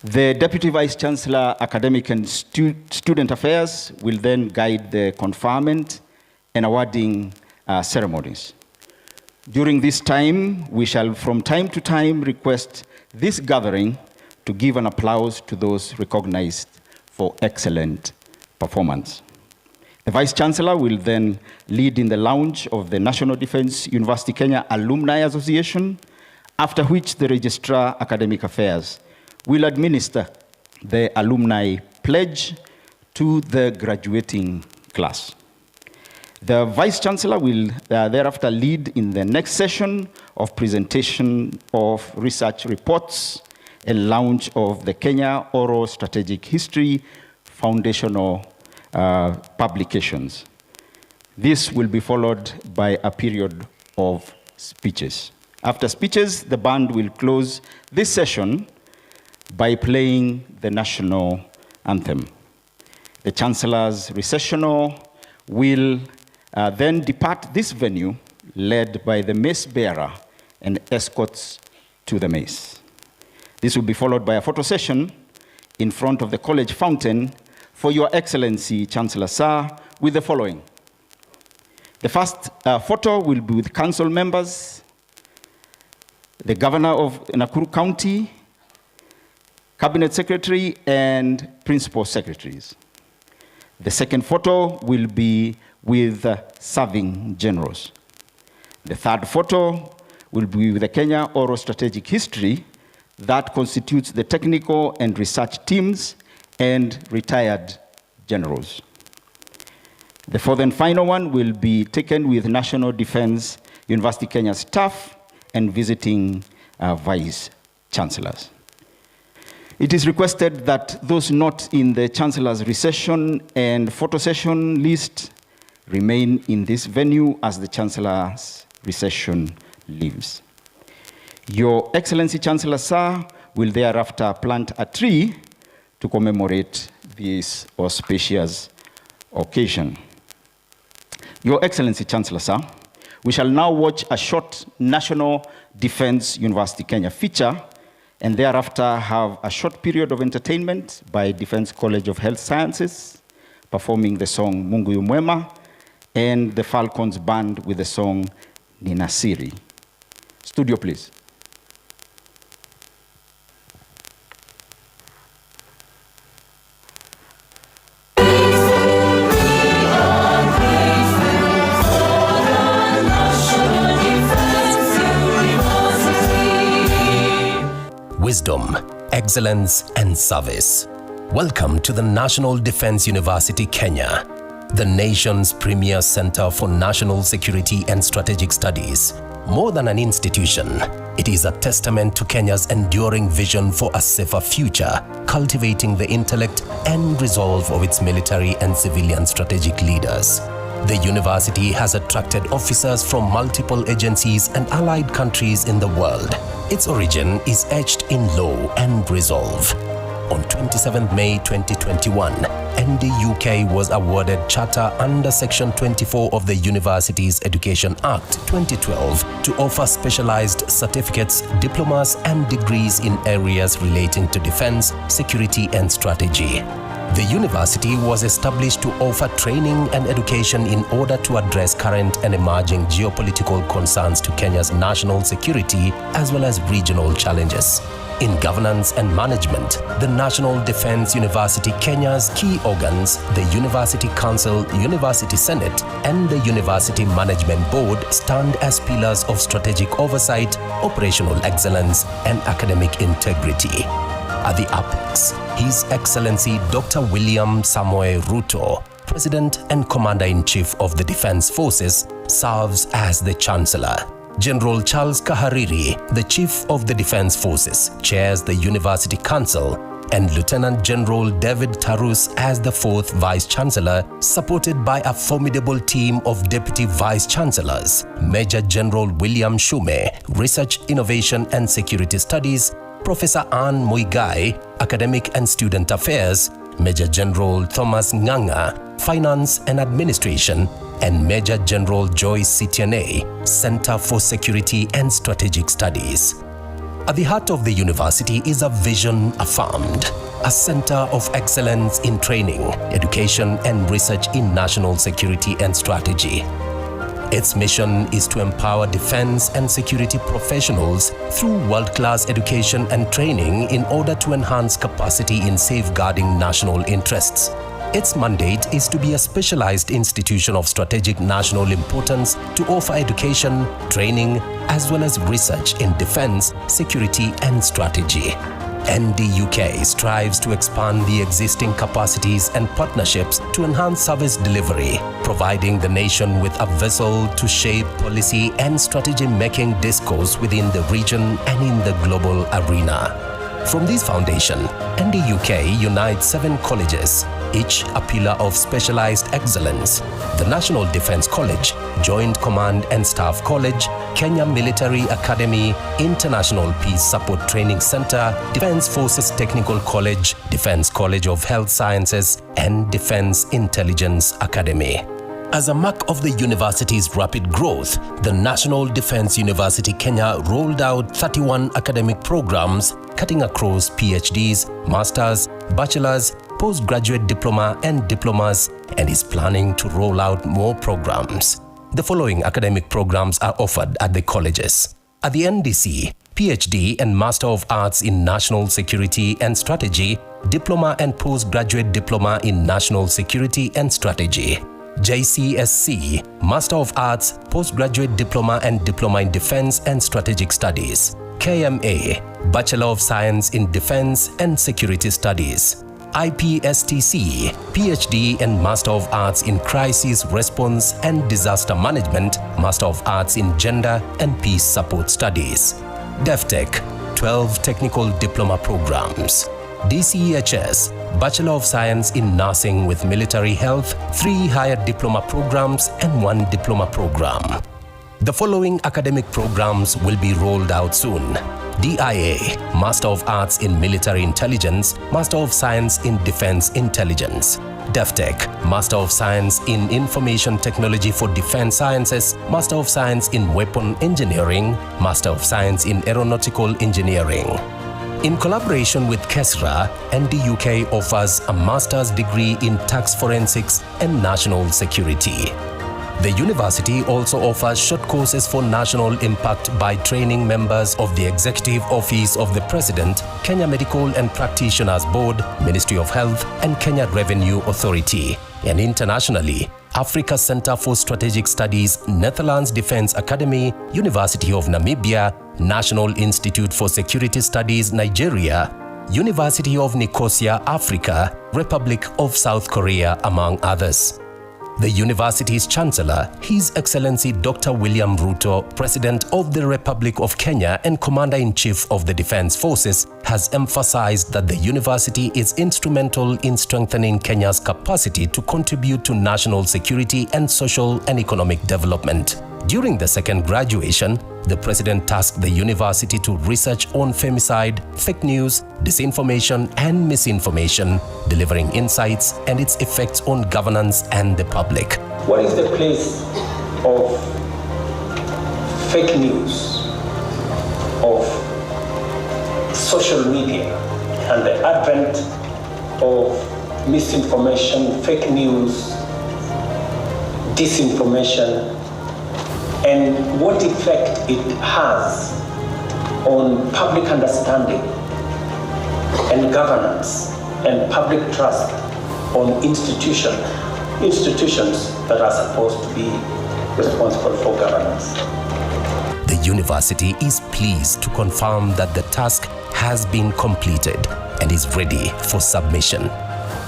The Deputy Vice Chancellor, Academic and Student Affairs will then guide the conferment and awarding ceremonies. During this time, we shall from time to time request this gathering to give an applause to those recognized for excellent performance. The Vice Chancellor will then lead in the launch of the National Defense University Kenya Alumni Association, after which the Registrar Academic Affairs will administer the alumni pledge to the graduating class. The Vice Chancellor will thereafter lead in the next session of presentation of research reports and launch of the Kenya Oral Strategic History foundational publications. This will be followed by a period of speeches. After speeches, the band will close this session by playing the national anthem. The Chancellor's recessional will then depart this venue led by the mace bearer and escorts to the mace. This will be followed by a photo session in front of the college fountain for Your Excellency Chancellor Sir with the following. The first photo will be with council members, the Governor of Nakuru County, Cabinet Secretary, and Principal Secretaries. The second photo will be with serving generals. The third photo will be with the Kenya Oral Strategic History that constitutes the technical and research teams and retired generals. The fourth and final one will be taken with National Defense University Kenya staff and visiting vice chancellors. It is requested that those not in the Chancellor's recession and photo session list remain in this venue as the Chancellor's recession leaves. Your Excellency Chancellor Sir will thereafter plant a tree to commemorate this auspicious occasion. Your Excellency Chancellor Sir, we shall now watch a short National Defense University Kenya feature and thereafter have a short period of entertainment by Defense College of Health Sciences, performing the song Mungu yu Mwema, and the Falcons Band with the song Ninasiri. Studio, please.
Wisdom, excellence, and service. Welcome to the National Defense University Kenya, the nation's premier center for national security and strategic studies. More than an institution, it is a testament to Kenya's enduring vision for a safer future, cultivating the intellect and resolve of its military and civilian strategic leaders. The university has attracted officers from multiple agencies and allied countries in the world. Its origin is etched in law and resolve. On 27 May 2021, ND UK was awarded charter under Section 24 of the Universities Education Act 2012 to offer specialized certificates, diplomas, and degrees in areas relating to defense, security, and strategy. The university was established to offer training and education in order to address current and emerging geopolitical concerns to Kenya's national security as well as regional challenges. In governance and management, the National Defense University Kenya's key organs, the University Council, University Senate, and the University Management Board stand as pillars of strategic oversight, operational excellence, and academic integrity. At the apex, His Excellency Dr. William Samoei Ruto, President and Commander-in-Chief of the Defense Forces, serves as the Chancellor. General Charles Kahariri, the Chief of the Defense Forces, chairs the University Council, and Lieutenant General David Tarus as the fourth Vice Chancellor, supported by a formidable team of Deputy Vice Chancellors, Major General William Shume, Research, Innovation and Security Studies, Professor Anne Muigai, Academic and Student Affairs, Major General Thomas Nganga, Finance and Administration, and Major General Joyce Sitiane, Center for Security and Strategic Studies. At the heart of the university is a vision affirmed, a center of excellence in training, education, and research in national security and strategy. Its mission is to empower defense and security professionals through world-class education and training in order to enhance capacity in safeguarding national interests. Its mandate is to be a specialized institution of strategic national importance to offer education, training, as well as research in defense, security, and strategy. NDUK strives to expand the existing capacities and partnerships to enhance service delivery, providing the nation with a vessel to shape policy and strategy-making discourse within the region and in the global arena. From this foundation, NDUK unites 7 colleges, each a pillar of specialized excellence: the National Defense College, Joint Command and Staff College, Kenya Military Academy, International Peace Support Training Center, Defense Forces Technical College, Defense College of Health Sciences, and Defense Intelligence Academy. As a mark of the university's rapid growth, the National Defense University Kenya rolled out 31 academic programs cutting across PhDs, Masters, Bachelors, Postgraduate Diploma and Diplomas, and is planning to roll out more programs. The following academic programs are offered at the colleges. At the NDC, PhD and Master of Arts in National Security and Strategy, Diploma and Postgraduate Diploma in National Security and Strategy. JCSC, Master of Arts, Postgraduate Diploma and Diploma in Defense and Strategic Studies. KMA, Bachelor of Science in Defense and Security Studies. IPSTC, PhD and Master of Arts in Crisis Response and Disaster Management, Master of Arts in Gender and Peace Support Studies. DEFTEC, 12 Technical Diploma Programs. DCHS, Bachelor of Science in Nursing with Military Health, 3 Higher Diploma Programs and 1 Diploma Program. The following academic programs will be rolled out soon. DIA, Master of Arts in Military Intelligence, Master of Science in Defense Intelligence. DEFTEC, Master of Science in Information Technology for Defense Sciences, Master of Science in Weapon Engineering, Master of Science in Aeronautical Engineering. In collaboration with KESRA, NDUK offers a master's degree in tax forensics and national security. The university also offers short courses for national impact by training members of the Executive Office of the President, Kenya Medical and Practitioners Board, Ministry of Health, and Kenya Revenue Authority. And internationally, Africa Center for Strategic Studies, Netherlands Defense Academy, University of Namibia, National Institute for Security Studies, Nigeria, University of Nicosia, Africa, Republic of South Korea, among others. The university's Chancellor, His Excellency Dr. William Ruto, President of the Republic of Kenya and Commander-in-Chief of the Defense Forces, has emphasized that the university is instrumental in strengthening Kenya's capacity to contribute to national security and social and economic development. During the second graduation, the President tasked the university to research on femicide, fake news, disinformation, and misinformation, delivering insights and its effects on governance and the public.
What is the place of fake news, of social media, and the advent of misinformation, fake news, disinformation, and what effect it has on public understanding and governance and public trust on institutions that are supposed to be responsible for governance.
The university is pleased to confirm that the task has been completed and is ready for submission.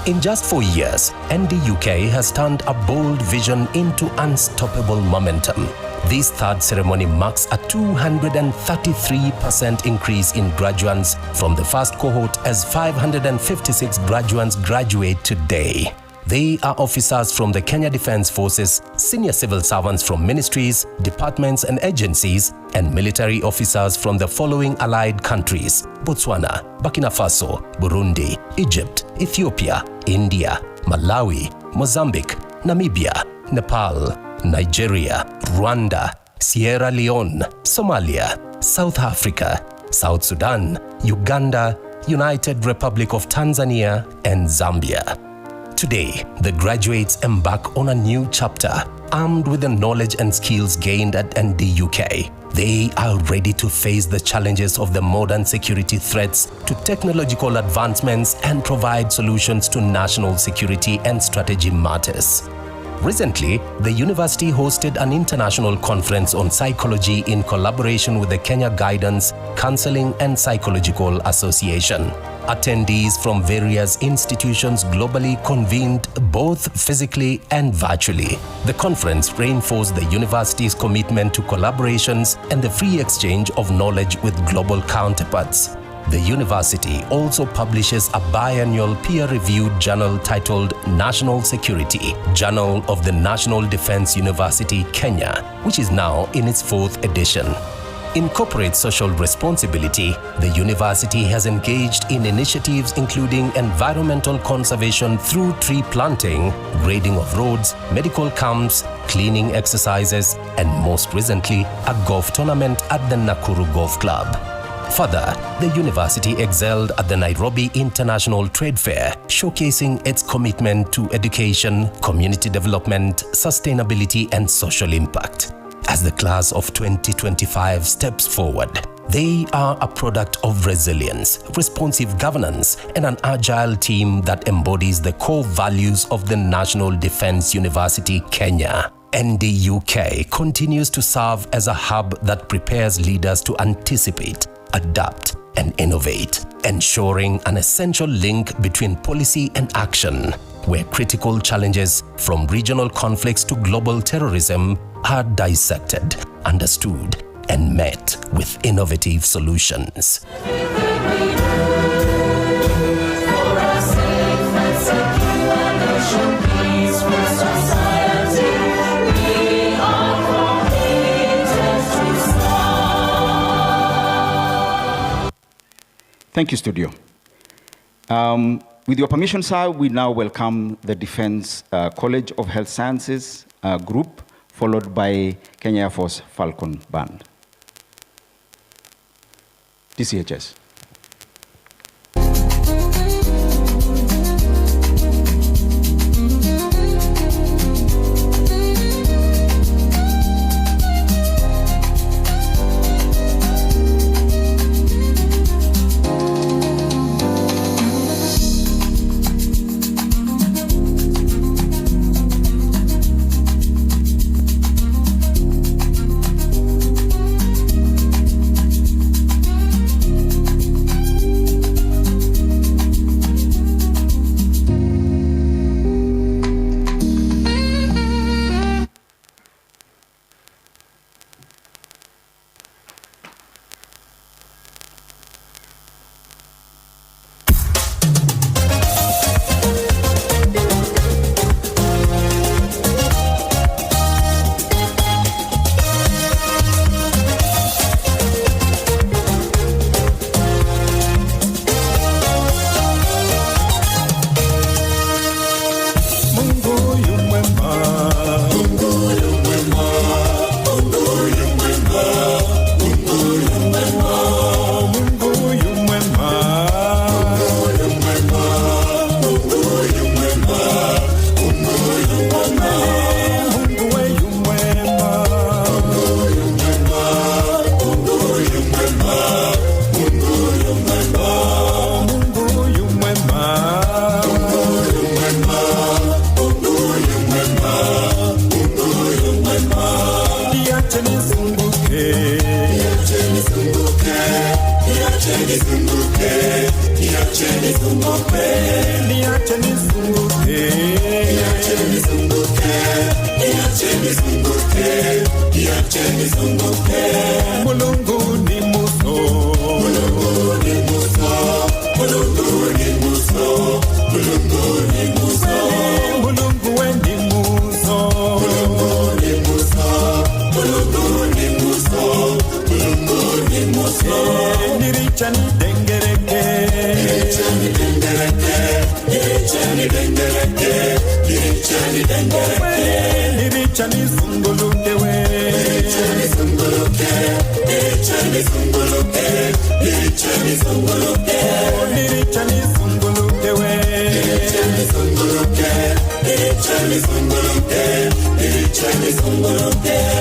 In just 4 years, NDUK has turned a bold vision into unstoppable momentum. This third ceremony marks a 233% increase in graduates from the first cohort as 556 graduates graduate today. They are officers from the Kenya Defense Forces, senior civil servants from ministries, departments and agencies, and military officers from the following allied countries: Botswana, Burkina Faso, Burundi, Egypt, Ethiopia, India, Malawi, Mozambique, Namibia, Nepal, Nigeria, Rwanda, Sierra Leone, Somalia, South Africa, South Sudan, Uganda, United Republic of Tanzania, and Zambia. Today, the graduates embark on a new chapter, armed with the knowledge and skills gained at NDUK. They are ready to face the challenges of the modern security threats, to technological advancements, and provide solutions to national security and strategy matters. Recently, the university hosted an international conference on psychology in collaboration with the Kenya Guidance, Counseling and Psychological Association. Attendees from various institutions globally convened both physically and virtually. The conference reinforced the university's commitment to collaborations and the free exchange of knowledge with global counterparts. The university also publishes a biannual peer-reviewed journal titled National Security, Journal of the National Defense University, Kenya, which is now in its 4th edition. In corporate social responsibility, the university has engaged in initiatives including environmental conservation through tree planting, grading of roads, medical camps, cleaning exercises, and most recently, a golf tournament at the Nakuru Golf Club. Further, the university excelled at the Nairobi International Trade Fair, showcasing its commitment to education, community development, sustainability, and social impact. As the class of 2025 steps forward, they are a product of resilience, responsive governance, and an agile team that embodies the core values of the National Defense University, Kenya. NDUK continues to serve as a hub that prepares leaders to anticipate, adapt, and innovate, ensuring an essential link between policy and action, where critical challenges from regional conflicts to global terrorism are dissected, understood, and met with innovative solutions.
Thank you, Studio. With your permission, sir, we now welcome the Defense College of Health Sciences group, followed by Kenya Air Force Falcon Band. DCHS.
nizunguluke, niricha nizunguluke we, niricha nizunguluke, niricha nizunguluke, niricha nizunguluke.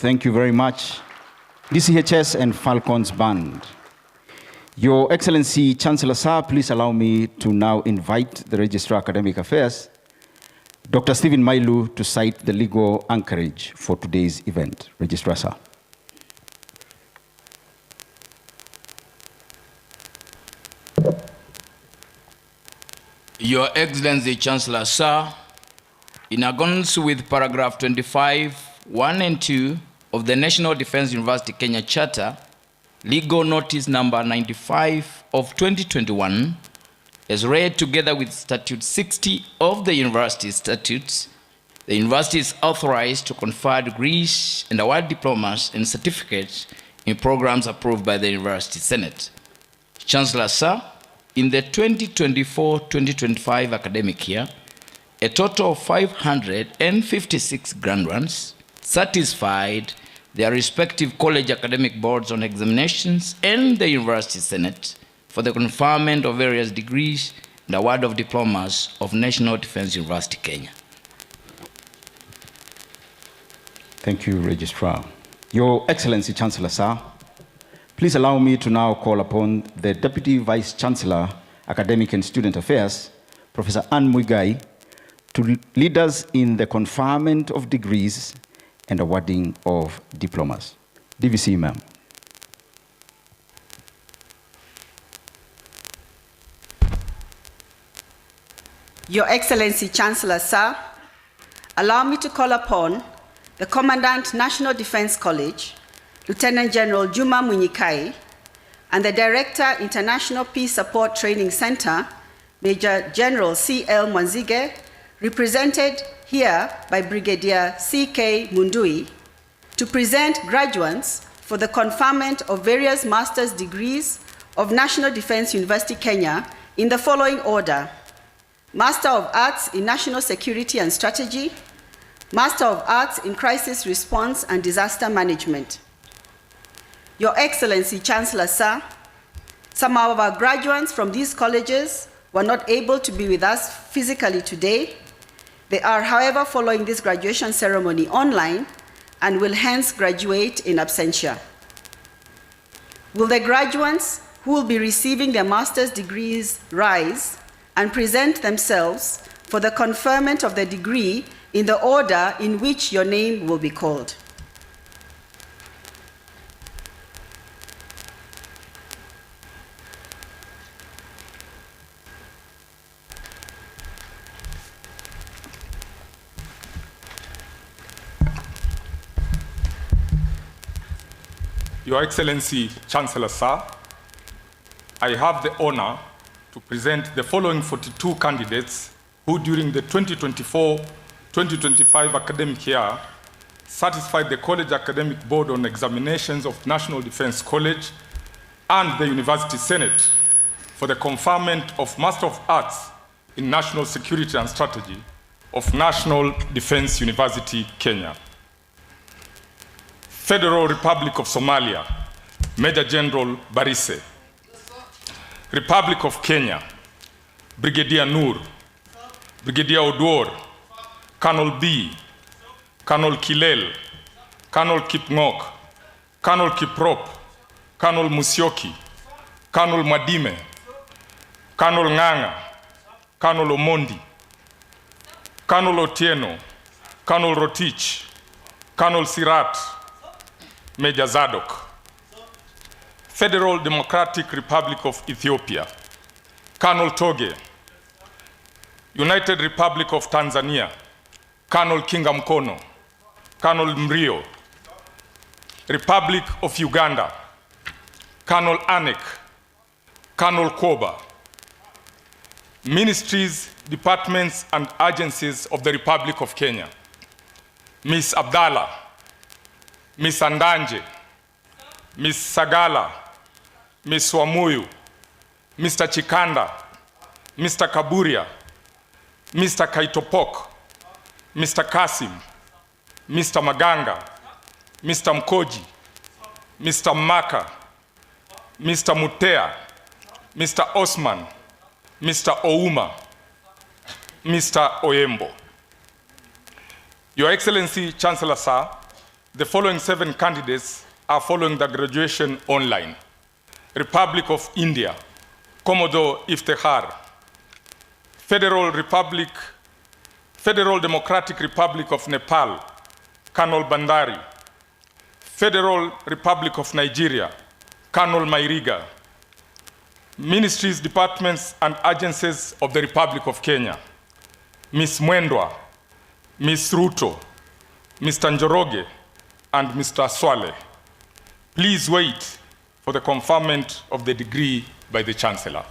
Thank you very much, DCHS and Falcons Band. Your Excellency, Chancellor Sir, please allow me to now invite the Registrar Academic Affairs, Dr. Stephen Mailu, to cite the legal anchorage for today's event. Registrar Sir.
Your Excellency, Chancellor Sir, in accordance with paragraph 25, 1 and 2 of the National Defense University Kenya Charter, legal notice number 95 of 2021, as read together with Statute 60 of the University Statutes, the university is authorized to confer degrees and award diplomas and certificates in programs approved by the University Senate. Chancellor Sir, in the 2024-2025 academic year, a total of 556 graduates satisfied their respective college academic boards on examinations and the University Senate for the conferment of various degrees and award of diplomas of National Defense University Kenya.
Thank you, Registrar. Your Excellency, Chancellor Sir, please allow me to now call upon the Deputy Vice Chancellor, Academic and Student Affairs, Professor Anne Muigai, to lead us in the conferment of degrees and awarding of diplomas. DVC, ma'am.
Your Excellency, Chancellor Sir, allow me to call upon the Commandant, National Defense College, Lieutenant General Juma Munyikai, and the Director, International Peace Support Training Center, Major General C.L. Mwanzige, represented here by Brigadier C.K. Mundui, to present graduates for the conferment of various master's degrees of National Defense University Kenya in the following order: Master of Arts in National Security and Strategy, Master of Arts in Crisis Response and Disaster Management. Your Excellency, Chancellor Sir, some of our graduates from these colleges were not able to be with us physically today. They are, however, following this graduation ceremony online and will hence graduate in absentia. Will the graduates who will be receiving their master's degrees rise and present themselves for the conferment of the degree in the order in which your name will be called?
Your Excellency, Chancellor Sir, I have the honor to present the following 42 candidates who during the 2024-2025 academic year satisfied the College Academic Board on examinations of National Defense College and the University Senate for the conferment of Master of Arts in National Security and Strategy of National Defense University, Kenya. Federal Republic of Somalia, Major General Barise. Republic of Kenya, Brigadier Nur, Brigadier Odwor, Colonel B, Colonel Kilel, Colonel Kipngok, Colonel Kiprop, Colonel Musyoki, Colonel Madime, Colonel Nganga, Colonel Omondi, Colonel Otieno, Colonel Rotich, Colonel Sirat, Major Zadok. Federal Democratic Republic of Ethiopia, Colonel Toge. United Republic of Tanzania, Colonel Kinga Mkono, Colonel Mrio. Republic of Uganda, Colonel Anek, Colonel Koba. Ministries, departments, and agencies of the Republic of Kenya, Miss Abdallah, Miss Andanje, Miss Sagala, Miss Wamuyu, Mr. Chikanda, Mr. Kaburia, Mr. Kaitopok, Mr. Kasim, Mr. Maganga, Mr. Mkoji, Mr. Maka, Mr. Mutea, Mr. Osman, Mr. Ouma, Mr. Oyembo. Your Excellency, Chancellor Sir, the following 7 candidates are following the graduation online. Republic of India, Commodore Iftehar, Federal Democratic Republic of Nepal, Colonel Bandari, Federal Republic of Nigeria, Colonel Mairiga, ministries, departments, and agencies of the Republic of Kenya, Ms. Mwendwa, Ms. Ruto, Mr. Njoroge, and Mr. Swale. Please wait for the conferment of the degree by the Chancellor.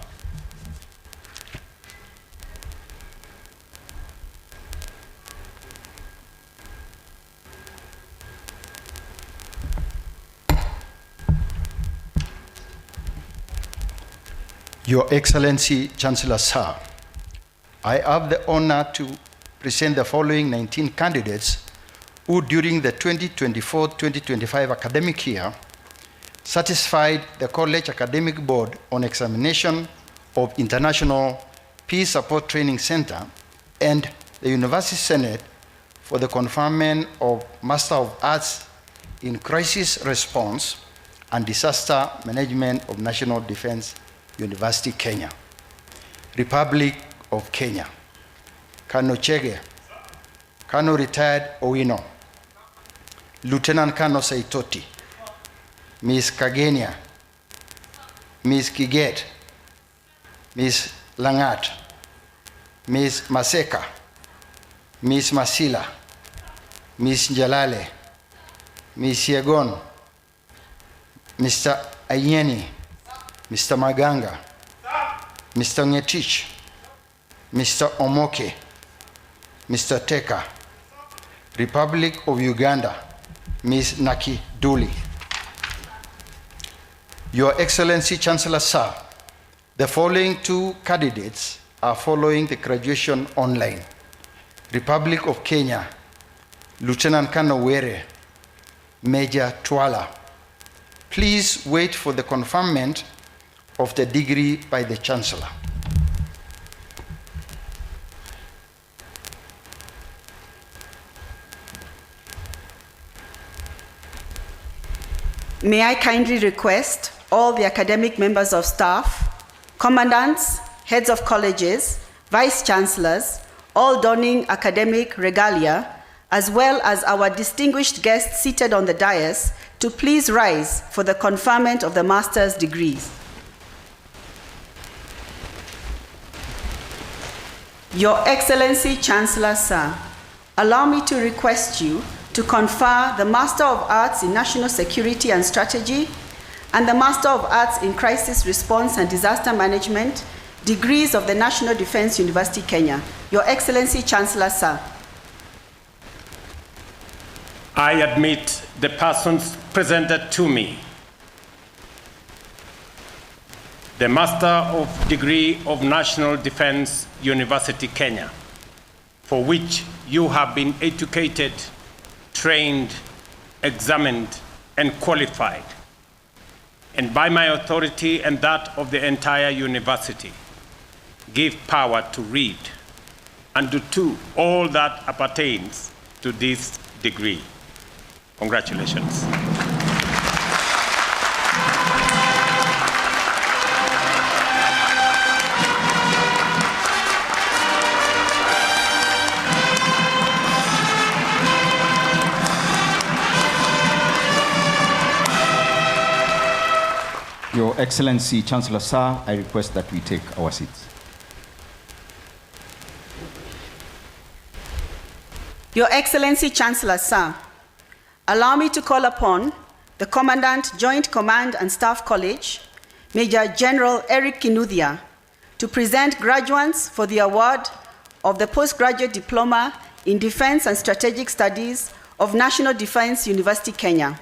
Your Excellency, Chancellor Sir, I have the honor to present the following 19 candidates who during the 2024-2025 academic year satisfied the College Academic Board on examination of International Peace Support Training Center and the University Senate for the conferment of Master of Arts in Crisis Response and Disaster Management of National Defense University, Kenya. Republic of Kenya. Kano Chege, Kano Retired Owino, Lieutenant Kano Saitoti, Ms. Kagenia, Ms. Kiget, Ms. Langat, Ms. Maseka, Ms. Masila, Ms. Jalale, Ms. Yegon, Mr. Ayeni, Mr. Maganga, Mr. Ngetich, Mr. Omoke, Mr. Teka, Republic of Uganda, Ms. Naki Duli. Your Excellency, Chancellor Sir, the following two candidates are following the graduation online. Republic of Kenya, Lieutenant Colonel Were, Major Twala. Please wait for the conferment of the degree by the Chancellor.
May I kindly request all the academic members of staff, commandants, heads of colleges, vice-chancellors, all donning academic regalia, as well as our distinguished guests seated on the dais, to please rise for the conferment of the master's degrees. Your Excellency, Chancellor Sir, allow me to request you to confer the Master of Arts in National Security and Strategy and the Master of Arts in Crisis Response and Disaster Management degrees of the National Defense University, Kenya. Your Excellency, Chancellor Sir.
I admit the persons presented to me. The Master of Degree of National Defense University, Kenya, for which you have been educated, trained, examined, and qualified, and by my authority and that of the entire university, give power to read and to do all that appertains to this degree. Congratulations.
Your Excellency, Chancellor Sir, I request that we take our seats.
Your Excellency, Chancellor Sir, allow me to call upon the Commandant, Joint Command and Staff College, Major General Eric Kinuthia, to present graduates for the award of the Postgraduate Diploma in Defense and Strategic Studies of National Defense University, Kenya.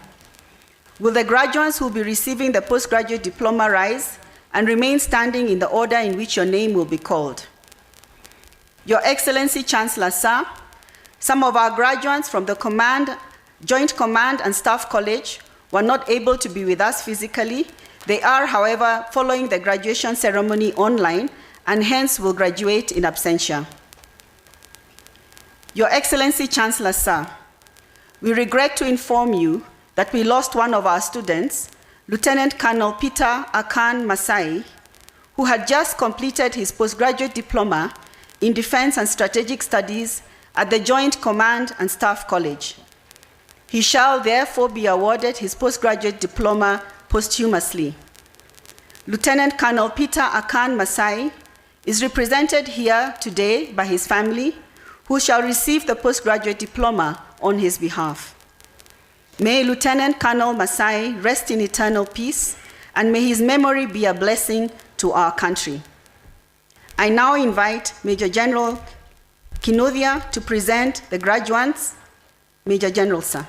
Will the graduates who will be receiving the postgraduate diploma rise and remain standing in the order in which your name will be called? Your Excellency, Chancellor Sir, some of our graduates from the Joint Command and Staff College were not able to be with us physically. They are, however, following the graduation ceremony online and hence will graduate in absentia. Your Excellency, Chancellor Sir, we regret to inform you that we lost one of our students, Lieutenant Colonel Peter Akan Masai, who had just completed his postgraduate diploma in Defense and Strategic Studies at the Joint Command and Staff College. He shall therefore be awarded his postgraduate diploma posthumously. Lieutenant Colonel Peter Akan Masai is represented here today by his family, who shall receive the postgraduate diploma on his behalf. May Lieutenant Colonel Masai rest in eternal peace, and may his memory be a blessing to our country. I now invite Major General Kinothia to present the graduates. Major General, sir.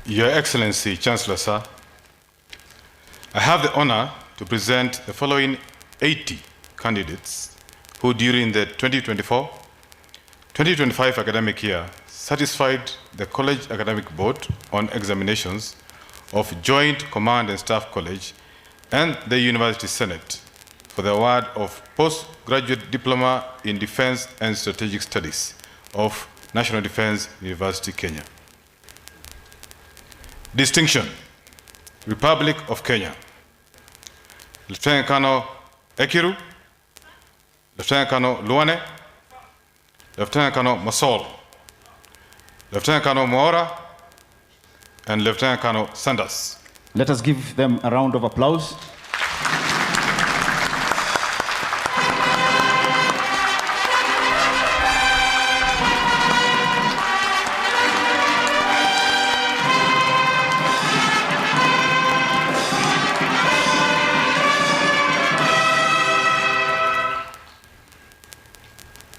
Your Excellency, Chancellor, sir, I have the honor to present the following 80 candidates who during the 2024-2025 academic year satisfied the College Academic Board on examinations of Joint Command and Staff College and the University Senate for the award of Postgraduate Diploma in Defense and Strategic Studies of National Defense University, Kenya. Distinction, Republic of Kenya. Lieutenant Colonel Ekiru, Lieutenant Colonel Luane, Lieutenant Colonel Masol, Lieutenant Colonel Moora, and Lieutenant Colonel Sanders.
Let us give them a round of applause.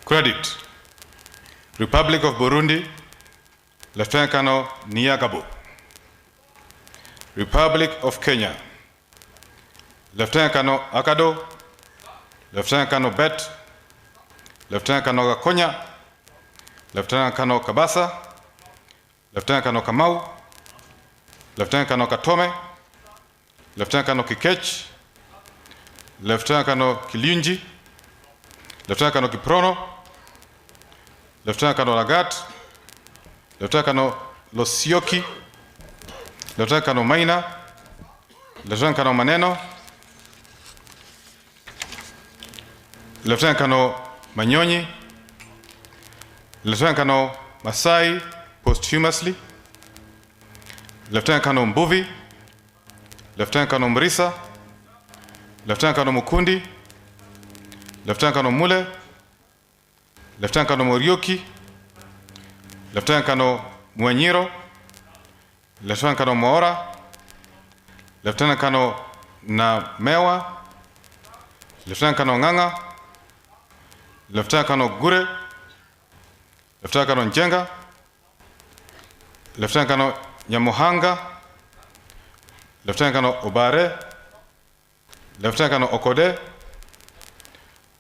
Credit, Republic of Burundi, Lieutenant Colonel Niagabo. Republic of Kenya, Lieutenant Colonel Akado, Lieutenant Colonel Bet, Lieutenant Colonel Gakonya, Lieutenant Colonel Kabasa, Lieutenant Colonel Kamau, Lieutenant Colonel Katome, Lieutenant Colonel Kikech, Lieutenant Colonel Kilunji, Lieutenant Colonel Kiprono, Lieutenant Colonel Lagat, Lieutenant Colonel Losioki, Lieutenant Colonel Maina, Lieutenant Colonel Maneno, Lieutenant Colonel Manyonyi, Lieutenant Colonel Masai posthumously, Lieutenant Colonel Mbuvi, Lieutenant Colonel Mrisa, Lieutenant Colonel Mukundi, Lieutenant Colonel Mule, Lieutenant Colonel Morioki, Lieutenant Colonel Mwanyiro, Lieutenant Colonel Moora, Lieutenant Colonel Namewa, Lieutenant Colonel Nganga, Lieutenant Colonel Gure, Lieutenant Colonel Njenga, Lieutenant Colonel Nyamuhanga, Lieutenant Colonel Obare, Lieutenant Colonel Okode,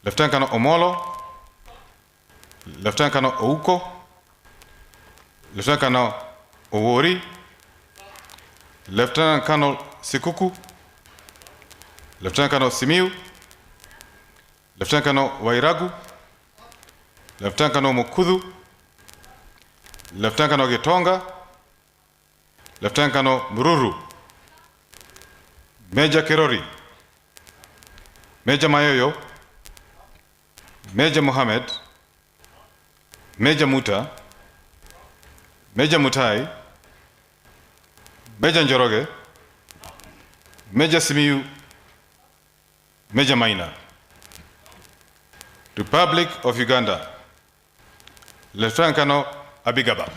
Lieutenant Colonel Omolo, Lieutenant Colonel Ouko, Lieutenant Colonel Owori, Lieutenant Colonel Sikuku, Lieutenant Colonel Simiu, Lieutenant Colonel Wairagu, Lieutenant Colonel Mukudhu, Lieutenant Colonel Getonga, Lieutenant Colonel Mururu, Major Kerori, Major Mayoyo, Major Mohammed, Major Muta, Major Mutai, Major Njoroge, Major Simiu, Major Maina. Republic of Uganda, Lieutenant Colonel Abigaba.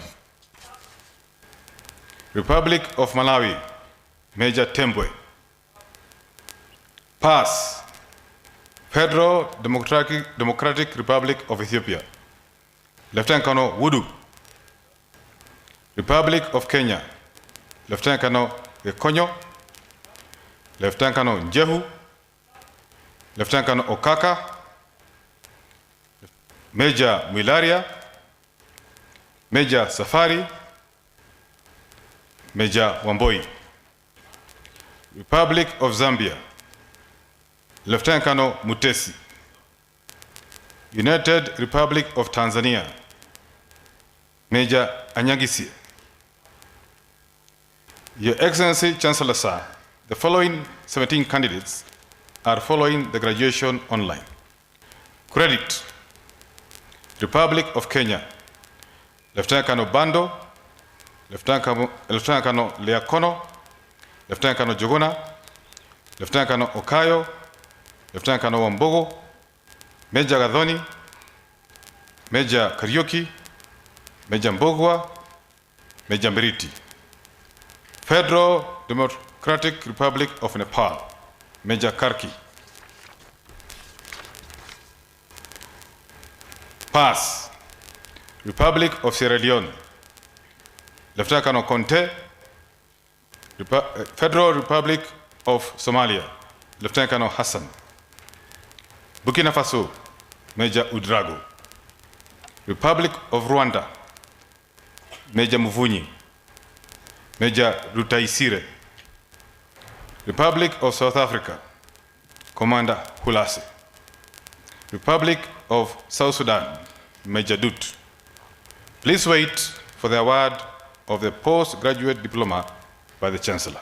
Republic of Malawi, Major Tembwe. Pass, Federal Democratic Republic of Ethiopia, Lieutenant Colonel Wudu. Republic of Kenya, Lieutenant Colonel Gekonyo, Lieutenant Colonel Njehu, Lieutenant Colonel Okaka, Major Mwilaria, Major Safari, Major Wamboi. Republic of Zambia, Lieutenant Colonel Mutesi. United Republic of Tanzania, Major Anyagisi. Your Excellency, Chancellor Sir, the following 17 candidates are following the graduation online. Credit: Republic of Kenya, Lieutenant Colonel Bando, Lieutenant Colonel Leakono, Lieutenant Colonel Jogona, Lieutenant Colonel Okayo, Lieutenant Colonel Wambogo, Major Gadhoni, Major Kariuki, Major Mbogwa, Major Mberiti. Federal Democratic Republic of Nepal, Major Karki. Pass: Republic of Sierra Leone, Lieutenant Colonel Conte. Federal Republic of Somalia, Lieutenant Colonel Hassan. Burkina Faso, Major Udrago. Republic of Rwanda, Major Muvunyi, Major Rutaisire. Republic of South Africa, Commander Hulase. Republic of South Sudan, Major Dut. Please wait for the award of the postgraduate diploma by the Chancellor.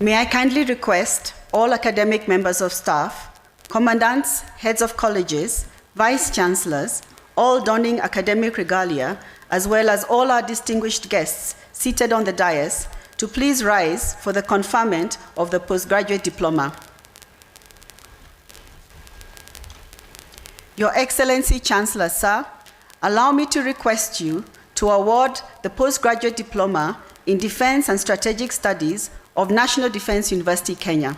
May I kindly request all academic members of staff, commandants, heads of colleges, vice-chancellors, all donning academic regalia, as well as all our distinguished guests seated on the dais, to please rise for the conferment of the postgraduate diploma. Your Excellency, Chancellor Sir, allow me to request you to award the postgraduate diploma in Defense and Strategic Studies of National Defense University, Kenya.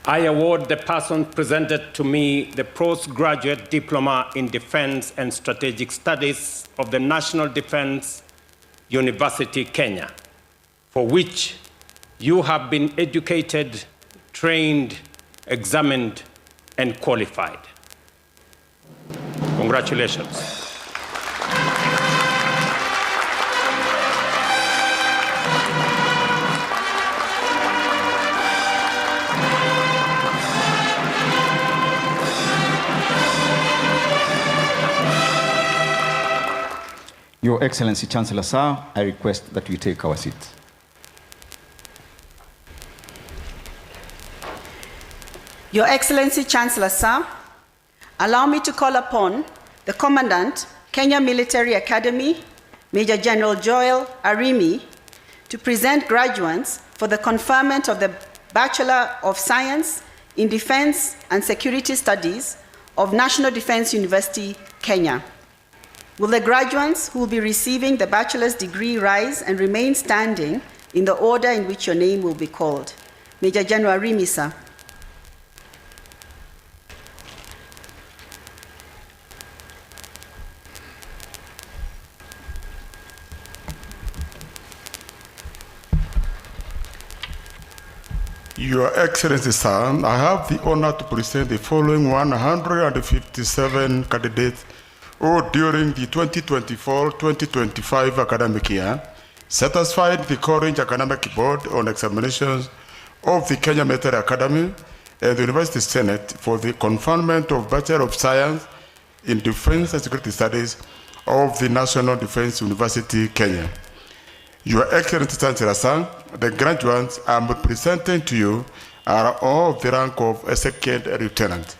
I award the person presented to me the postgraduate diploma in Defense and Strategic Studies of the National Defense University, Kenya, for which you have been educated, trained, examined, and qualified. Congratulations.
Your Excellency, Chancellor Sir, I request that we take our seats.
Your Excellency, Chancellor Sir, allow me to call upon the Commandant, Kenya Military Academy, Major General Joel Arimi, to present graduates for the conferment of the Bachelor of Science in Defense and Security Studies of National Defense University, Kenya. Will the graduates who will be receiving the bachelor's degree rise and remain standing in the order in which your name will be called? Major General Arimi, sir.
Your Excellency, sir, I have the honor to present the following 157 candidates who during the 2024-2025 academic year satisfied the College Academic Board on examinations of the Kenya Military Academy and the University Senate for the conferment of Bachelor of Science in Defense and Security Studies of the National Defense University, Kenya. Your Excellency, Chancellor Sir, the graduates I'm presenting to you are all of the rank of a second lieutenant.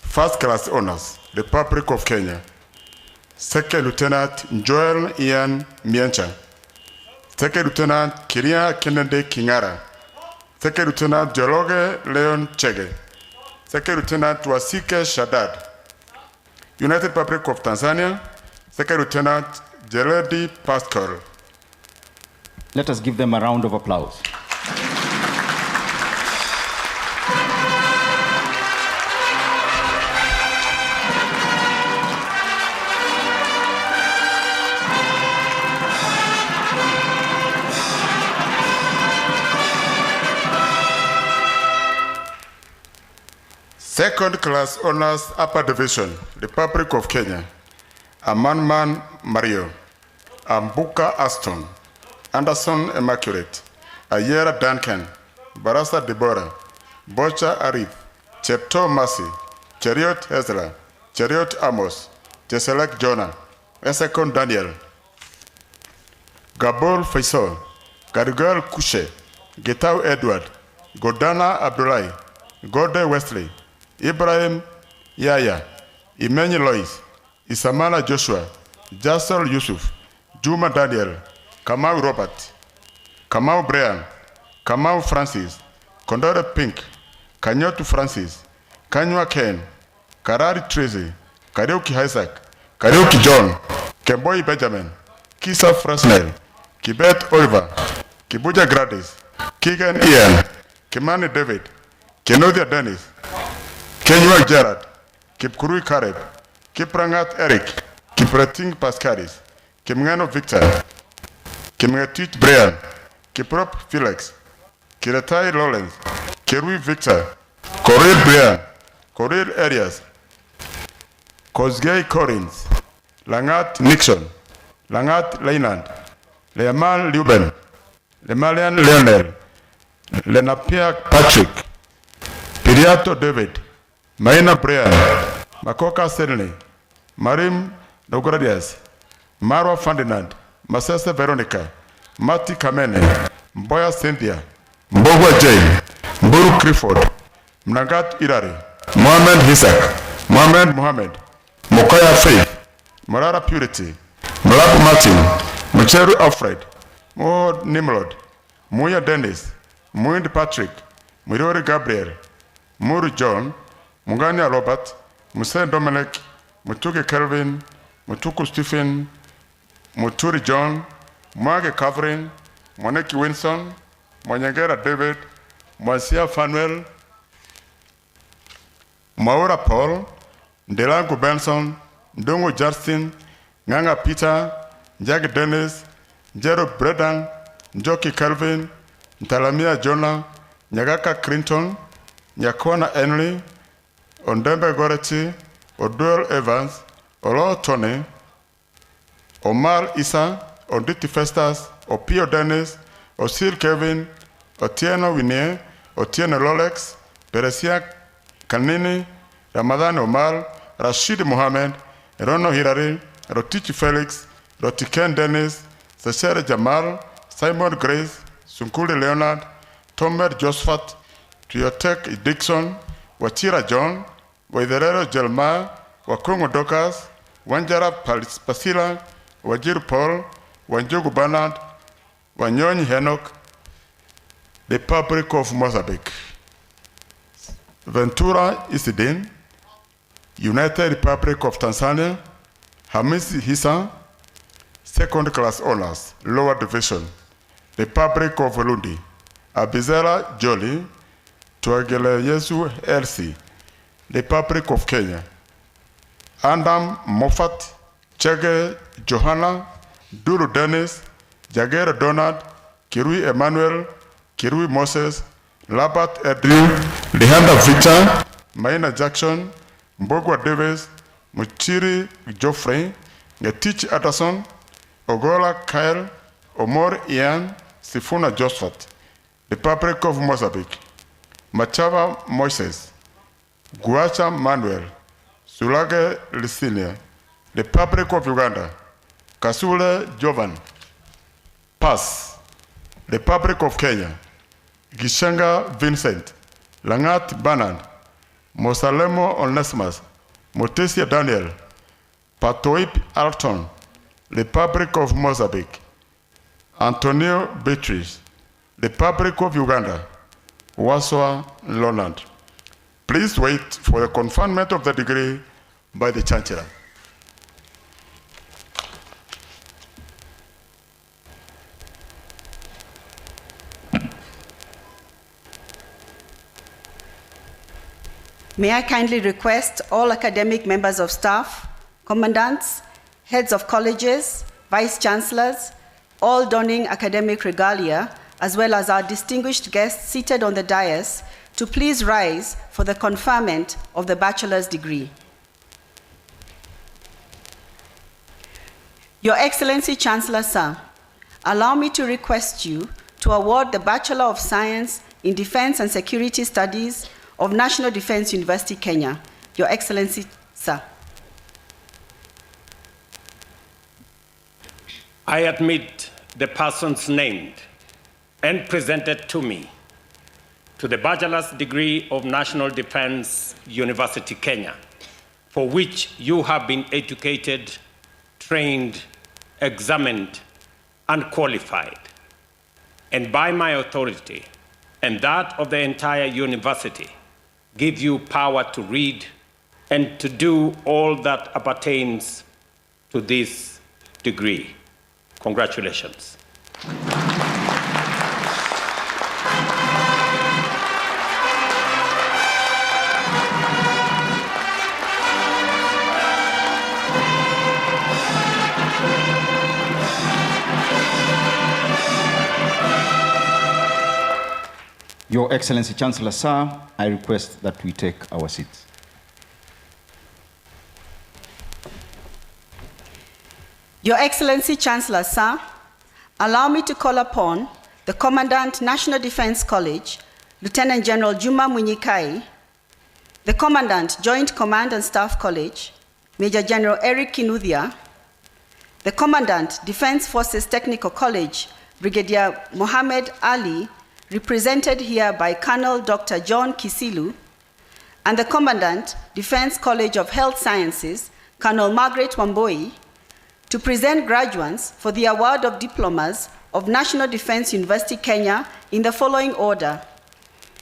First class honors, Republic of Kenya. Second Lieutenant Joel Ian Miencha. Second Lieutenant Kiria Kennedy Kingara. Second Lieutenant Jologe Leon Chege. Second Lieutenant Wasike Shaddad. United Republic of Tanzania. Second Lieutenant Jeledi Pascal.
Let us give them a round of applause.
Second class honors upper division, Republic of Kenya, Amanman Mario, Ambuka Aston, Anderson Immaculate, Ayera Duncan, Barasa Deborah, Bocha Arif, Chepto Mercy, Chariot Hezla, Chariot Amos, Jeselek Jonah, Esekon Daniel, Gabor Faisal, Garigal Kushe, Getau Edward, Godana Abdullahi, Gode Wesley, Ibrahim Yaya, Emmanuel Lois, Isamana Joshua, Jasel Yusuf, Juma Daniel, Kamau Robert, Kamau Brian, Kamau Francis, Kondore Pink, Kanyotu Francis, Kanywa Ken, Karari Tracy, Karaoke Isaac, Karaoke John, Kemboi Benjamin, Kisa Fresnel, Kibet Oliver, Kibuja Gradis, Keegan Ian, Kimani David, Kenodia Dennis, Kenywa Gerard, Kipkurui Kareb, Kiprangat Eric, Kiprating Pascaris, Kimngano Victor, Kimngatut Brian, Kiprop Felix, Kiratai Lawrence, Kirui Victor, Coril Brian, Coril Arias, Kozgei Corins, Langat Nixon, Langat Leinand, Leamal Luben, Lemalian Leonel, Lenapia Patrick, Piriato David, Maina Brian, Makoka Stanley, Marim Nogradias, Marwa Ferdinand, Masese Veronica, Mati Kamene, Mboya Cynthia, Mbogwa Jane, Mburu Clifford, Mnagat Irari, Mohamed Isaac, Mohamed Mohamed, Mokoya Faith, Morara Purity, Mlabu Martin, Mucheru Alfred, Mo Nimrod, Muya Dennis, Muind Patrick, Muriori Gabriel, Muru John, Mungania Robert, Musen Dominic, Mutuke Kelvin, Mutuku Stephen, Muturi John, Mwage Catherine, Moneki Winson, Mwanyangera David, Mwansia Fanuel, Maura Paul, Ndelangu Benson, Ndungu Justin, Nganga Peter, Njagi Dennis, Jero Bredan, Njoki Kelvin, Ntalamia Jonah, Nyagaka Clinton, Nyakwana Henry, Ondembe Goreti, Oduel Evans, Olo Tony, Omar Isa, Onditi Festus, Opio Dennis, Osil Kevin, Otieno Winnie, Otieno Lolex, Peresia Kanini, Ramadan Omar, Rashid Mohammed, Rono Hirari, Rotichi Felix, Rotiken Dennis, Sesere Jamal, Simon Grace, Sunkuli Leonard, Tomer Josephat, Tuyotek Dixon, Wachira John, Waitherero Jelma, Wakungu Dokas, Wanjara Pasila, Wajiru Paul, Wanjogu Bernard, Wanyonyi Henok, the Republic of Mozambique, Ventura Isidin, United Republic of Tanzania, Hamisi Hisa, second class honors, lower division, Republic of Burundi, Abizela Joli, Tuagele Yesu Elsie, Republic of Kenya, Andam Moffat, Chege Johanna, Duru Dennis, Jagera Donald, Kirui Emmanuel, Kirui Moses, Labat Edwin, Lehanda Victor, Maina Jackson, Mbogwa Davis, Muchiri Geoffrey, Ngetich Anderson, Ogola Kyle, Omor Ian, Sifuna Josephat, Republic of Mozambique, Machava Moises, Guacha Manuel, Sulage Licinia, Republic of Uganda, Kasule Jovan, Pass, Republic of Kenya, Gishanga Vincent, Langat Bernard, Mosalemo Onesimus, Motesia Daniel, Patoip Alton, Republic of Mozambique, Antonio Beatrice, Republic of Uganda, Waswa Leonard. Please wait for the conferment of the degree by the Chancellor.
May I kindly request all academic members of staff, commandants, heads of colleges, vice chancellors, all donning academic regalia, as well as our distinguished guests seated on the dais, to please rise for the conferment of the bachelor's degree. Your Excellency Chancellor Sir, allow me to request you to award the Bachelor of Science in Defense and Security Studies of National Defense University, Kenya. Your Excellency Sir.
I admit the persons named and presented to me to the Bachelor's degree of National Defense University, Kenya, for which you have been educated, trained, examined, and qualified. And by my authority and that of the entire university, give you power to read and to do all that appertains to this degree. Congratulations.
Your Excellency Chancellor Sir, I request that we take our seats.
Your Excellency Chancellor Sir, allow me to call upon the Commandant, National Defense College, Lieutenant General Juma Munyikai, the Commandant, Joint Command and Staff College, Major General Eric Kinuthia, the Commandant, Defense Forces Technical College, Brigadier Mohammed Ali, represented here by Colonel Dr. John Kisilu, and the Commandant, Defense College of Health Sciences, Colonel Margaret Wamboi, to present graduates for the award of diplomas of National Defense University, Kenya, in the following order: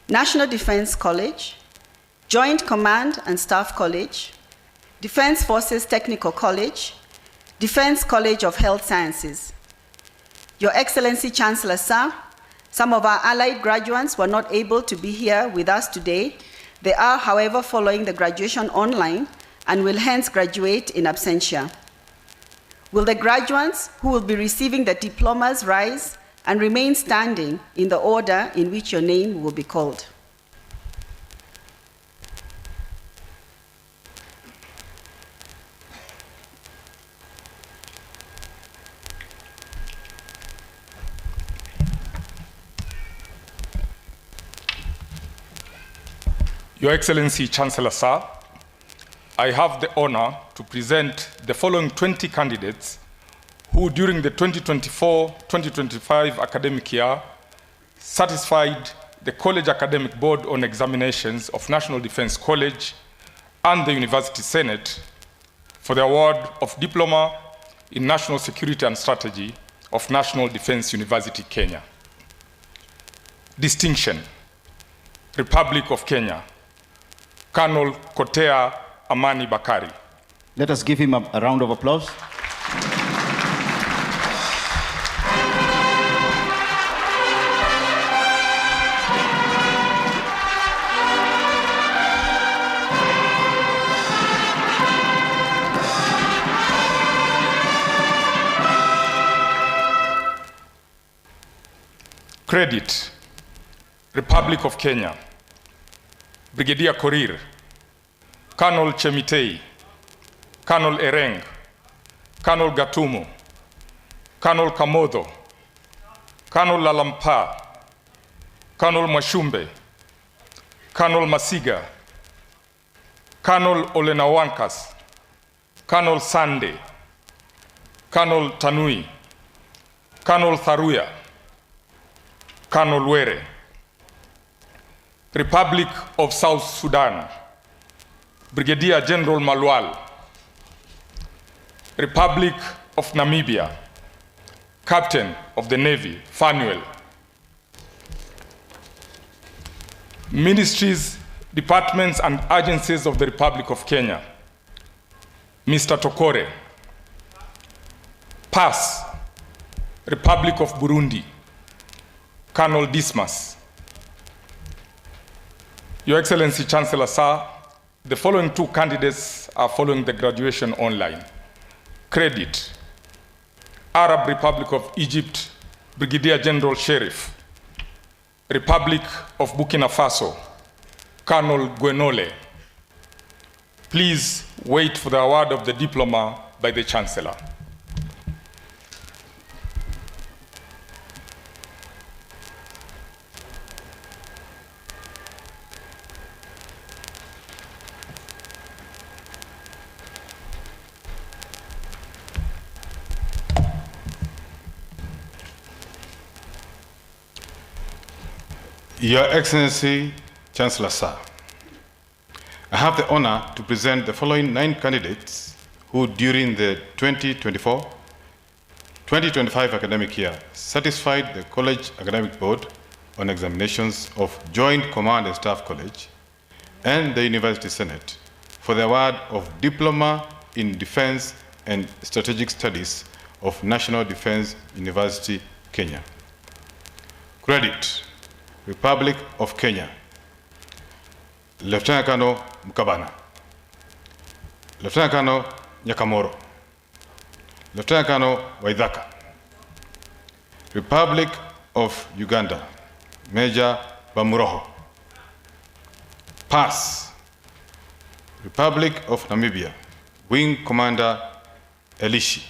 National Defense College, Joint Command and Staff College, Defense Forces Technical College, Defense College of Health Sciences. Your Excellency Chancellor Sir, some of our allied graduates were not able to be here with us today. They are, however, following the graduation online and will hence graduate in absentia. Will the graduates who will be receiving the diplomas rise and remain standing in the order in which your name will be called?
Your Excellency Chancellor Sir, I have the honor to present the following 20 candidates who during the 2024-2025 academic year satisfied the College Academic Board on Examinations of National Defense College and the University Senate for the award of Diploma in National Security and Strategy of National Defense University, Kenya. Distinction, Republic of Kenya, Colonel Kotea Amani Bakari.
Let us give him a round of applause.
Credit, Republic of Kenya, Brigadier Korir, Colonel Chemitei, Colonel Ereng, Colonel Gatumo, Colonel Kamodo, Colonel Lalampa, Colonel Mwashumbe, Colonel Masiga, Colonel Olenawankas, Colonel Sande, Colonel Tanui, Colonel Tharuya, Colonel Were, Republic of South Sudan, Brigadier General Malwal, Republic of Namibia, Captain of the Navy, Fanuel. Ministries, departments, and agencies of the Republic of Kenya, Mr. Tokore. PAS, Republic of Burundi, Colonel Dismas. Your Excellency Chancellor Sir, the following two candidates are following the graduation online. Credit, Arab Republic of Egypt, Brigadier General Sheriff, Republic of Burkina Faso, Colonel Gwenole. Please wait for the award of the diploma by the Chancellor.
Your Excellency, Chancellor Sir, I have the honor to present the following 9 candidates who during the 2024-2025 academic year satisfied the College Academic Board on examinations of Joint Command and Staff College and the University Senate for the award of Diploma in Defense and Strategic Studies of National Defense University, Kenya. Credit: Republic of Kenya, Lieutenant Colonel Mkabana, Lieutenant Colonel Nyakamoro, Lieutenant Colonel Waithaka. Republic of Uganda, Major Bamuroho. Pass: Republic of Namibia, Wing Commander Elishi.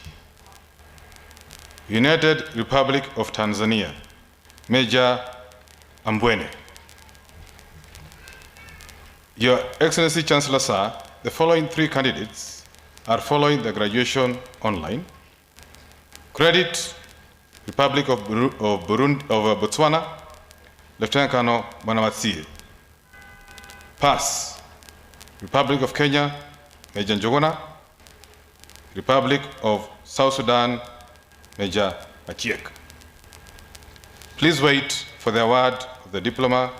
United Republic of Tanzania, Major Ambwene. Your Excellency Chancellor Sir, the following 3 candidates are following the graduation online. Credit: Republic of Botswana, Lieutenant Colonel Mwanamatsie. Pass: Republic of Kenya, Major Njogona. Republic of South Sudan, Major Achiek. Please wait for the award of the diploma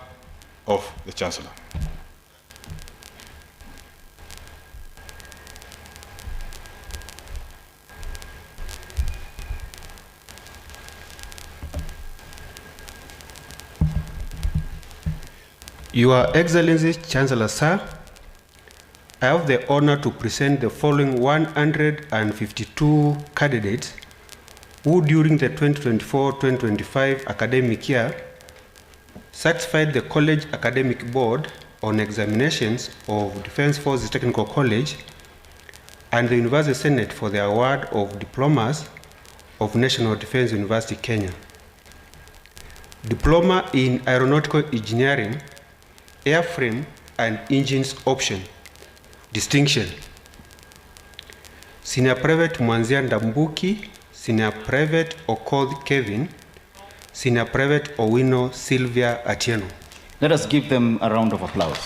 of the Chancellor.
Your Excellency Chancellor Sir, I have the honor to present the following 152 candidates who during the 2024-2025 academic year satisfied the College Academic Board on examinations of Defense Forces Technical College and the University Senate for the award of diplomas of National Defense University, Kenya. Diploma in Aeronautical Engineering, Airframe and Engines Option, Distinction. Senior Private Mwanzia Ndambuki, Senior Private Okoth Kevin, Senior Private Owino Sylvia Atieno.
Let us give them a round of applause.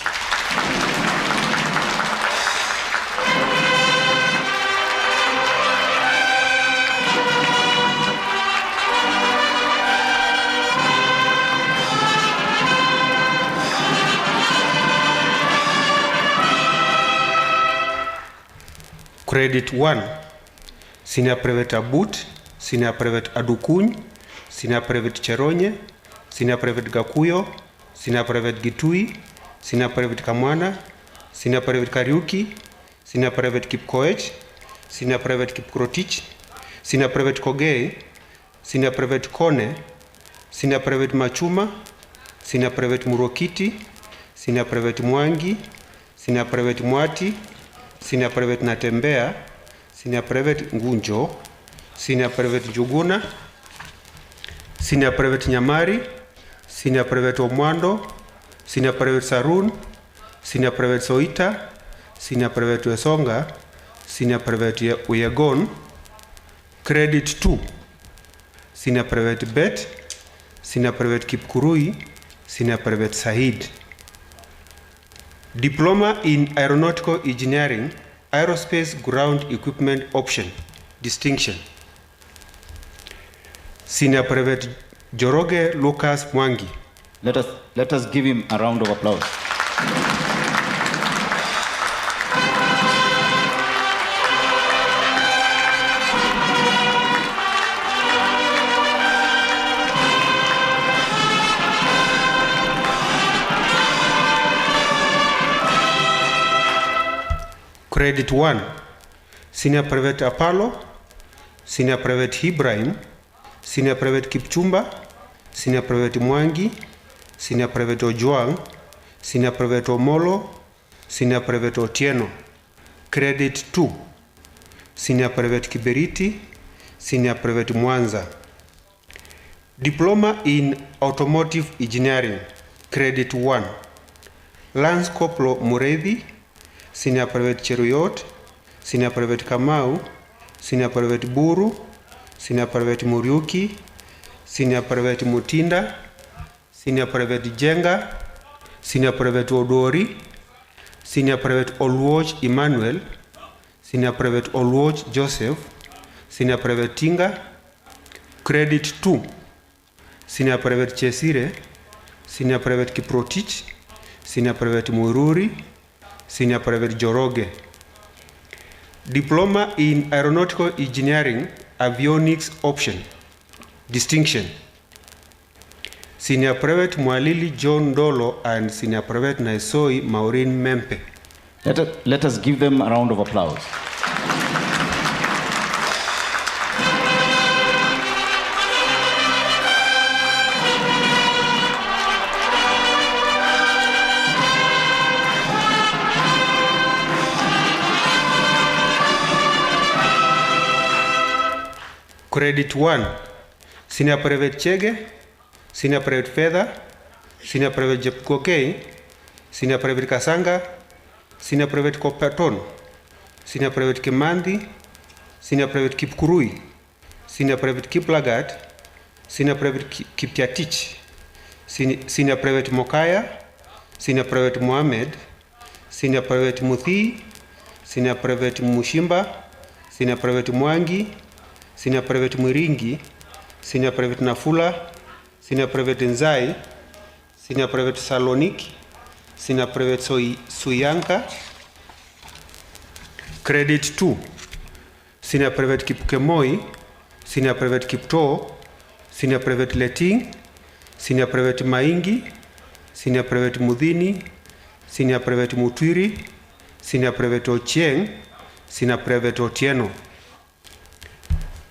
Credit 1, Senior Private Abut, Senior Private Adukuny, Senior Private Cheronye, Senior Private Gakuyo, Senior Private Gitui, Senior Private Kamwana, Senior Private Kariuki, Senior Private Kipkoech, Senior Private Kipkrotich, Senior Private Kogei, Senior Private Kone, Senior Private Machuma, Senior Private Murokiti, Senior Private Mwangi, Senior Private Mwati, Senior Private Natembea, Senior Private Ngunjo, Senior Private Njuguna, Senior Private Nyamari, Senior Private Omwando, Senior Private Sarun, Senior Private Soita, Senior Private Wesonga, Senior Private Uyegon. Credit 2, Senior Private Bet, Senior Private Kipkurui, Senior Private Sahid. Diploma in Aeronautical Engineering, Aerospace Ground Equipment Option, Distinction. Senior Private Joroge Lucas Mwangi.
Let us give him a round of applause.
Credit 1, Senior Private Apollo, Senior Private Ibrahim, Senior Private Kipchumba, Senior Private Mwangi, Senior Private Ojuang, Senior Private Omolo, Senior Private Otieno. Credit 2, Senior Private Kiberiti, Senior Private Mwanza. Diploma in Automotive Engineering. Credit 1, Lance Corporal Mureithi, Senior Private Cheruyot, Senior Private Kamau, Senior Private Buru, Senior Private Muriuki, Senior Private Mutinda, Senior Private Jenga, Senior Private Odori, Senior Private Oluoch Emmanuel, Senior Private Oluoch Joseph, Senior Private Tinga. Credit 2, Senior Private Chesire, Senior Private Kiprotich, Senior Private Muiruri, Senior Private Joroge. Diploma in Aeronautical Engineering, Avionics Option, Distinction. Senior Private Mwalili John Dolo and Senior Private Naisoi Maureen Mempe.
Let us give them a round of applause.
Credit 1, Senior Private Chege, Senior Private Feather, Senior Private Jepkokei, Senior Private Kasanga, Senior Private Kopaton, Senior Private Kimandi, Senior Private Kipkurui, Senior Private Kiplagat, Senior Private Kiptiatich, Senior Private Mokaya, Senior Private Mohamed, Senior Private Muthi, Senior Private Mushimba, Senior Private Mwangi, Senior Private Mwiringi, Senior Private Nafula, Senior Private Nzai, Senior Private Saloniki, Senior Private Suyanka. Credit 2, Senior Private Kipkemoi, Senior Private Kipto, Senior Private Leting, Senior Private Maingi, Senior Private Mudhini, Senior Private Mutwiri, Senior Private Ochieng, Senior Private Otieno.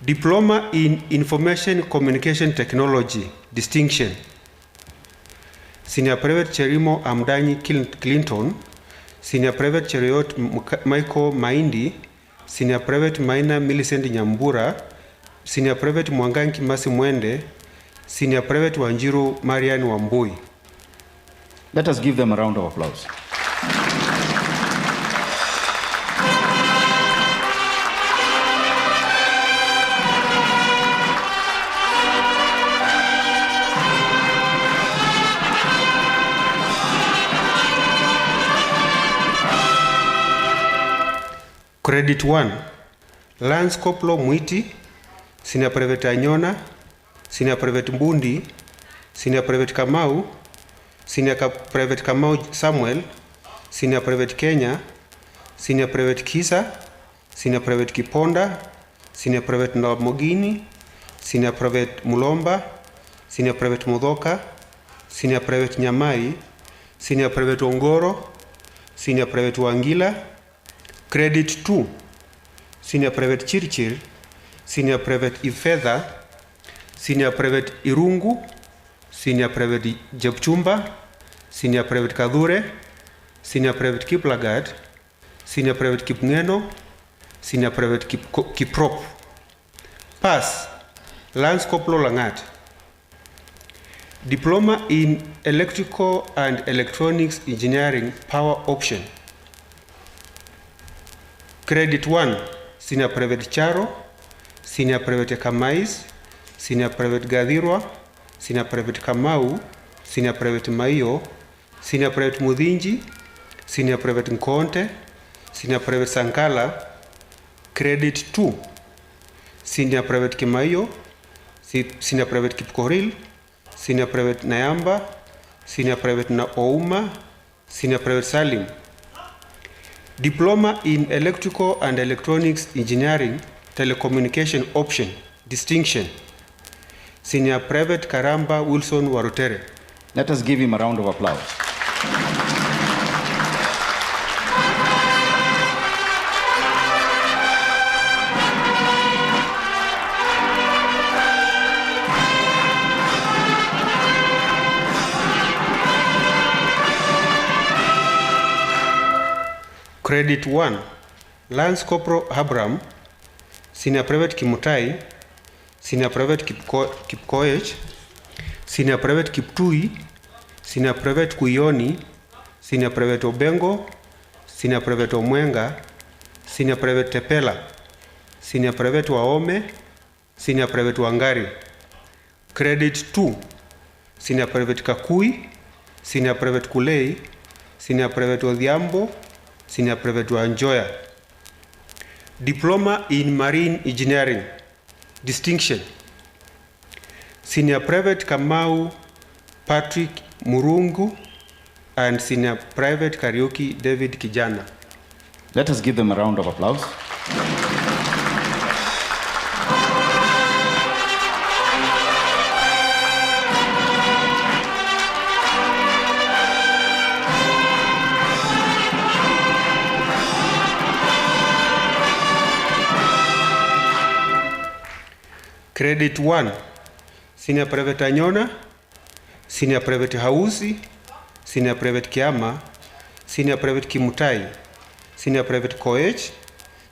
Diploma in Information Communication Technology, Distinction. Senior Private Cherimo Amdani Clinton, Senior Private Cheriot Michael Maindi, Senior Private Maina Millicent Nyambura, Senior Private Mwangangi Masi Mwende, Senior Private Wanjiru Marian Wambui.
Let us give them a round of applause.
Credit 1, Lance Koplo Mwiti, Senior Private Anyona, Senior Private Mbundi, Senior Private Kamau, Senior Private Kamau Samuel, Senior Private Kenya, Senior Private Kisa, Senior Private Kiponda, Senior Private Ndamogini, Senior Private Mulomba, Senior Private Mudoka, Senior Private Nyamai, Senior Private Ongoro, Senior Private Wangila. Credit 2, Senior Private Chirchir, Senior Private Ifedha, Senior Private Irungu, Senior Private Jepchumba, Senior Private Kadhure, Senior Private Kiplagat, Senior Private Kipngeno, Senior Private Kiprop. Pass, Lance Koplo Langat. Diploma in Electrical and Electronics Engineering, Power Option. Credit 1, Senior Private Charo, Senior Private Kamais, Senior Private Gadirwa, Senior Private Kamau, Senior Private Maio, Senior Private Mudhinji, Senior Private Nkonte, Senior Private Sankala. Credit 2, Senior Private Kimaio, Senior Private Kipkoril, Senior Private Nayamba, Senior Private Naouma, Senior Private Salim. Diploma in Electrical and Electronics Engineering, Telecommunication Option, Distinction. Senior Private Karamba Wilson Warutere.
Let us give him a round of applause.
Credit 1, Lance Corporal Abraham, Senior Private Kimutai, Senior Private Kipkoech, Senior Private Kiptui, Senior Private Kuyoni, Senior Private Obengo, Senior Private Omwenga, Senior Private Tepela, Senior Private Waome, Senior Private Wangari. Credit 2, Senior Private Kakui, Senior Private Kulei, Senior Private Odhiambo, Senior Private Wanjoya. Diploma in Marine Engineering, Distinction. Senior Private Kamau Patrick Murungu and Senior Private Karaoke David Kijana.
Let us give them a round of applause.
Credit 1, Senior Private Anyona, Senior Private Hausi, Senior Private Kiama, Senior Private Kimutai, Senior Private Koech,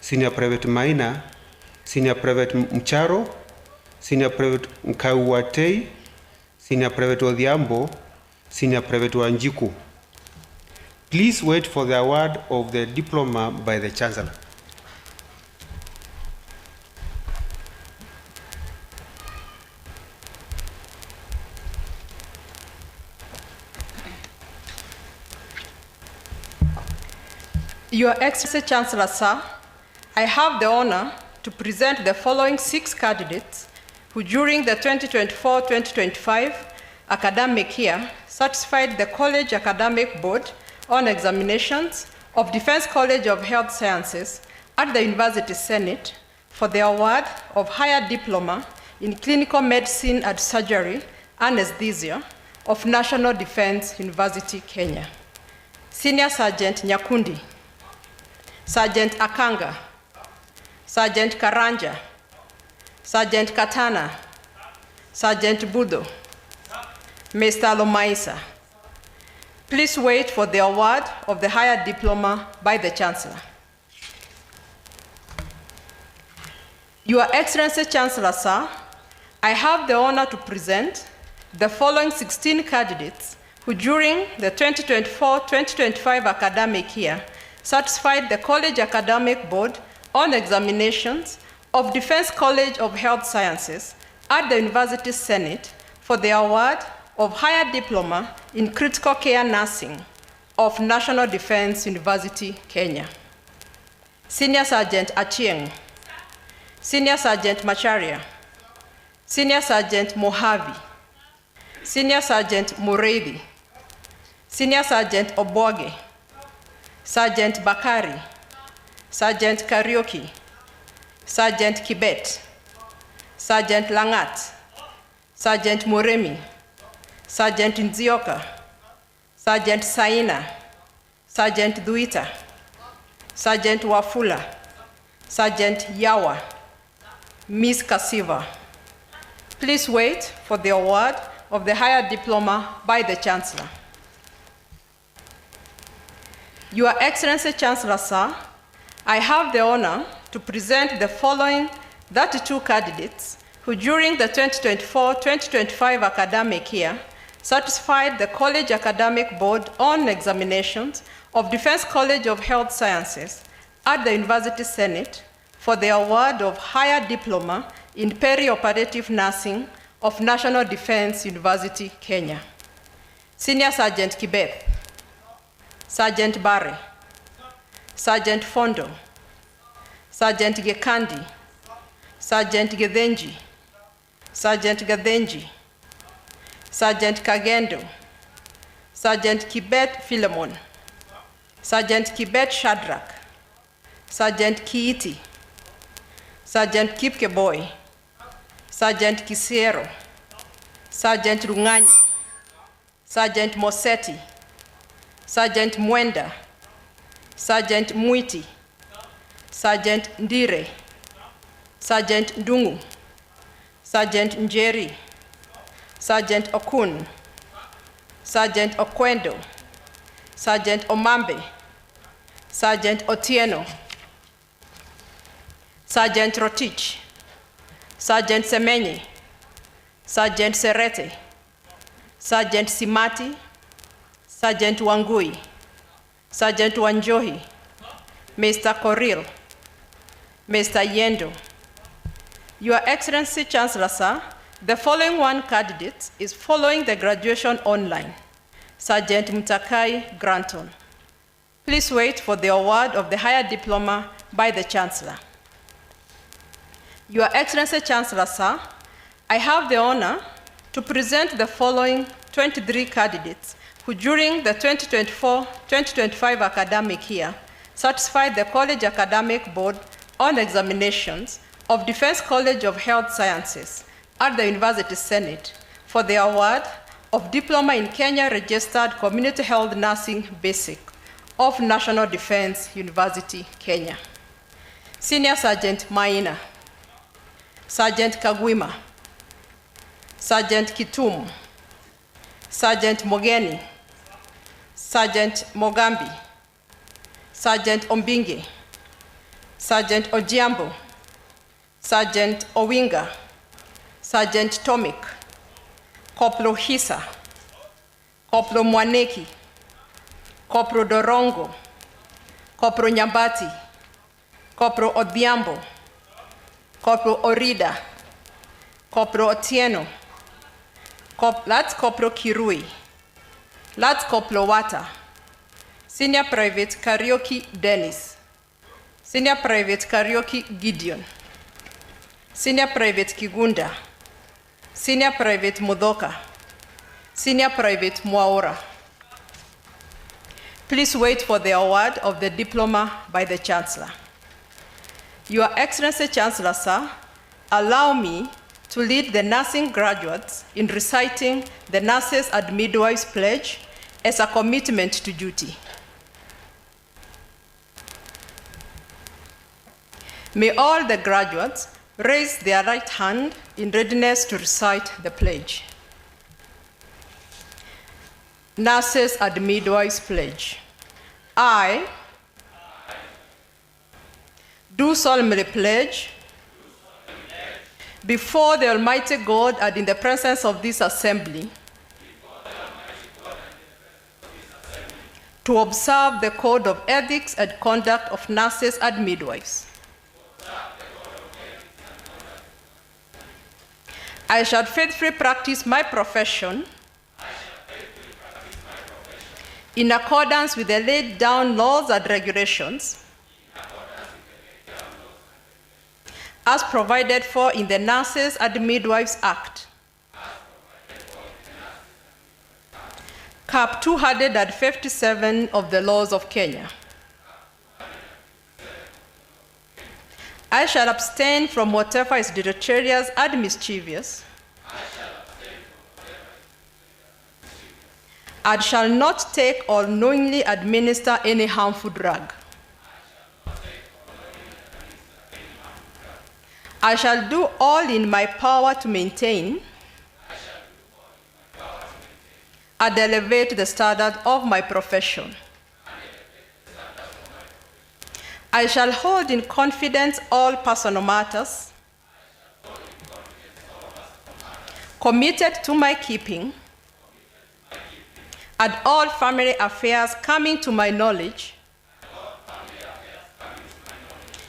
Senior Private Maina, Senior Private Mcharo, Senior Private Mkauatei, Senior Private Odhiambo, Senior Private Wanjiku. Please wait for the award of the diploma by the Chancellor.
Your Excellency Chancellor, sir, I have the honor to present the following 6 candidates who during the 2024-2025 academic year satisfied the College Academic Board on examinations of Defense College of Health Sciences at the University Senate for the award of Higher Diploma in Clinical Medicine and Surgery Anesthesia of National Defense University, Kenya. Senior Sergeant Nyakundi, Sergeant Akanga, Sergeant Karanja, Sergeant Katana, Sergeant Budo, Mr. Lomaisa. Please wait for the award of the Higher Diploma by the Chancellor. Your Excellency Chancellor, sir, I have the honor to present the following 16 candidates who during the 2024-2025 academic year satisfied the College Academic Board on examinations of Defense College of Health Sciences at the University Senate for the award of Higher Diploma in Critical Care Nursing of National Defense University, Kenya. Senior Sergeant Achieng, Senior Sergeant Macharia, Senior Sergeant Mohavi, Senior Sergeant Mureithi, Senior Sergeant Oboge, Sergeant Bakari, Sergeant Karaoke, Sergeant Kibet, Sergeant Langat, Sergeant Moremi, Sergeant Nzioka, Sergeant Saina, Sergeant Duita, Sergeant Wafula, Sergeant Yawa, Miss Kasiva. Please wait for the award of the Higher Diploma by the Chancellor. Your Excellency Chancellor, sir, I have the honor to present the following 32 candidates who during the 2024-2025 academic year satisfied the College Academic Board on examinations of Defense College of Health Sciences at the University Senate for the award of Higher Diploma in Perioperative Nursing of National Defense University, Kenya. Senior Sergeant Kibeth, Sergeant Barre, Sergeant Fondo, Sergeant Gekandi, Sergeant Gethenji, Sergeant Gethenji, Sergeant Kagendo, Sergeant Kibet Philemon, Sergeant Kibet Shadrach, Sergeant Kiiti, Sergeant Kipkeboy, Sergeant Kisiero, Sergeant Runganyi, Sergeant Moseti, Sergeant Mwenda, Sergeant Mwiti, Sergeant Ndire, Sergeant Ndungu, Sergeant Njeri, Sergeant Okun, Sergeant Okwendo, Sergeant Omambe, Sergeant Otieno, Sergeant Rotich, Sergeant Semenyi, Sergeant Serete, Sergeant Simati, Sergeant Wangui, Sergeant Wanjohi, Mr. Koril, Mr. Yendo. Your Excellency, Chancellor, sir, the following one candidate is following the graduation online. Sergeant Mutakai Granton. Please wait for the award of the higher diploma by the Chancellor. Your Excellency, Chancellor, sir, I have the honor to present the following 23 candidates who during the 2024-2025 academic year satisfied the College Academic Board on Examinations of Defense College of Health Sciences at the University Senate for the award of Diploma in Kenya Registered Community Health Nursing Basic of National Defense University, Kenya. Senior Sergeant Maina, Sergeant Kagwima, Sergeant Kitum, Sergeant Mogeni, Sergeant Mogambi, Sergeant Ombinge, Sergeant Ojiambo, Sergeant Owinga, Sergeant Tomik, Corporal Hisa, Corporal Mwaneki, Corporal Dorongo, Corporal Nyambati, Corporal Odhiambo, Corporal Orida, Corporal Otieno, Lats Corporal Kirui, Lats Corporal Wata, Senior Private Karaoke Dennis, Senior Private Karaoke Gideon, Senior Private Kigunda, Senior Private Mudoka, Senior Private Mwaora. Please wait for the award of the diploma by the Chancellor. Your Excellency, Chancellor, sir, allow me to lead the nursing graduates in reciting the Nurses and Midwives Pledge as a commitment to duty. May all the graduates raise their right hand in readiness to recite the pledge. Nurses and Midwives Pledge. I do solemnly pledge before the Almighty God and in the presence of this assembly to observe the code of ethics and conduct of nurses and midwives. I shall faithfully practice my profession in accordance with the laid down laws and regulations as provided for in the Nurses and Midwives Act, Cap 257 of the laws of Kenya. I shall abstain from whatever is deleterious and mischievous, and shall not take or knowingly administer any harmful drug. I shall do all in my power to maintain and elevate the standard of my profession. I shall hold in confidence all personal matters committed to my keeping and all family affairs coming to my knowledge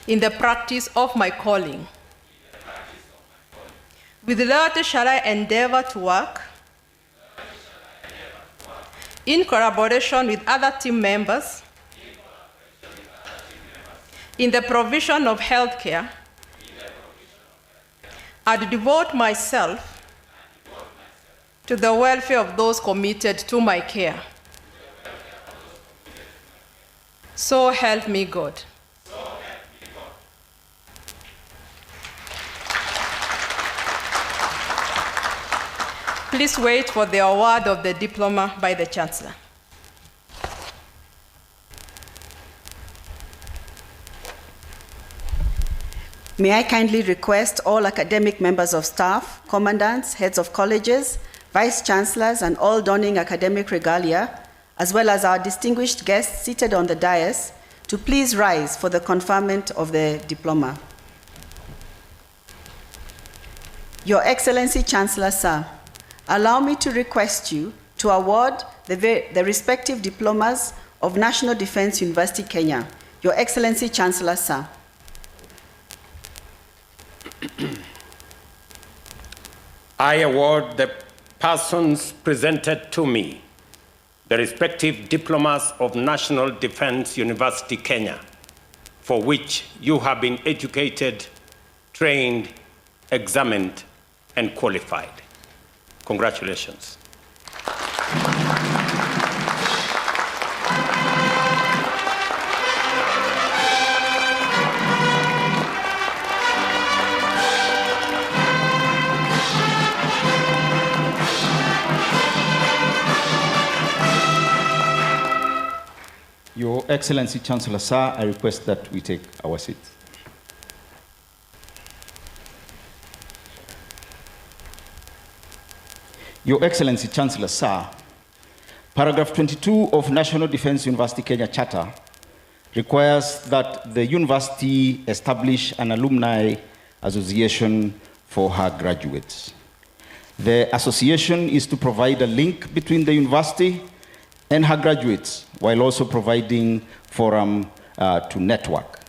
in the practice of my calling. With loyalty shall I endeavor to work in collaboration with other team members in the provision of healthcare and devote myself to the welfare of those committed to my care. So help me God. Please wait for the award of the diploma by the Chancellor.
May I kindly request all academic members of staff, commandants, heads of colleges, vice chancellors, and all donning academic regalia, as well as our distinguished guests seated on the dais, to please rise for the conferment of the diploma. Your Excellency Chancellor Sir, allow me to request you to award the respective diplomas of National Defense University Kenya. Your Excellency Chancellor Sir.
I award the persons presented to me the respective diplomas of National Defense University Kenya, for which you have been educated, trained, examined, and qualified. Congratulations.
Your Excellency Chancellor Sir, I request that we take our seats. Your Excellency Chancellor Sir, paragraph 22 of National Defense University Kenya Charter requires that the university establish an alumni association for her graduates. The association is to provide a link between the university and her graduates, while also providing forum to network.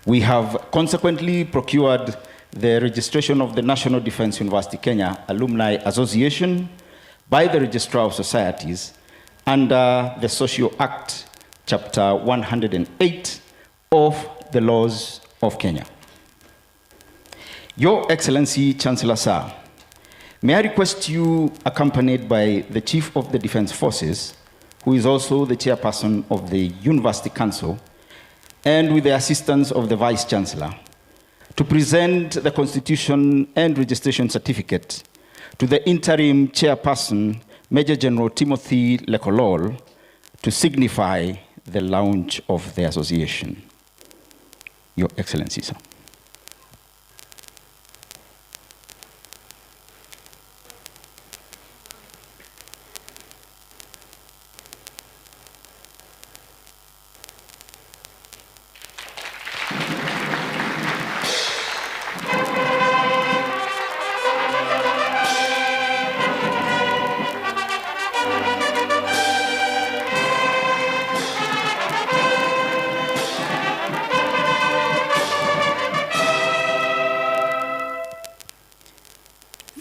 We have consequently procured the registration of the National Defense University Kenya Alumni Association by the Registrar of Societies under the Social Act, Chapter 108 of the Laws of Kenya. Your Excellency Chancellor Sir, may I request you, accompanied by the Chief of the Defense Forces, who is also the chairperson of the University Council, and with the assistance of the Vice Chancellor, to present the Constitution and Registration Certificate to the interim chairperson, Major General Timothy Lekolol, to signify the launch of the association. Your Excellency, sir.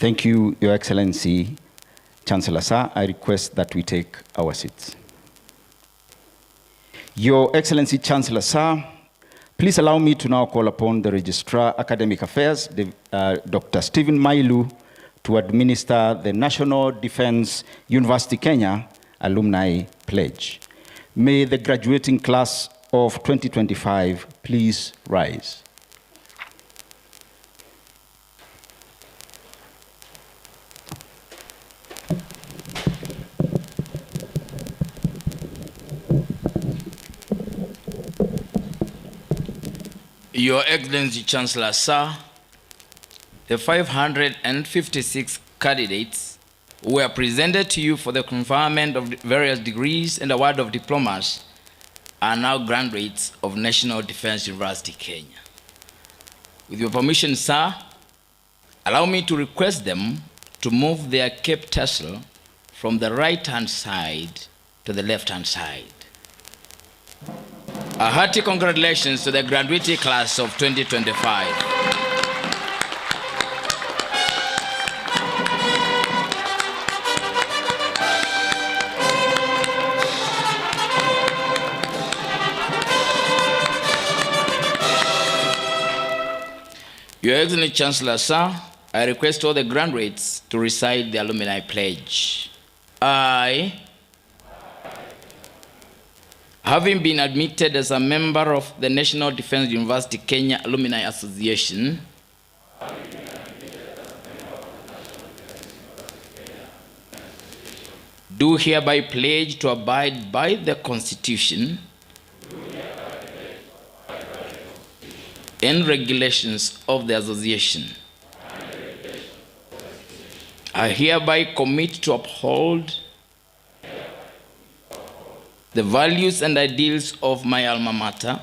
Thank you, Your Excellency, Chancellor Sir. I request that we take our seats. Your Excellency, Chancellor Sir, please allow me to now call upon the Registrar Academic Affairs, Dr. Stephen Mailu, to administer the National Defense University Kenya Alumni Pledge. May the graduating class of 2025 please rise.
Your Excellency Chancellor Sir, the 556 candidates who were presented to you for the conferment of various degrees and award of diplomas are now graduates of National Defense University Kenya. With your permission, sir, allow me to request them to move their cape tassel from the right-hand side to the left-hand side. A hearty congratulations to the graduating class of 2025. Your Excellency Chancellor Sir, I request all the graduates to recite the Alumni Pledge. I, having been admitted as a member of the National Defense University Kenya Alumni Association, do hereby pledge to abide by the Constitution and regulations of the association. I hereby commit to uphold the values and ideals of my alma mater,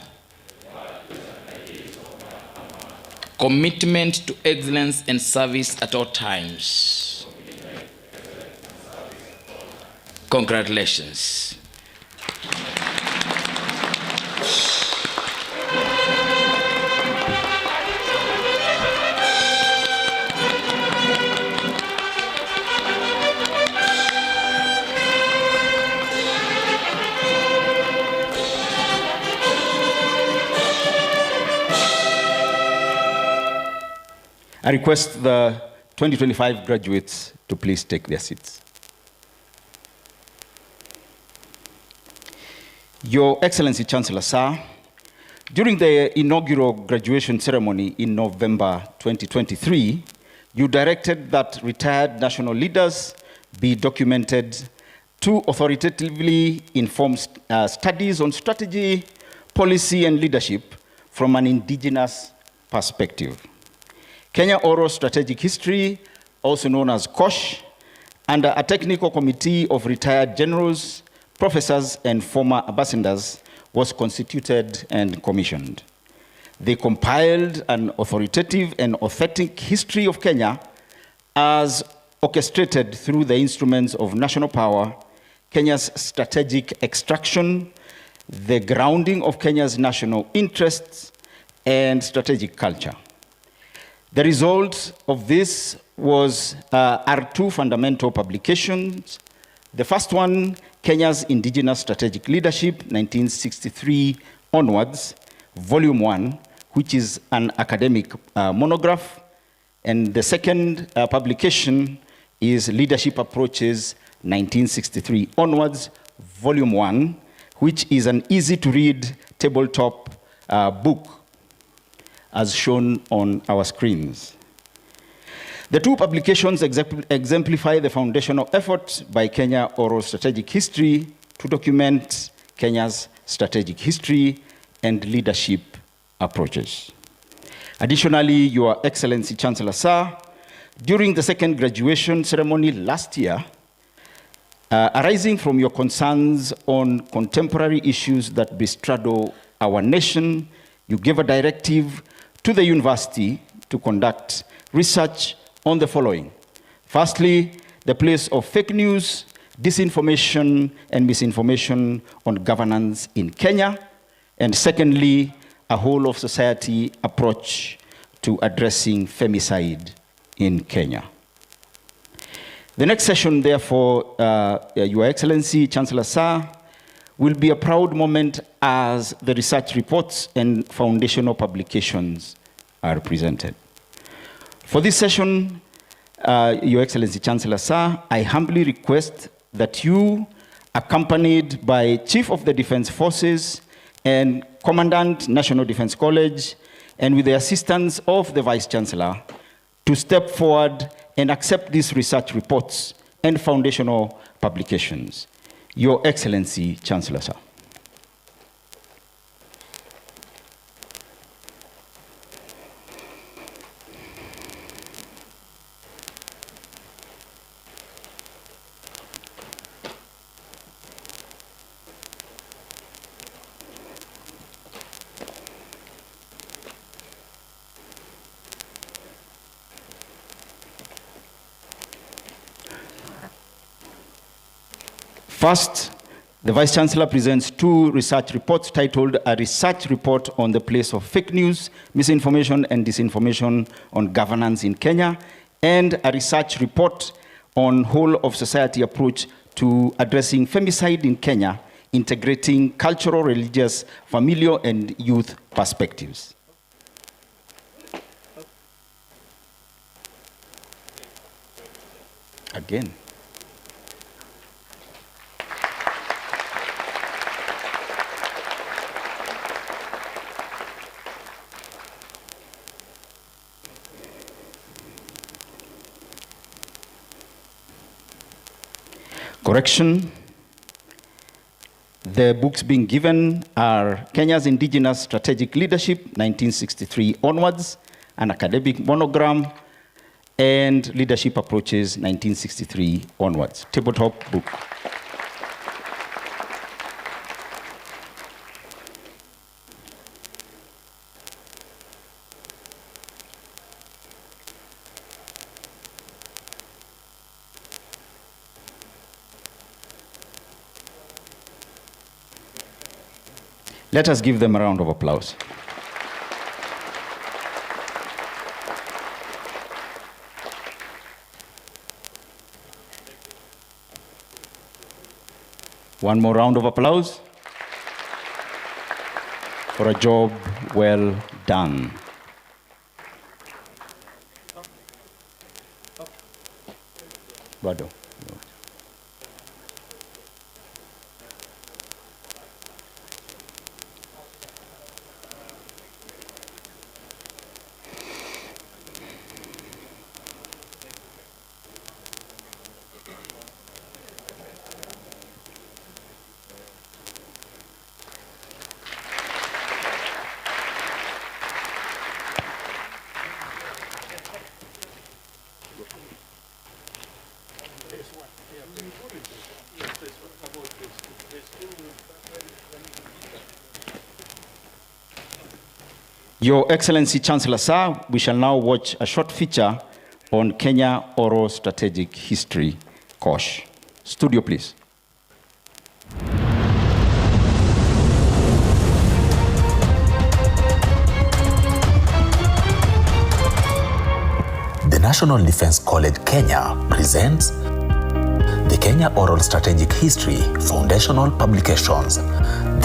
commitment to excellence and service at all times. Congratulations.
I request the 2025 graduates to please take their seats. Your Excellency Chancellor, sir, during the inaugural graduation ceremony in November 2023, you directed that retired national leaders be documented to authoritatively inform studies on strategy, policy, and leadership from an indigenous perspective. Kenya Oral Strategic History, also known as KOSH, under a technical committee of retired generals, professors, and former ambassadors, was constituted and commissioned. They compiled an authoritative and authentic history of Kenya as orchestrated through the instruments of national power, Kenya's strategic extraction, the grounding of Kenya's national interests, and strategic culture. The result of this was our two fundamental publications. The first one, Kenya's Indigenous Strategic Leadership, 1963 onwards, Volume 1, which is an academic monograph. And the second publication is Leadership Approaches, 1963 onwards, Volume 1, which is an easy-to-read tabletop book, as shown on our screens. The two publications exemplify the foundational effort by Kenya Oral Strategic History to document Kenya's strategic history and leadership approaches. Additionally, Your Excellency Chancellor, sir, during the second graduation ceremony last year, arising from your concerns on contemporary issues that bestraddle our nation, you gave a directive to the university to conduct research on the following. Firstly, the place of fake news, disinformation, and misinformation on governance in Kenya. And secondly, a whole of society approach to addressing femicide in Kenya. The next session, therefore, Your Excellency, Chancellor, sir, will be a proud moment as the research reports and foundational publications are presented. For this session, Your Excellency Chancellor, sir, I humbly request that you, accompanied by Chief of the Defense Forces and Commandant National Defense College, and with the assistance of the Vice Chancellor, to step forward and accept these research reports and foundational publications. Your Excellency, Chancellor, sir. First, the Vice Chancellor presents two research reports titled A Research Report on the Place of Fake News, Misinformation and Disinformation on Governance in Kenya, and a research report on whole of society approach to addressing femicide in Kenya, integrating cultural, religious, familial, and youth perspectives. Again. Correction. The books being given are Kenya's Indigenous Strategic Leadership, 1963 onwards, an academic monogram, and Leadership Approaches, 1963 onwards, tabletop book. Let us give them a round of applause. One more round of applause for a job well done. Bado. Your Excellency Chancellor Sir, we shall now watch a short feature on Kenya Oral Strategic History. Kosh. Studio, please.
The National Defense College Kenya presents the Kenya Oral Strategic History Foundational Publications.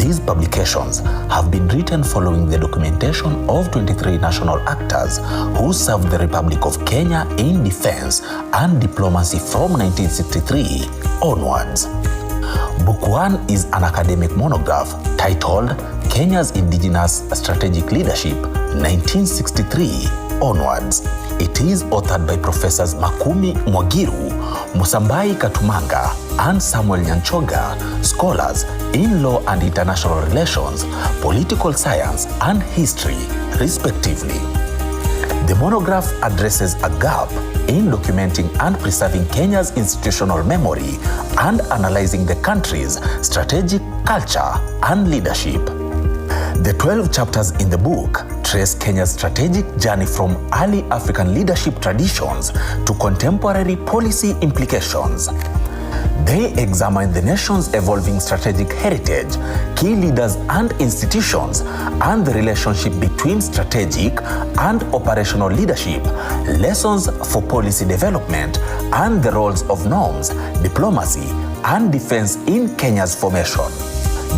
These publications have been written following the documentation of 23 national actors who served the Republic of Kenya in defense and diplomacy from 1963 onwards. Book 1 is an academic monograph titled Kenya's Indigenous Strategic Leadership 1963 onwards. It is authored by Professors Makumi Mwagiru, Musambai Katumanga, and Samuel Nyanchoga, scholars in law and international relations, political science, and history, respectively. The monograph addresses a gap in documenting and preserving Kenya's institutional memory and analyzing the country's strategic culture and leadership. The 12 chapters in the book trace Kenya's strategic journey from early African leadership traditions to contemporary policy implications. They examine the nation's evolving strategic heritage, key leaders and institutions, and the relationship between strategic and operational leadership, lessons for policy development, and the roles of norms, diplomacy, and defense in Kenya's formation.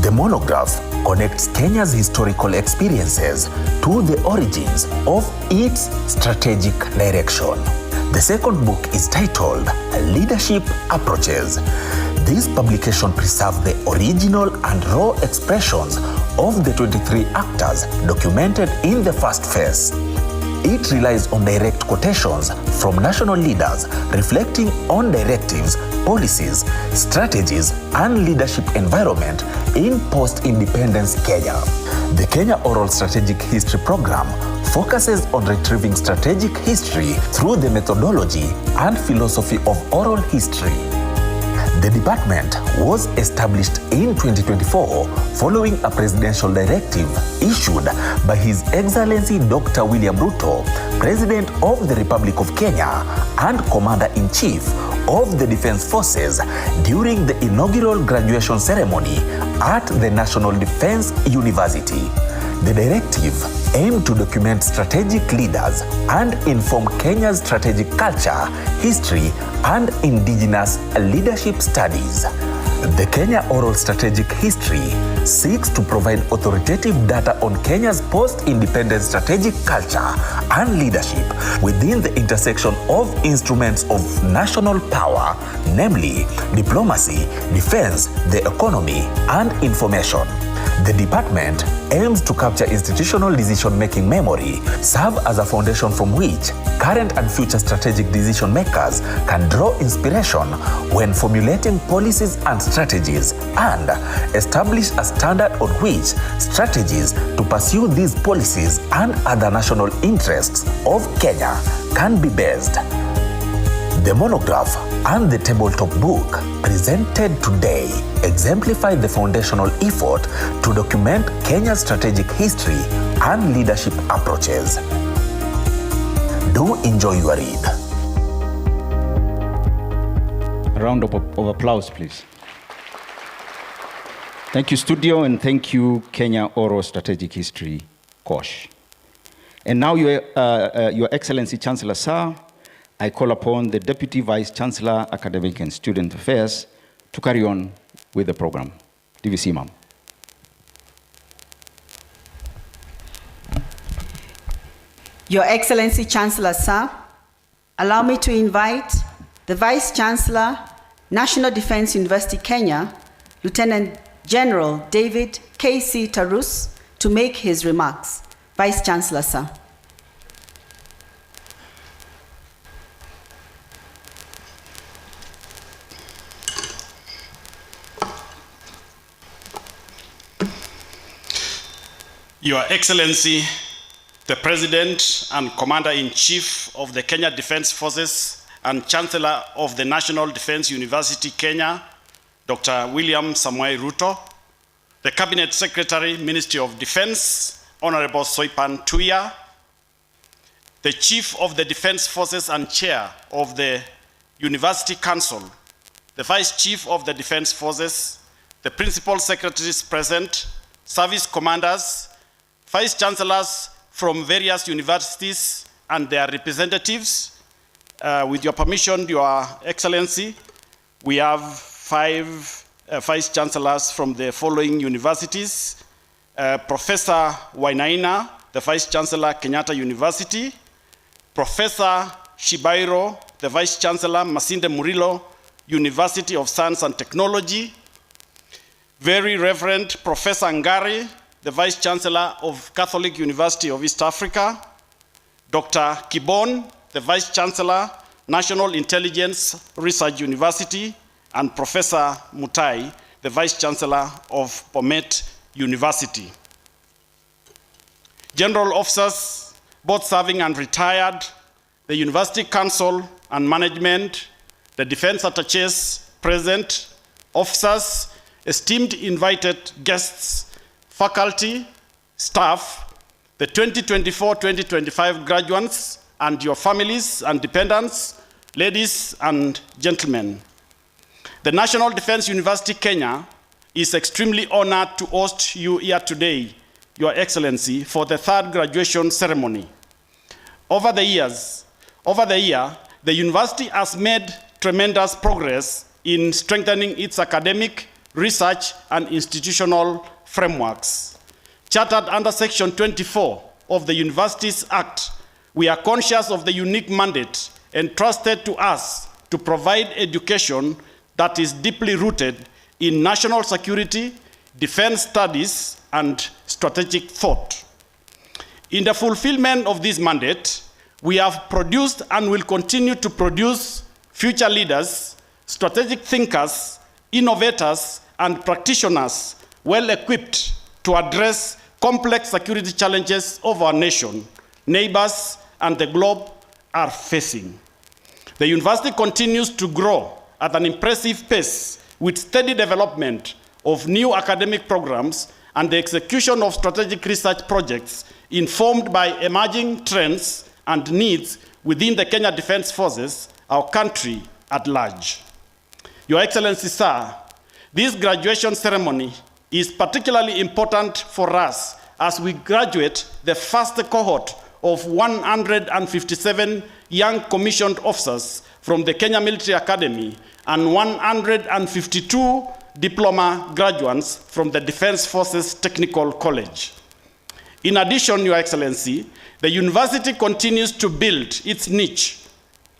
The monograph connects Kenya's historical experiences to the origins of its strategic direction. The second book is titled Leadership Approaches. This publication preserves the original and raw expressions of the 23 actors documented in the first phase. It relies on direct quotations from national leaders reflecting on directives, policies, strategies, and leadership environment in post-independence Kenya. The Kenya Oral Strategic History Program focuses on retrieving strategic history through the methodology and philosophy of oral history. The department was established in 2024 following a presidential directive issued by His Excellency Dr. William Ruto, President of the Republic of Kenya and Commander-in-Chief of the Defense Forces during the inaugural graduation ceremony at the National Defense University. The directive aimed to document strategic leaders and inform Kenya's strategic culture, history, and indigenous leadership studies. The Kenya Oral Strategic History seeks to provide authoritative data on Kenya's post-independence strategic culture and leadership within the intersection of instruments of national power, namely diplomacy, defense, the economy, and information. The department aims to capture institutional decision-making memory, serve as a foundation from which current and future strategic decision makers can draw inspiration when formulating policies and strategies, and establish a standard on which strategies to pursue these policies and other national interests of Kenya can be based. The monograph and the tabletop book presented today exemplify the foundational effort to document Kenya's strategic history and leadership approaches. Do enjoy your read.
A round of applause, please. Thank you, studio, and thank you, Kenya Oral Strategic History, Kosh. And now, Your Excellency, Chancellor Sir, I call upon the Deputy Vice Chancellor, Academic and Student Affairs, to carry on with the program. DVC, ma'am.
Your Excellency, Chancellor Sir, allow me to invite the Vice Chancellor, National Defense University, Kenya, Lieutenant General David K.C. Tarus, to make his remarks. Vice Chancellor, sir.
Your Excellency, the President and Commander-in-Chief of the Kenya Defense Forces and Chancellor of the National Defense University, Kenya, Dr. William Samoei Ruto, the Cabinet Secretary, Ministry of Defense, Honorable Soipan Tuya, the Chief of the Defense Forces and Chair of the University Council, the Vice Chief of the Defense Forces, the Principal Secretaries present, Service Commanders, Vice Chancellors from various universities and their representatives. With your permission, Your Excellency, we have 5 Vice Chancellors from the following universities. Professor Wainaina, the Vice Chancellor, Kenyatta University. Professor Shibairo, the Vice Chancellor, Masinde Murilo, University of Science and Technology. Very Reverend Professor Ngari, the Vice Chancellor of Catholic University of East Africa. Dr. Kibon, the Vice Chancellor, National Intelligence Research University, and Professor Mutai, the Vice Chancellor of Bomet University. General officers, both serving and retired, the University Council and management, the defense attaches present, officers, esteemed invited guests, faculty, staff, the 2024-2025 graduates, and your families and dependents, ladies and gentlemen. The National Defense University, Kenya, is extremely honored to host you here today, Your Excellency, for the 3rd graduation ceremony. Over the year, the university has made tremendous progress in strengthening its academic, research, and institutional frameworks. Chartered under Section 24 of the Universities Act, we are conscious of the unique mandate entrusted to us to provide education that is deeply rooted in national security, defense studies, and strategic thought. In the fulfillment of this mandate, we have produced and will continue to produce future leaders, strategic thinkers, innovators, and practitioners well equipped to address complex security challenges of our nation, neighbors, and the globe are facing. The university continues to grow at an impressive pace with steady development of new academic programs and the execution of strategic research projects informed by emerging trends and needs within the Kenya Defense Forces, our country at large. Your Excellency, sir, this graduation ceremony is particularly important for us as we graduate the first cohort of 157 young commissioned officers from the Kenya Military Academy and 152 diploma graduates from the Defense Forces Technical College. In addition, Your Excellency, the university continues to build its niche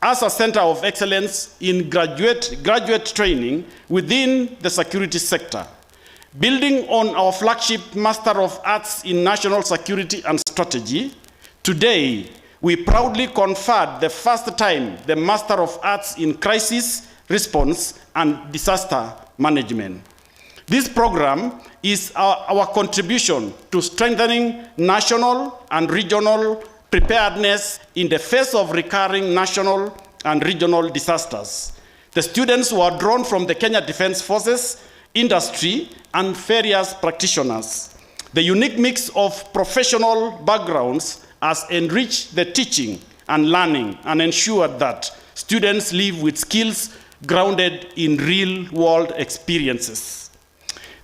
as a center of excellence in graduate training within the security sector. Building on our flagship Master of Arts in National Security and Strategy, today we proudly conferred the first time the Master of Arts in Crisis Response and Disaster Management. This program is our contribution to strengthening national and regional preparedness in the face of recurring national and regional disasters. The students were drawn from the Kenya Defense Forces, industry, and various practitioners. The unique mix of professional backgrounds has enriched the teaching and learning and ensured that students live with skills grounded in real-world experiences.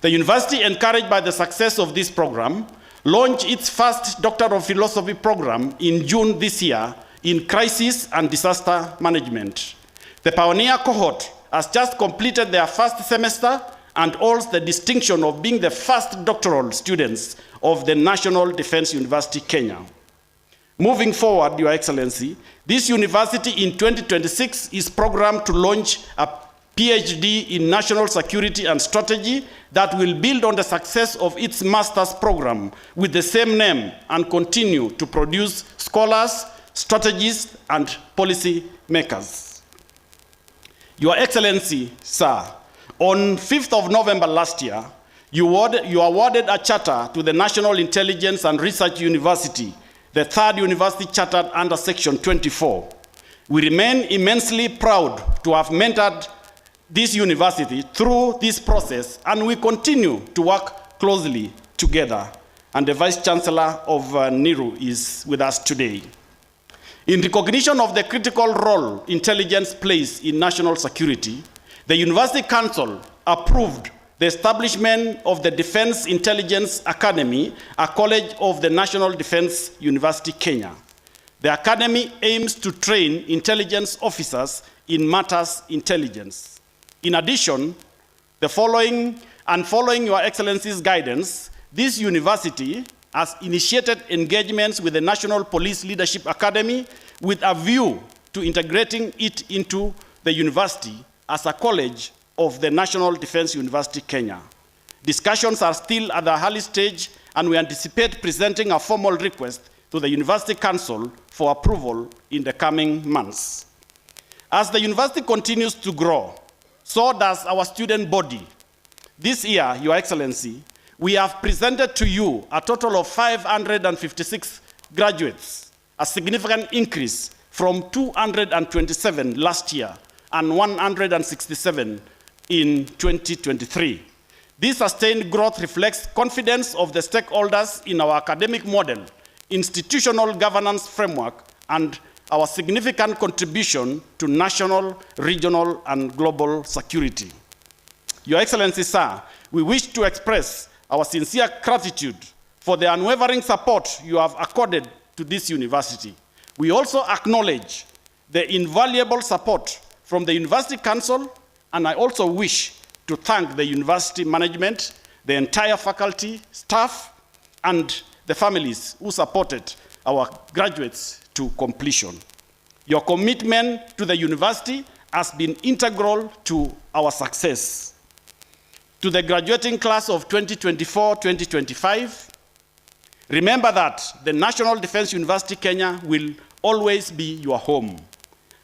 The university, encouraged by the success of this program, launched its first Doctor of Philosophy program in June this year in crisis and disaster management. The pioneer cohort has just completed their first semester and holds the distinction of being the first doctoral students of the National Defense University, Kenya. Moving forward, Your Excellency, this university in 2026 is programmed to launch a PhD in National Security and Strategy that will build on the success of its master's program with the same name and continue to produce scholars, strategists, and policy makers. Your Excellency, sir, on 5th of November last year, you awarded a charter to the National Intelligence and Research University, the third university chartered under Section 24. We remain immensely proud to have mentored this university through this process, and we continue to work closely together. And the Vice Chancellor of NIRU is with us today. In recognition of the critical role intelligence plays in national security, the University Council approved the establishment of the Defense Intelligence Academy, a college of the National Defense University, Kenya. The academy aims to train intelligence officers in matters intelligence. In addition, following Your Excellency's guidance, this university has initiated engagements with the National Police Leadership Academy with a view to integrating it into the university as a college of the National Defense University, Kenya. Discussions are still at the early stage, and we anticipate presenting a formal request to the University Council for approval in the coming months. As the university continues to grow, so does our student body. This year, Your Excellency, we have presented to you a total of 556 graduates, a significant increase from 227 last year and 167 in 2023. This sustained growth reflects confidence of the stakeholders in our academic model, institutional governance framework, and our significant contribution to national, regional, and global security. Your Excellency, sir, we wish to express our sincere gratitude for the unwavering support you have accorded to this university. We also acknowledge the invaluable support from the University Council, and I also wish to thank the university management, the entire faculty, staff, and the families who supported our graduates to completion. Your commitment to the university has been integral to our success. To the graduating class of 2024-2025, remember that the National Defense University Kenya will always be your home.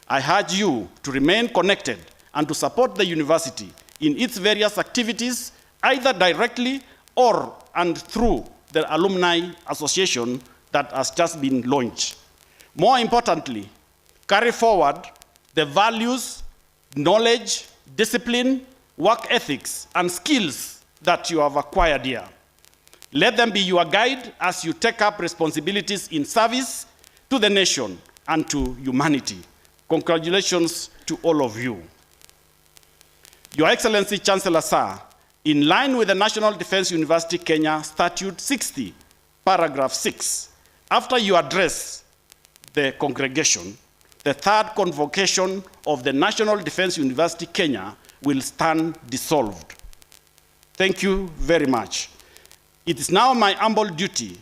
I urge you to remain connected and to support the university in its various activities, either directly or and through the Alumni Association that has just been launched. More importantly, carry forward the values, knowledge, discipline, work ethics, and skills that you have acquired here. Let them be your guide as you take up responsibilities in service to the nation and to humanity. Congratulations to all of you. Your Excellency, Chancellor, sir, in line with the National Defense University Kenya Statute 60, paragraph 6, after you address the congregation, the third convocation of the National Defense University Kenya will stand dissolved. Thank you very much. It is now my humble duty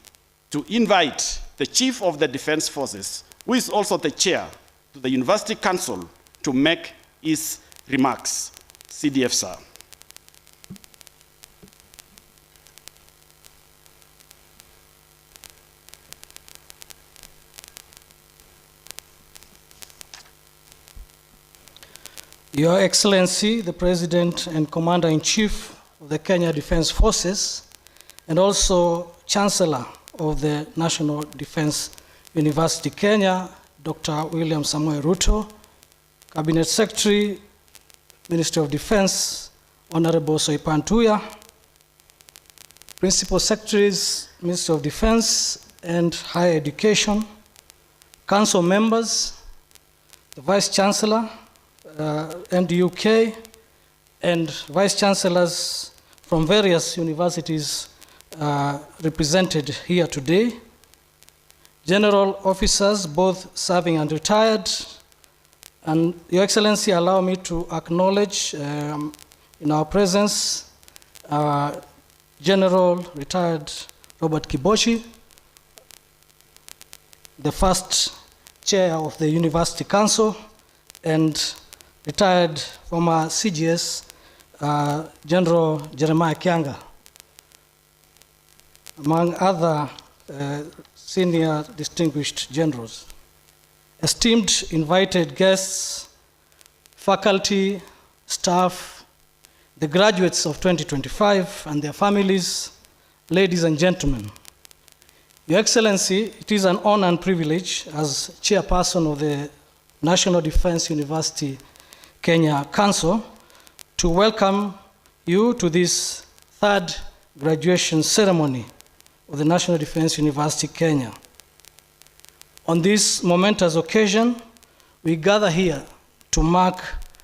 to invite the Chief of the Defense Forces, who is also the chair to the University Council, to make his remarks. CDF, sir.
Your Excellency, the President and Commander-in-Chief of the Kenya Defense Forces, and also Chancellor of the National Defense University Kenya, Dr. William Samoei Ruto, Cabinet Secretary, Ministry of Defense, Honorable Soipan Tuya, Principal Secretaries, Ministry of Defense and Higher Education, Council members, the Vice Chancellor, NDUK, and Vice Chancellors from various universities represented here today, general officers, both serving and retired, and Your Excellency, allow me to acknowledge in our presence General Retired Robert Kibochi, the first chair of the University Council, and retired former CGS General Jeremiah Kianga, among other senior distinguished generals. Esteemed invited guests, faculty, staff, the graduates of 2025 and their families, ladies and gentlemen. Your Excellency, it is an honor and privilege as chairperson of the National Defense University Kenya Council to welcome you to this third graduation ceremony of the National Defense University Kenya. On this momentous occasion, we gather here to mark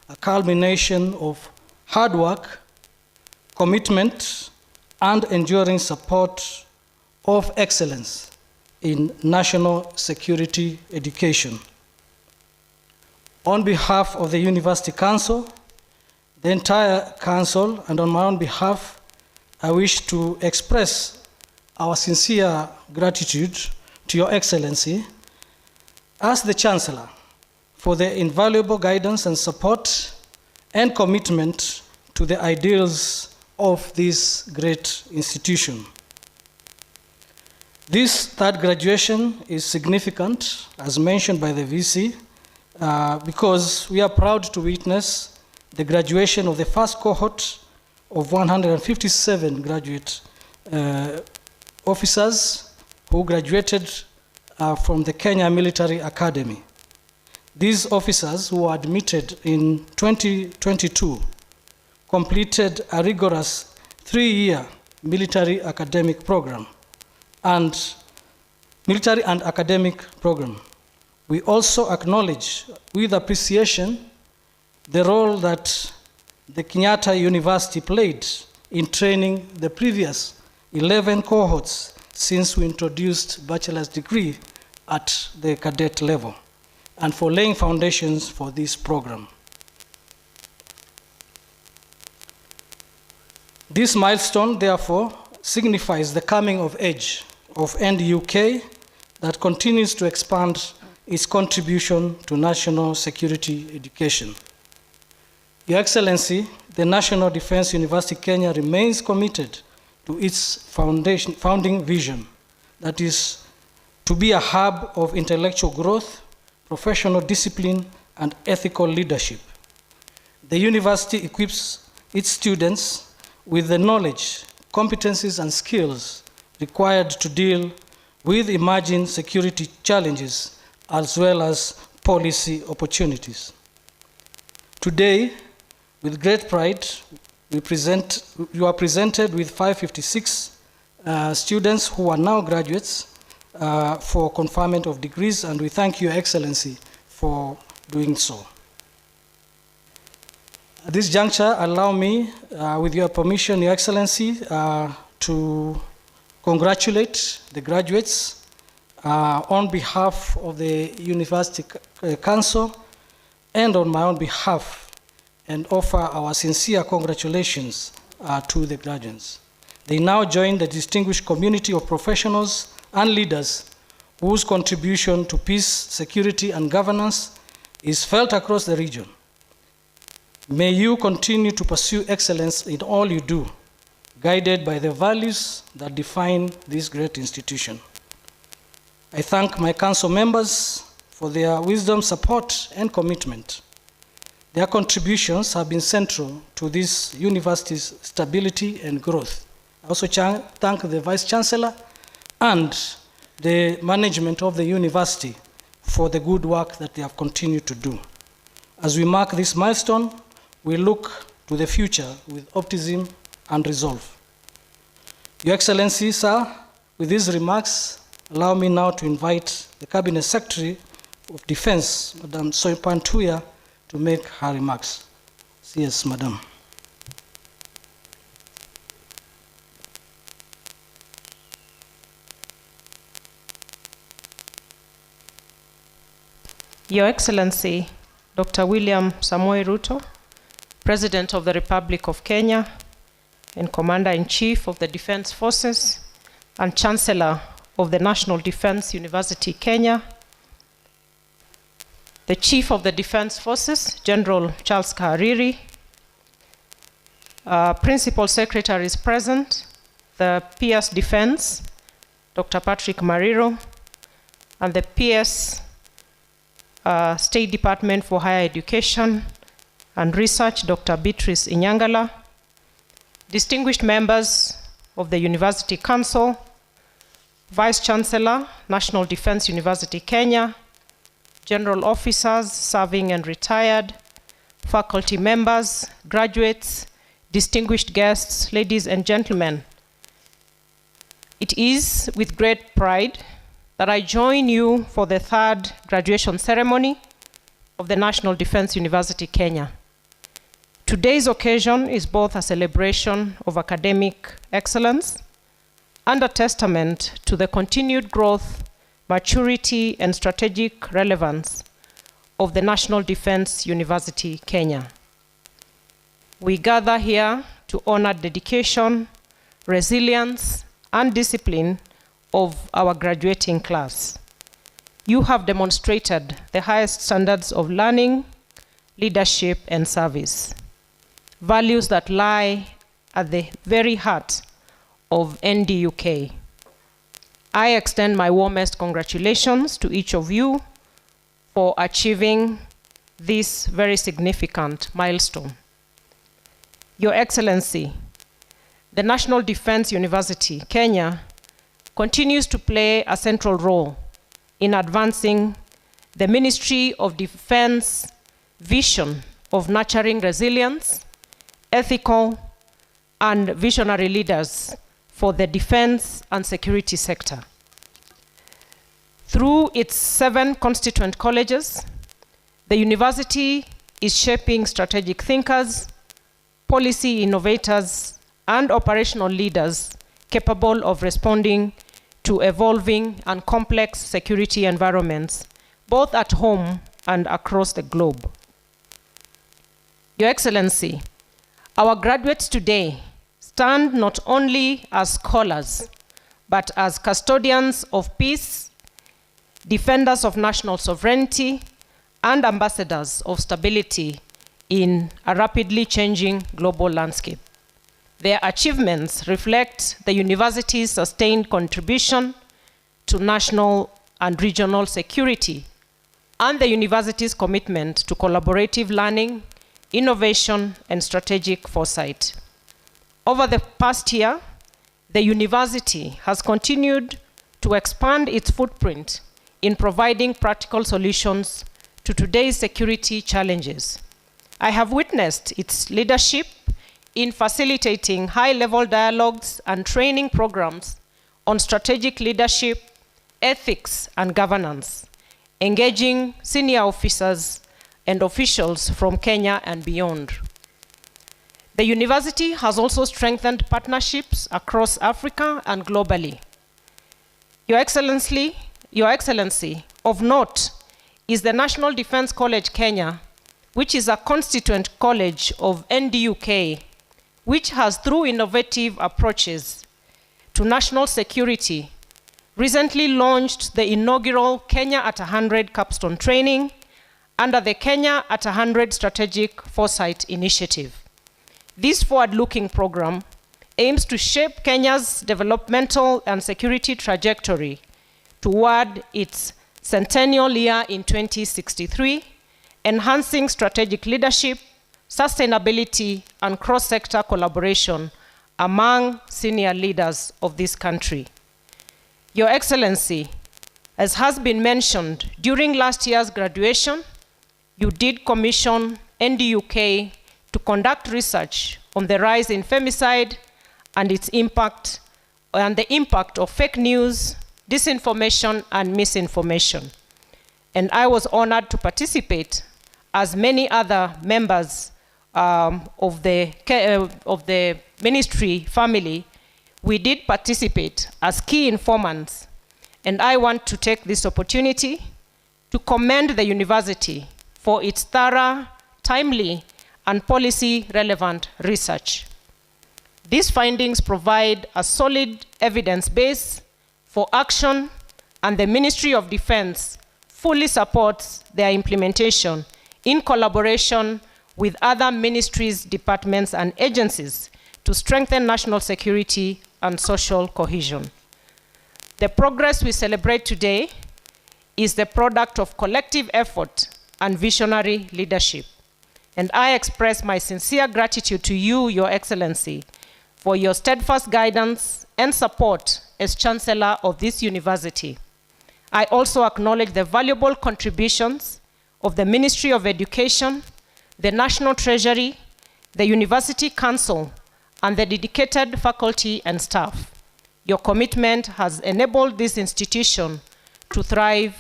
a culmination of hard work, commitment, and enduring support of excellence in national security education. On behalf of the University Council, the entire Council, and on my own behalf, I wish to express our sincere gratitude to Your Excellency as the Chancellor for the invaluable guidance and support and commitment to the ideals of this great institution. This third graduation is significant, as mentioned by the VC, because we are proud to witness the graduation of the first cohort of 157 graduate officers who graduated from the Kenya Military Academy. These officers who were admitted in 2022 completed a rigorous 3-year military academic program and academic program. We also acknowledge with appreciation the role that the Kenyatta University played in training the previous 11 cohorts since we introduced bachelor's degree at the cadet level, and for laying foundations for this program. This milestone, therefore, signifies the coming of age of NDUK that continues to expand its contribution to national security education. Your Excellency, the National Defense University Kenya remains committed to its founding vision, that is, to be a hub of intellectual growth, professional discipline, and ethical leadership. The university equips its students with the knowledge, competencies, and skills required to deal with emerging security challenges as well as policy opportunities. Today, with great pride, you are presented with 556 students who are now graduates for conferment of degrees, and we thank Your Excellency for doing so. At this juncture, allow me, with your permission, Your Excellency, to congratulate the graduates on behalf of the University Council and on my own behalf, and offer our sincere congratulations to the graduates. They now join the distinguished community of professionals and leaders whose contribution to peace, security, and governance is felt across the region. May you continue to pursue excellence in all you do, guided by the values that define this great institution. I thank my council members for their wisdom, support, and commitment. Their contributions have been central to this university's stability and growth. I also thank the Vice Chancellor and the management of the university for the good work that they have continued to do. As we mark this milestone, we look to the future with optimism and resolve. Your Excellency, sir, with these remarks, allow me now to invite the Cabinet Secretary of Defense, Madam Soipan Tuya, to make her remarks. Yes, Madam.
Your Excellency, Dr. William Samoei Ruto, President of the Republic of Kenya and Commander-in-Chief of the Defense Forces and Chancellor of the National Defense University, Kenya, the Chief of the Defense Forces, General Charles Kariri, Principal Secretary is present, the PS Defense, Dr. Patrick Mariro, and the PS State Department for Higher Education and Research, Dr. Beatrice Inyangala, distinguished members of the University Council, Vice Chancellor, National Defense University, Kenya, general officers, serving and retired, faculty members, graduates, distinguished guests, ladies and gentlemen. It is with great pride that I join you for the third graduation ceremony of the National Defense University, Kenya. Today's occasion is both a celebration of academic excellence and a testament to the continued growth, maturity, and strategic relevance of the National Defense University, Kenya. We gather here to honor dedication, resilience, and discipline of our graduating class. You have demonstrated the highest standards of learning, leadership, and service, values that lie at the very heart of NDUK. I extend my warmest congratulations to each of you for achieving this very significant milestone. Your Excellency, the National Defense University, Kenya, continues to play a central role in advancing the Ministry of Defense vision of nurturing resilience, ethical, and visionary leaders for the defense and security sector. Through its 7 constituent colleges, the university is shaping strategic thinkers, policy innovators, and operational leaders capable of responding to evolving and complex security environments, both at home and across the globe. Your Excellency, our graduates today stand not only as scholars, but as custodians of peace, defenders of national sovereignty, and ambassadors of stability in a rapidly changing global landscape. Their achievements reflect the university's sustained contribution to national and regional security and the university's commitment to collaborative learning, innovation, and strategic foresight. Over the past year, the university has continued to expand its footprint in providing practical solutions to today's security challenges. I have witnessed its leadership in facilitating high-level dialogues and training programs on strategic leadership, ethics, and governance, engaging senior officers and officials from Kenya and beyond. The university has also strengthened partnerships across Africa and globally. Your Excellency, of note is the National Defense College Kenya, which is a constituent college of NDUK, which has, through innovative approaches to national security, recently launched the inaugural Kenya at 100 capstone training under the Kenya at 100 Strategic Foresight Initiative. This forward-looking program aims to shape Kenya's developmental and security trajectory toward its centennial year in 2063, enhancing strategic leadership, sustainability, and cross-sector collaboration among senior leaders of this country. Your Excellency, as has been mentioned, during last year's graduation, you did commission NDUK to conduct research on the rise in femicide and its impact, and the impact of fake news, disinformation, and misinformation. And I was honored to participate, as many other members of the ministry family. We did participate as key informants, and I want to take this opportunity
to commend the university for its thorough, timely, and policy-relevant research. These findings provide a solid evidence base for action, and the Ministry of Defense fully supports their implementation in collaboration with other ministries, departments, and agencies to strengthen national security and social cohesion. The progress we celebrate today is the product of collective effort and visionary leadership. And I express my sincere gratitude to you, Your Excellency, for your steadfast guidance and support as Chancellor of this university. I also acknowledge the valuable contributions of the Ministry of Education, the National Treasury, the University Council, and the dedicated faculty and staff. Your commitment has enabled this institution to thrive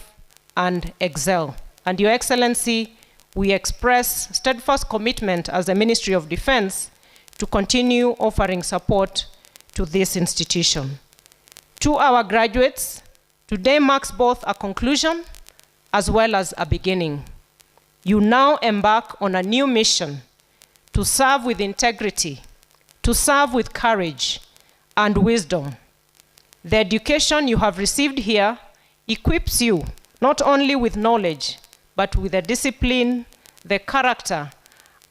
and excel. And Your Excellency, we express steadfast commitment as the Ministry of Defense to continue offering support to this institution. To our graduates, today marks both a conclusion as well as a beginning. You now embark on a new mission to serve with integrity, to serve with courage and wisdom. The education you have received here equips you not only with knowledge, but with the discipline, the character,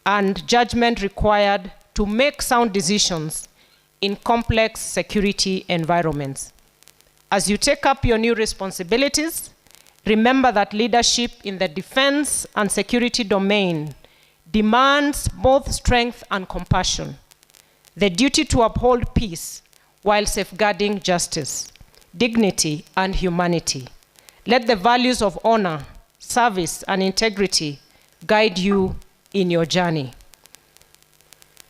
and judgment required to make sound decisions in complex security environments. As you take up your new responsibilities, remember that leadership in the defense and security domain demands both strength and compassion, the duty to uphold peace while safeguarding justice, dignity, and humanity. Let the values of honor, service, and integrity guide you in your journey.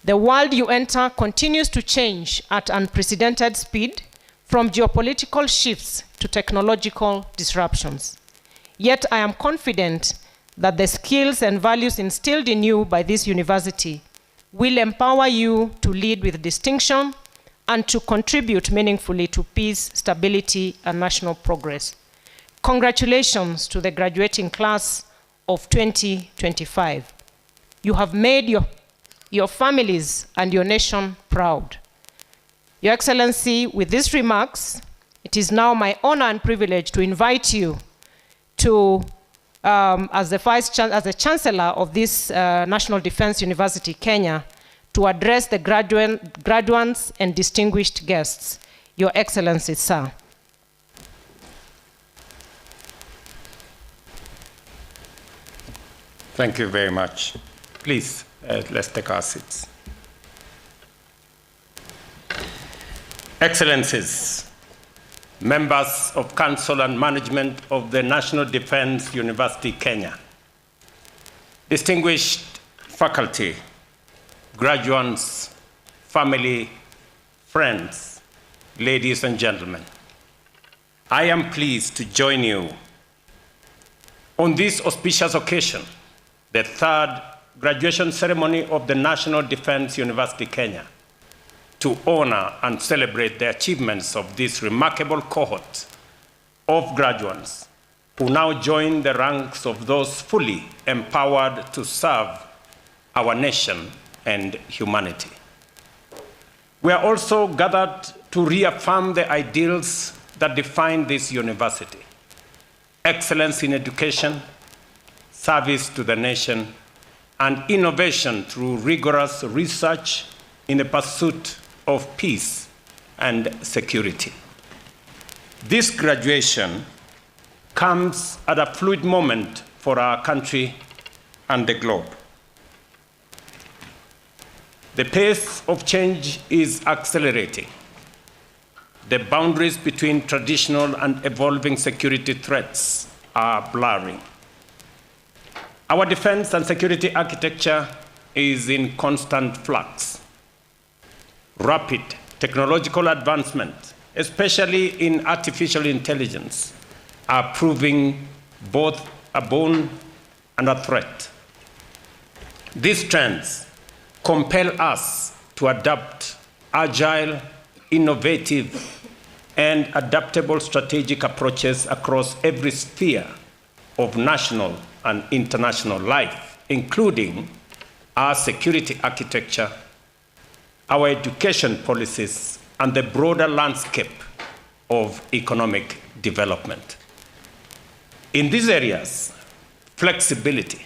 The world you enter continues to change at unprecedented speed, from geopolitical shifts to technological disruptions. Yet I am confident that the skills and values instilled in you by this university will empower you to lead with distinction and to contribute meaningfully to peace, stability, and national progress. Congratulations to the graduating class of 2025. You have made your families and your nation proud. Your Excellency, with these remarks, it is now my honor and privilege to invite you to, as the Chancellor of this National Defense University, Kenya, to address the graduates and distinguished guests. Your Excellency, sir.
Thank you very much. Please, let's take our seats. Excellencies, members of Council and Management of the National Defense University, Kenya, distinguished faculty, graduates, family, friends, ladies and gentlemen, I am pleased to join you on this auspicious occasion, the third graduation ceremony of the National Defense University, Kenya, to honor and celebrate the achievements of this remarkable cohort of graduates who now join the ranks of those fully empowered to serve our nation and humanity. We are also gathered to reaffirm the ideals that define this university: excellence in education, service to the nation, and innovation through rigorous research in the pursuit of peace and security. This graduation comes at a fluid moment for our country and the globe. The pace of change is accelerating. The boundaries between traditional and evolving security threats are blurring. Our defense and security architecture is in constant flux. Rapid technological advancement, especially in artificial intelligence, are proving both a boon and a threat. These trends compel us to adopt agile, innovative, and adaptable strategic approaches across every sphere of national and international life, including our security architecture, our education policies, and the broader landscape of economic development. In these areas, flexibility,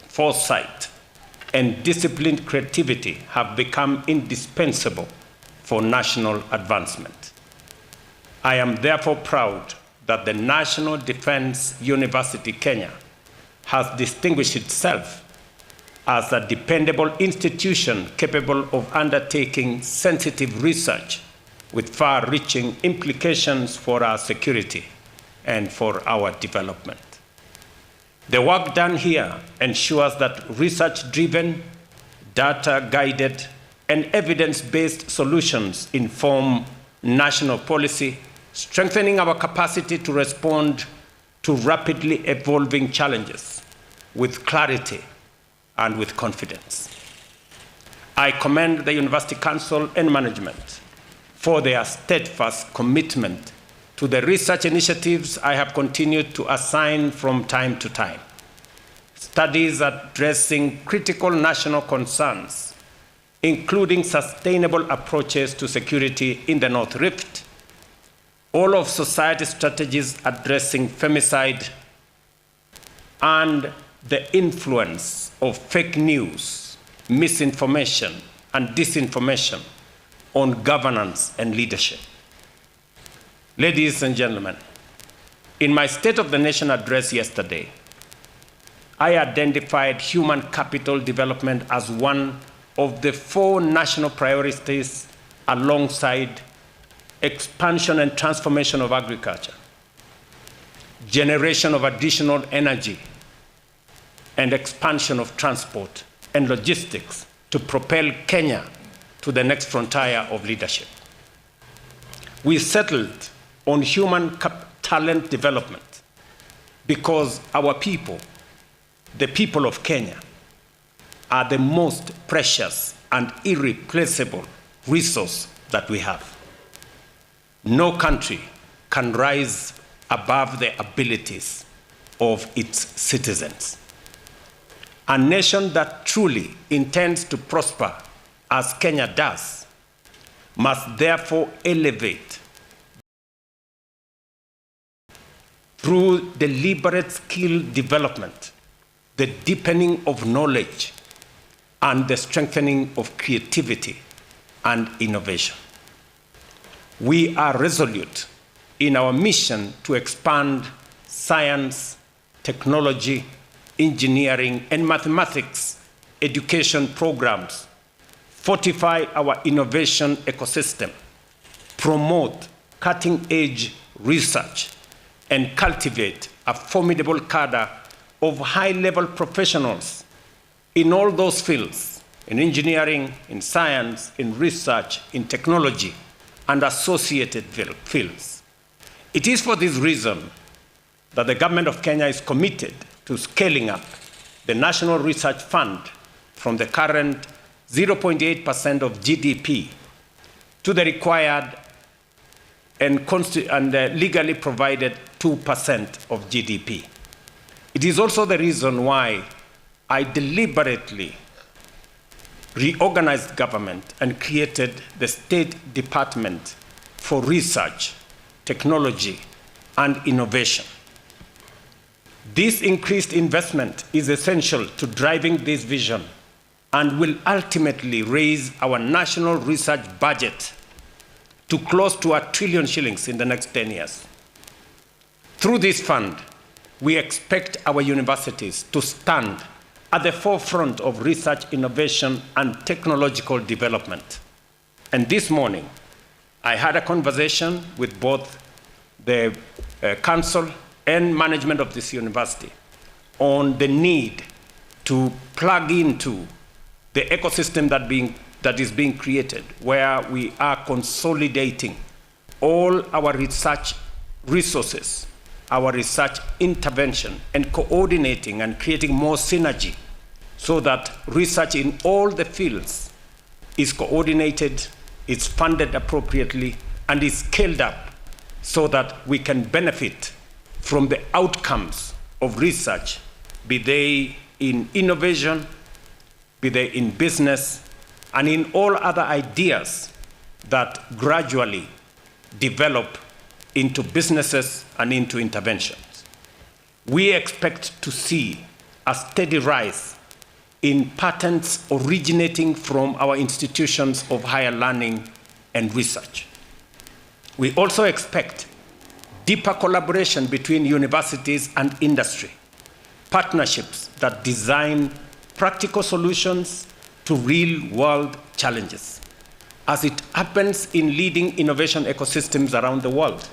foresight, and disciplined creativity have become indispensable for national advancement. I am therefore proud that the National Defense University Kenya has distinguished itself as a dependable institution capable of undertaking sensitive research with far-reaching implications for our security and for our development. The work done here ensures that research-driven, data-guided, and evidence-based solutions inform national policy, strengthening our capacity to respond to rapidly evolving challenges with clarity and with confidence. I commend the University Council and management for their steadfast commitment to the research initiatives I have continued to assign from time to time. Studies addressing critical national concerns, including sustainable approaches to security in the North Rift, all of society's strategies addressing femicide, and the influence of fake news, misinformation, and disinformation on governance and leadership. Ladies and gentlemen, in my State of the Nation address yesterday, I identified human capital development as one of the 4 national priorities alongside expansion and transformation of agriculture, generation of additional energy, and expansion of transport and logistics to propel Kenya to the next frontier of leadership. We settled on human talent development because our people, the people of Kenya, are the most precious and irreplaceable resource that we have. No country can rise above the abilities of its citizens. A nation that truly intends to prosper, as Kenya does, must therefore elevate through deliberate skill development, the deepening of knowledge, and the strengthening of creativity and innovation. We are resolute in our mission to expand science, technology, engineering, and mathematics education programs, fortify our innovation ecosystem, promote cutting-edge research, and cultivate a formidable cadre of high-level professionals in all those fields, in engineering, in science, in research, in technology, and associated fields. It is for this reason that the government of Kenya is committed to scaling up the National Research Fund from the current 0.8% of GDP to the required and legally provided 2% of GDP. It is also the reason why I deliberately reorganized government and created the State Department for Research, Technology, and Innovation. This increased investment is essential to driving this vision and will ultimately raise our national research budget to close to R1 trillion shillings in the next 10 years. Through this fund, we expect our universities to stand at the forefront of research, innovation, and technological development. And this morning, I had a conversation with both the council and management of this university on the need to plug into the ecosystem that is being created, where we are consolidating all our research resources, our research intervention, and coordinating and creating more synergy so that research in all the fields is coordinated, is funded appropriately, and is scaled up so that we can benefit from the outcomes of research, be they in innovation, be they in business, and in all other ideas that gradually develop into businesses and into interventions. We expect to see a steady rise in patents originating from our institutions of higher learning and research. We also expect deeper collaboration between universities and industry, partnerships that design practical solutions to real-world challenges, as it happens in leading innovation ecosystems around the world,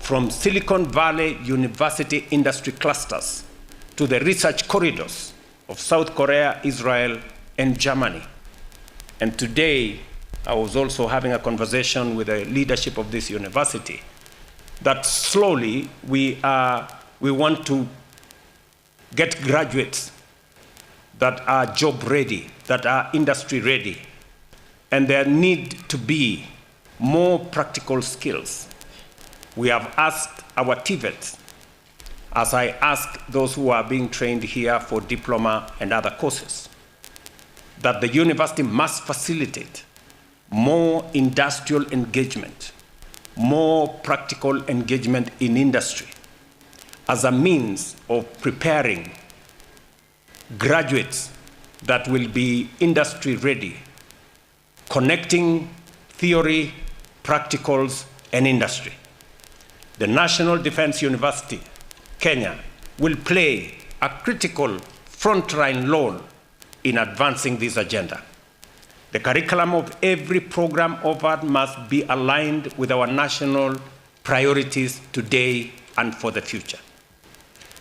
from Silicon Valley university industry clusters to the research corridors of South Korea, Israel, and Germany. And today, I was also having a conversation with the leadership of this university that slowly we want to get graduates that are job ready, that are industry ready, and there need to be more practical skills. We have asked our TVETs, as I ask those who are being trained here for diploma and other courses, that the university must facilitate more industrial engagement, more practical engagement in industry as a means of preparing graduates that will be industry ready, connecting theory, practicals, and industry. The National Defense University, Kenya, will play a critical frontline role in advancing this agenda. The curriculum of every program offered must be aligned with our national priorities today and for the future.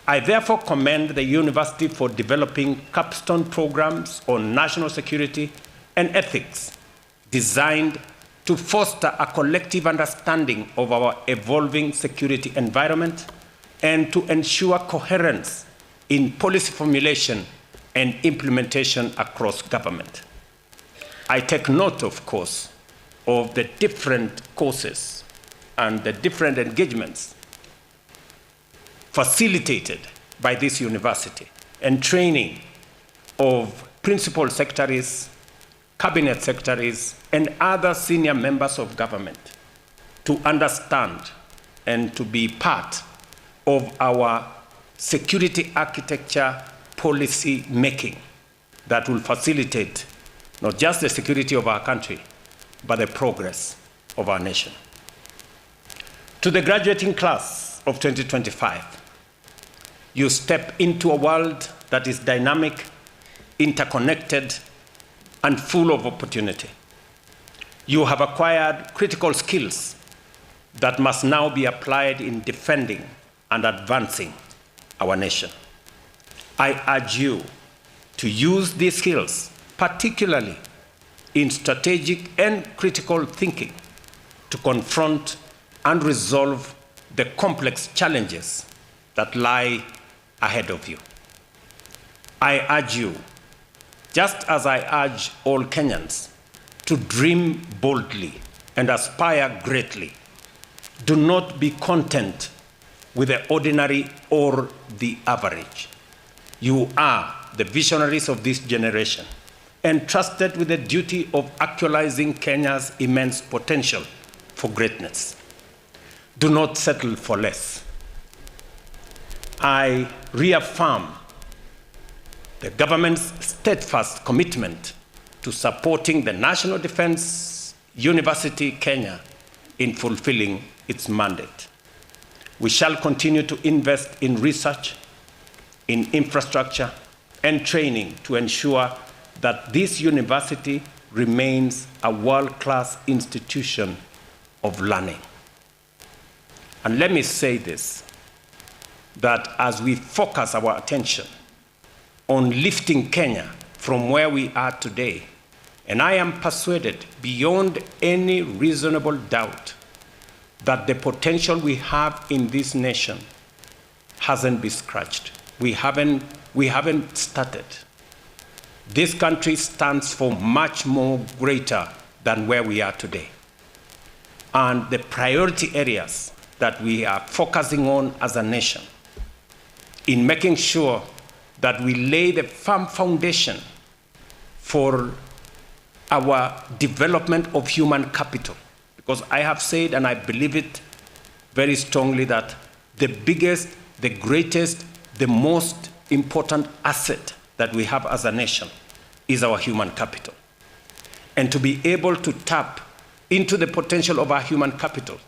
I therefore commend the university for developing capstone programs on national security and ethics designed to foster a collective understanding of our evolving security environment and to ensure coherence in policy formulation and implementation across government. I take note, of course, of the different courses and the different engagements facilitated by this university and training of principal secretaries, cabinet secretaries, and other senior members of government to understand and to be part of our security architecture policy making that will facilitate not just the security of our country, but the progress of our nation. To the graduating class of 2025, you step into a world that is dynamic, interconnected, and full of opportunity. You have acquired critical skills that must now be applied in defending and advancing our nation. I urge you to use these skills, particularly in strategic and critical thinking, to confront and resolve the complex challenges that lie ahead of you. I urge you, just as I urge all Kenyans, to dream boldly and aspire greatly. Do not be content with the ordinary or the average. You are the visionaries of this generation, entrusted with the duty of actualizing Kenya's immense potential for greatness. Do not settle for less. I reaffirm the government's steadfast commitment to supporting the National Defense University Kenya in fulfilling its mandate. We shall continue to invest in research, in infrastructure, and training to ensure that this university remains a world-class institution of learning. And let me say this, that as we focus our attention on lifting Kenya from where we are today, and I am persuaded beyond any reasonable doubt that the potential we have in this nation hasn't been scratched. We haven't started. This country stands for much more greater than where we are today. And the priority areas that we are focusing on as a nation in making sure that we lay the firm foundation for our development of human capital. Because I have said, and I believe it very strongly, that the biggest, the greatest, the most important asset that we have as a nation is our human capital. And to be able to tap into the potential of our human capital,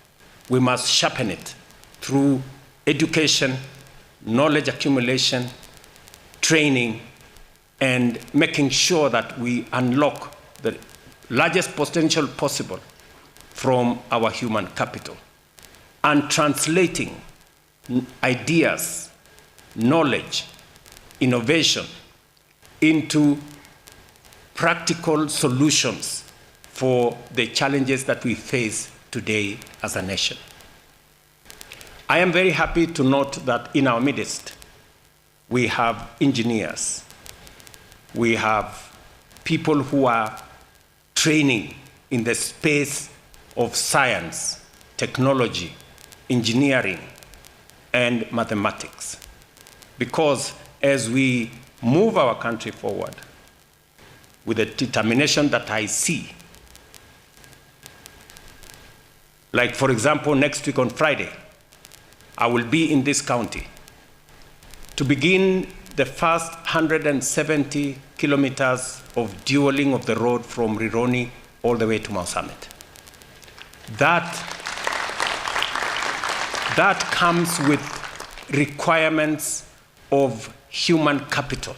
we must sharpen it through education, knowledge accumulation, training, and making sure that we unlock the largest potential possible from our human capital, and translating ideas, knowledge, innovation into practical solutions for the challenges that we face today as a nation. I am very happy to note that in our midst, we have engineers, we have people who are training in the space of science, technology, engineering, and mathematics. Because as we move our country forward with the determination that I see, like for example, next week on Friday, I will be in this county to begin the first 170 kilometers of dualing of the road from Rironi all the way to Mount Summit. That comes with requirements of human capital.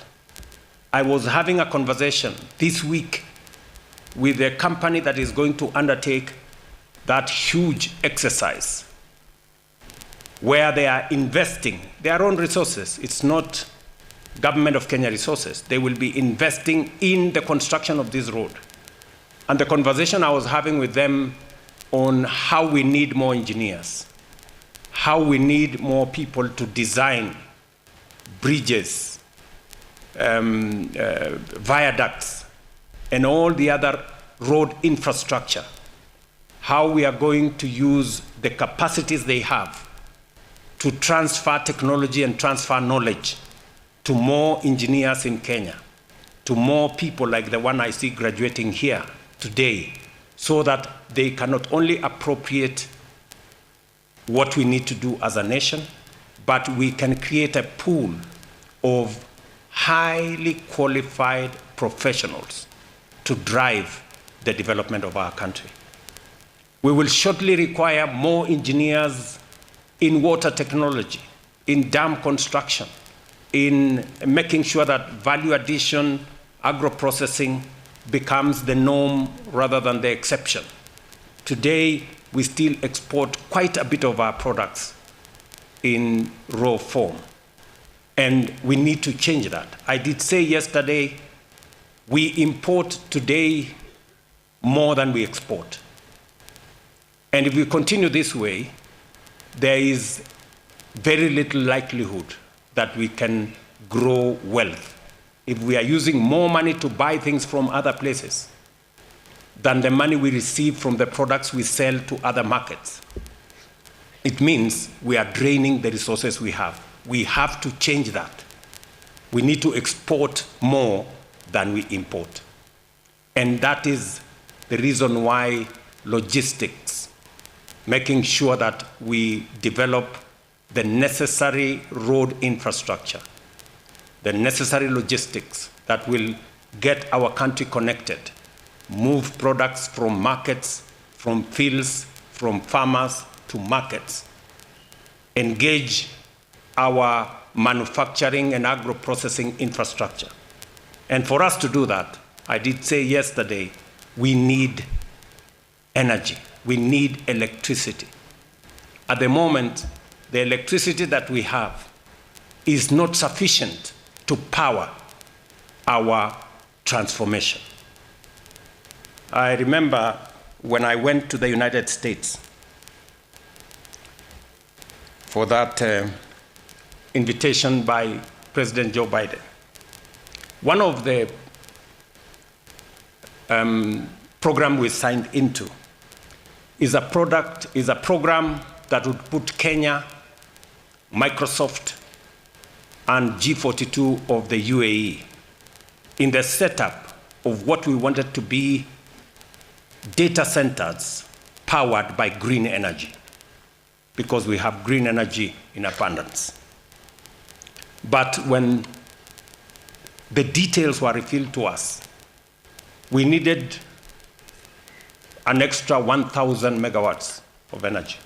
I was having a conversation this week with a company that is going to undertake that huge exercise where they are investing their own resources. It's not Government of Kenya resources. They will be investing in the construction of this road. And the conversation I was having with them on how we need more engineers, how we need more people to design bridges, viaducts, and all the other road infrastructure, how we are going to use the capacities they have to transfer technology and transfer knowledge to more engineers in Kenya, to more people like the one I see graduating here today, so that they can not only appropriate what we need to do as a nation, but we can create a pool of highly qualified professionals to drive the development of our country. We will shortly require more engineers in water technology, in dam construction, in making sure that value addition, agro-processing becomes the norm rather than the exception. Today, we still export quite a bit of our products in raw form, and we need to change that. I did say yesterday, we import today more than we export. And if we continue this way, there is very little likelihood that we can grow wealth if we are using more money to buy things from other places than the money we receive from the products we sell to other markets. It means we are draining the resources we have. We have to change that. We need to export more than we import. And that is the reason why logistics, making sure that we develop the necessary road infrastructure, the necessary logistics that will get our country connected, move products from markets, from fields, from farmers to markets, engage our manufacturing and agro-processing infrastructure. And for us to do that, I did say yesterday, we need energy. We need electricity. At the moment, the electricity that we have is not sufficient to power our transformation. I remember when I went to the United States for that invitation by President Joe Biden. One of the program we signed into is a program that would put Kenya, Microsoft, and G42 of the UAE in the setup of what we wanted to be data centers powered by green energy, because we have green energy in abundance. But when the details were revealed to us, we needed an extra 1,000 megawatts of energy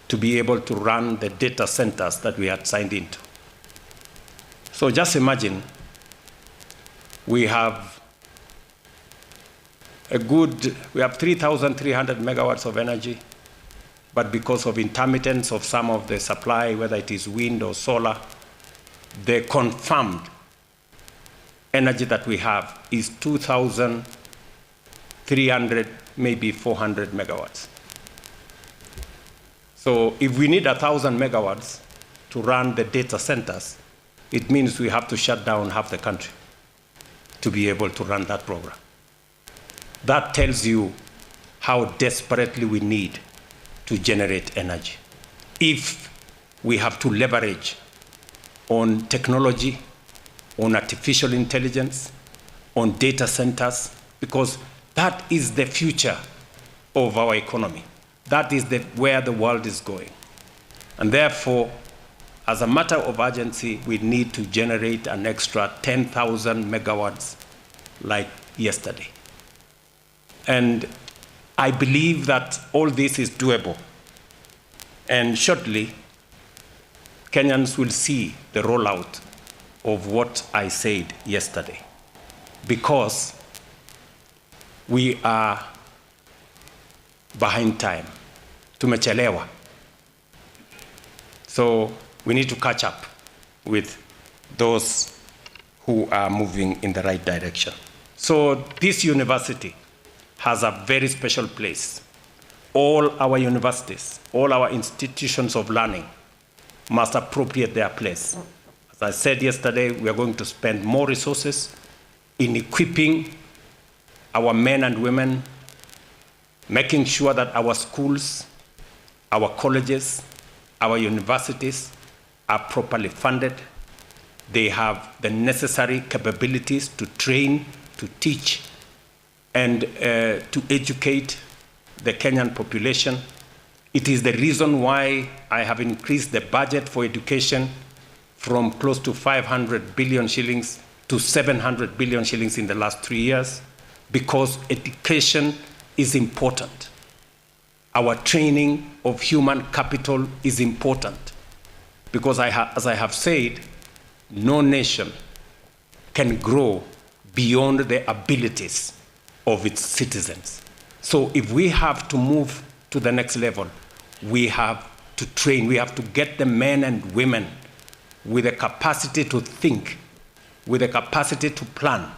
to be able to run the data centers that we had signed into. So just imagine, we have 3,300 megawatts of energy, but because of intermittence of some of the supply, whether it is wind or solar, the confirmed energy that we have is 2,300, maybe 400 megawatts. So if we need 1,000 megawatts to run the data centers, it means we have to shut down half the country to be able to run that program. That tells you how desperately we need to generate energy. If we have to leverage on technology, on artificial intelligence, on data centers, because that is the future of our economy. That is where the world is going. And therefore, as a matter of urgency, we need to generate an extra 10,000 megawatts like yesterday. And I believe that all this is doable. And shortly, Kenyans will see the rollout of what I said yesterday, because we are behind time. Tumechelewa. So we need to catch up with those who are moving in the right direction. So this university has a very special place. All our universities, all our institutions of learning must appropriate their place. As I said yesterday, we are going to spend more resources in equipping our men and women, making sure that our schools, our colleges, our universities are properly funded. They have the necessary capabilities to train, to teach, and to educate the Kenyan population. It is the reason why I have increased the budget for education from close to 500 billion shillings to 700 billion shillings in the last 3 years, because education is important. Our training of human capital is important, because as I have said, no nation can grow beyond the abilities of its citizens. So if we have to move to the next level, we have to train, we have to get the men and women with the capacity to think, with the capacity to plan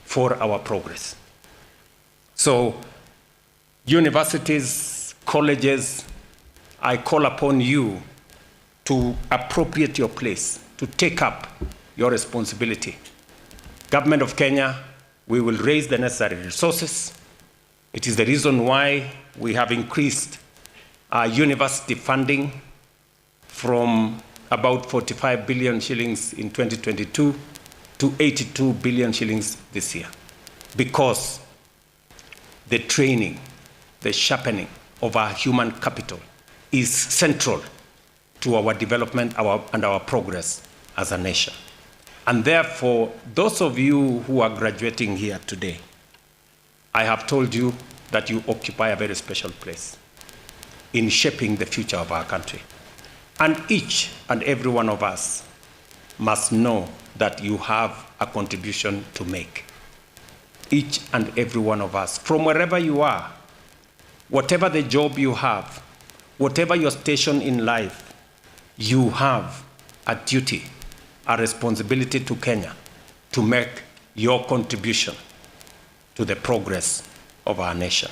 for our progress. So universities, colleges, I call upon you to appropriate your place, to take up your responsibility. Government of Kenya, we will raise the necessary resources. It is the reason why we have increased our university funding from about 45 billion shillings in 2022 to 82 billion shillings this year, because the training, the sharpening of our human capital is central to our development and our progress as a nation. And therefore, those of you who are graduating here today, I have told you that you occupy a very special place in shaping the future of our country. And each and every one of us must know that you have a contribution to make. Each and every one of us, from wherever you are, whatever the job you have, whatever your station in life, you have a duty, a responsibility to Kenya to make your contribution to the progress of our nation.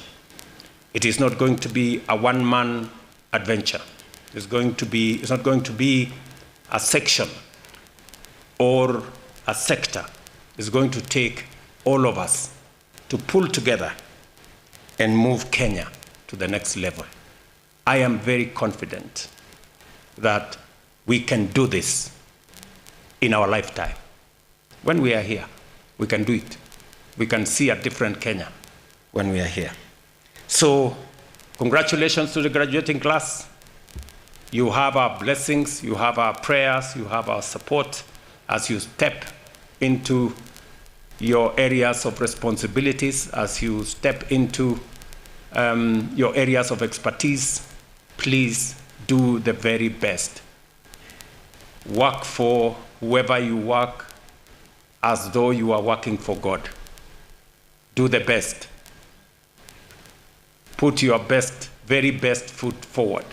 It is not going to be a one-man adventure. It's not going to be a section or a sector. It's going to take all of us to pull together and move Kenya to the next level. I am very confident that we can do this in our lifetime. When we are here, we can do it. We can see a different Kenya when we are here. So, congratulations to the graduating class. You have our blessings, you have our prayers, you have our support as you step into your areas of responsibilities, as you step into your areas of expertise. Please do the very best. Work for whoever you work as though you are working for God. Do the best. Put your best, very best foot forward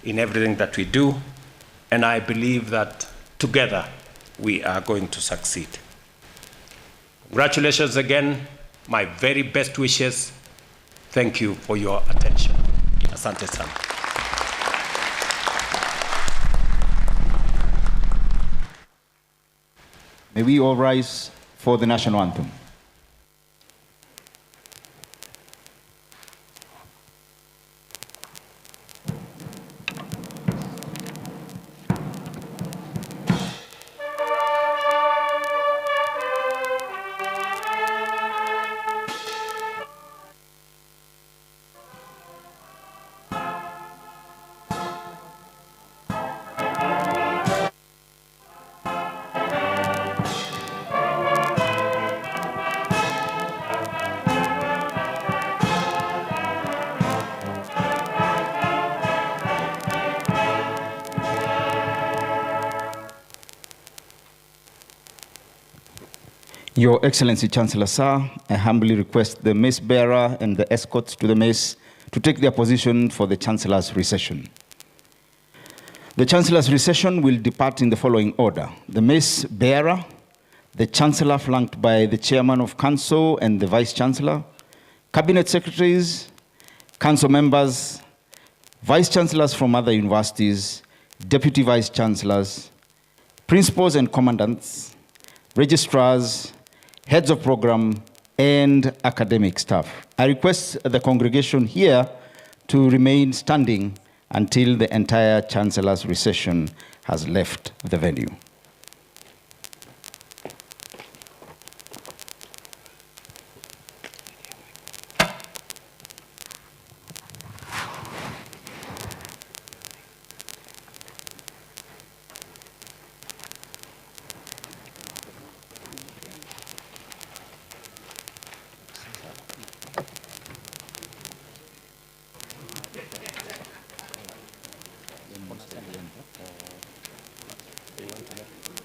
in everything that we do, and I believe that together we are going to succeed. Congratulations again, my very best wishes. Thank you for your attention. Asante sana.
May we all rise for the national anthem. Your Excellency, Chancellor Sir, I humbly request the mace bearer and the escorts to the mace to take their position for the Chancellor's recession. The Chancellor's recession will depart in the following order: the mace bearer, the Chancellor flanked by the Chairman of Council and the Vice Chancellor, Cabinet Secretaries, Council members, Vice Chancellors from other universities, Deputy Vice Chancellors, Principals and Commandants, Registrars, Heads of Program, and academic staff. I request the congregation here to remain standing until the entire Chancellor's recession has left the venue.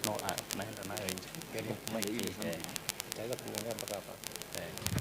No, naenda nayo nje. Gari maiki. Itaweza kuongea mpaka hapa.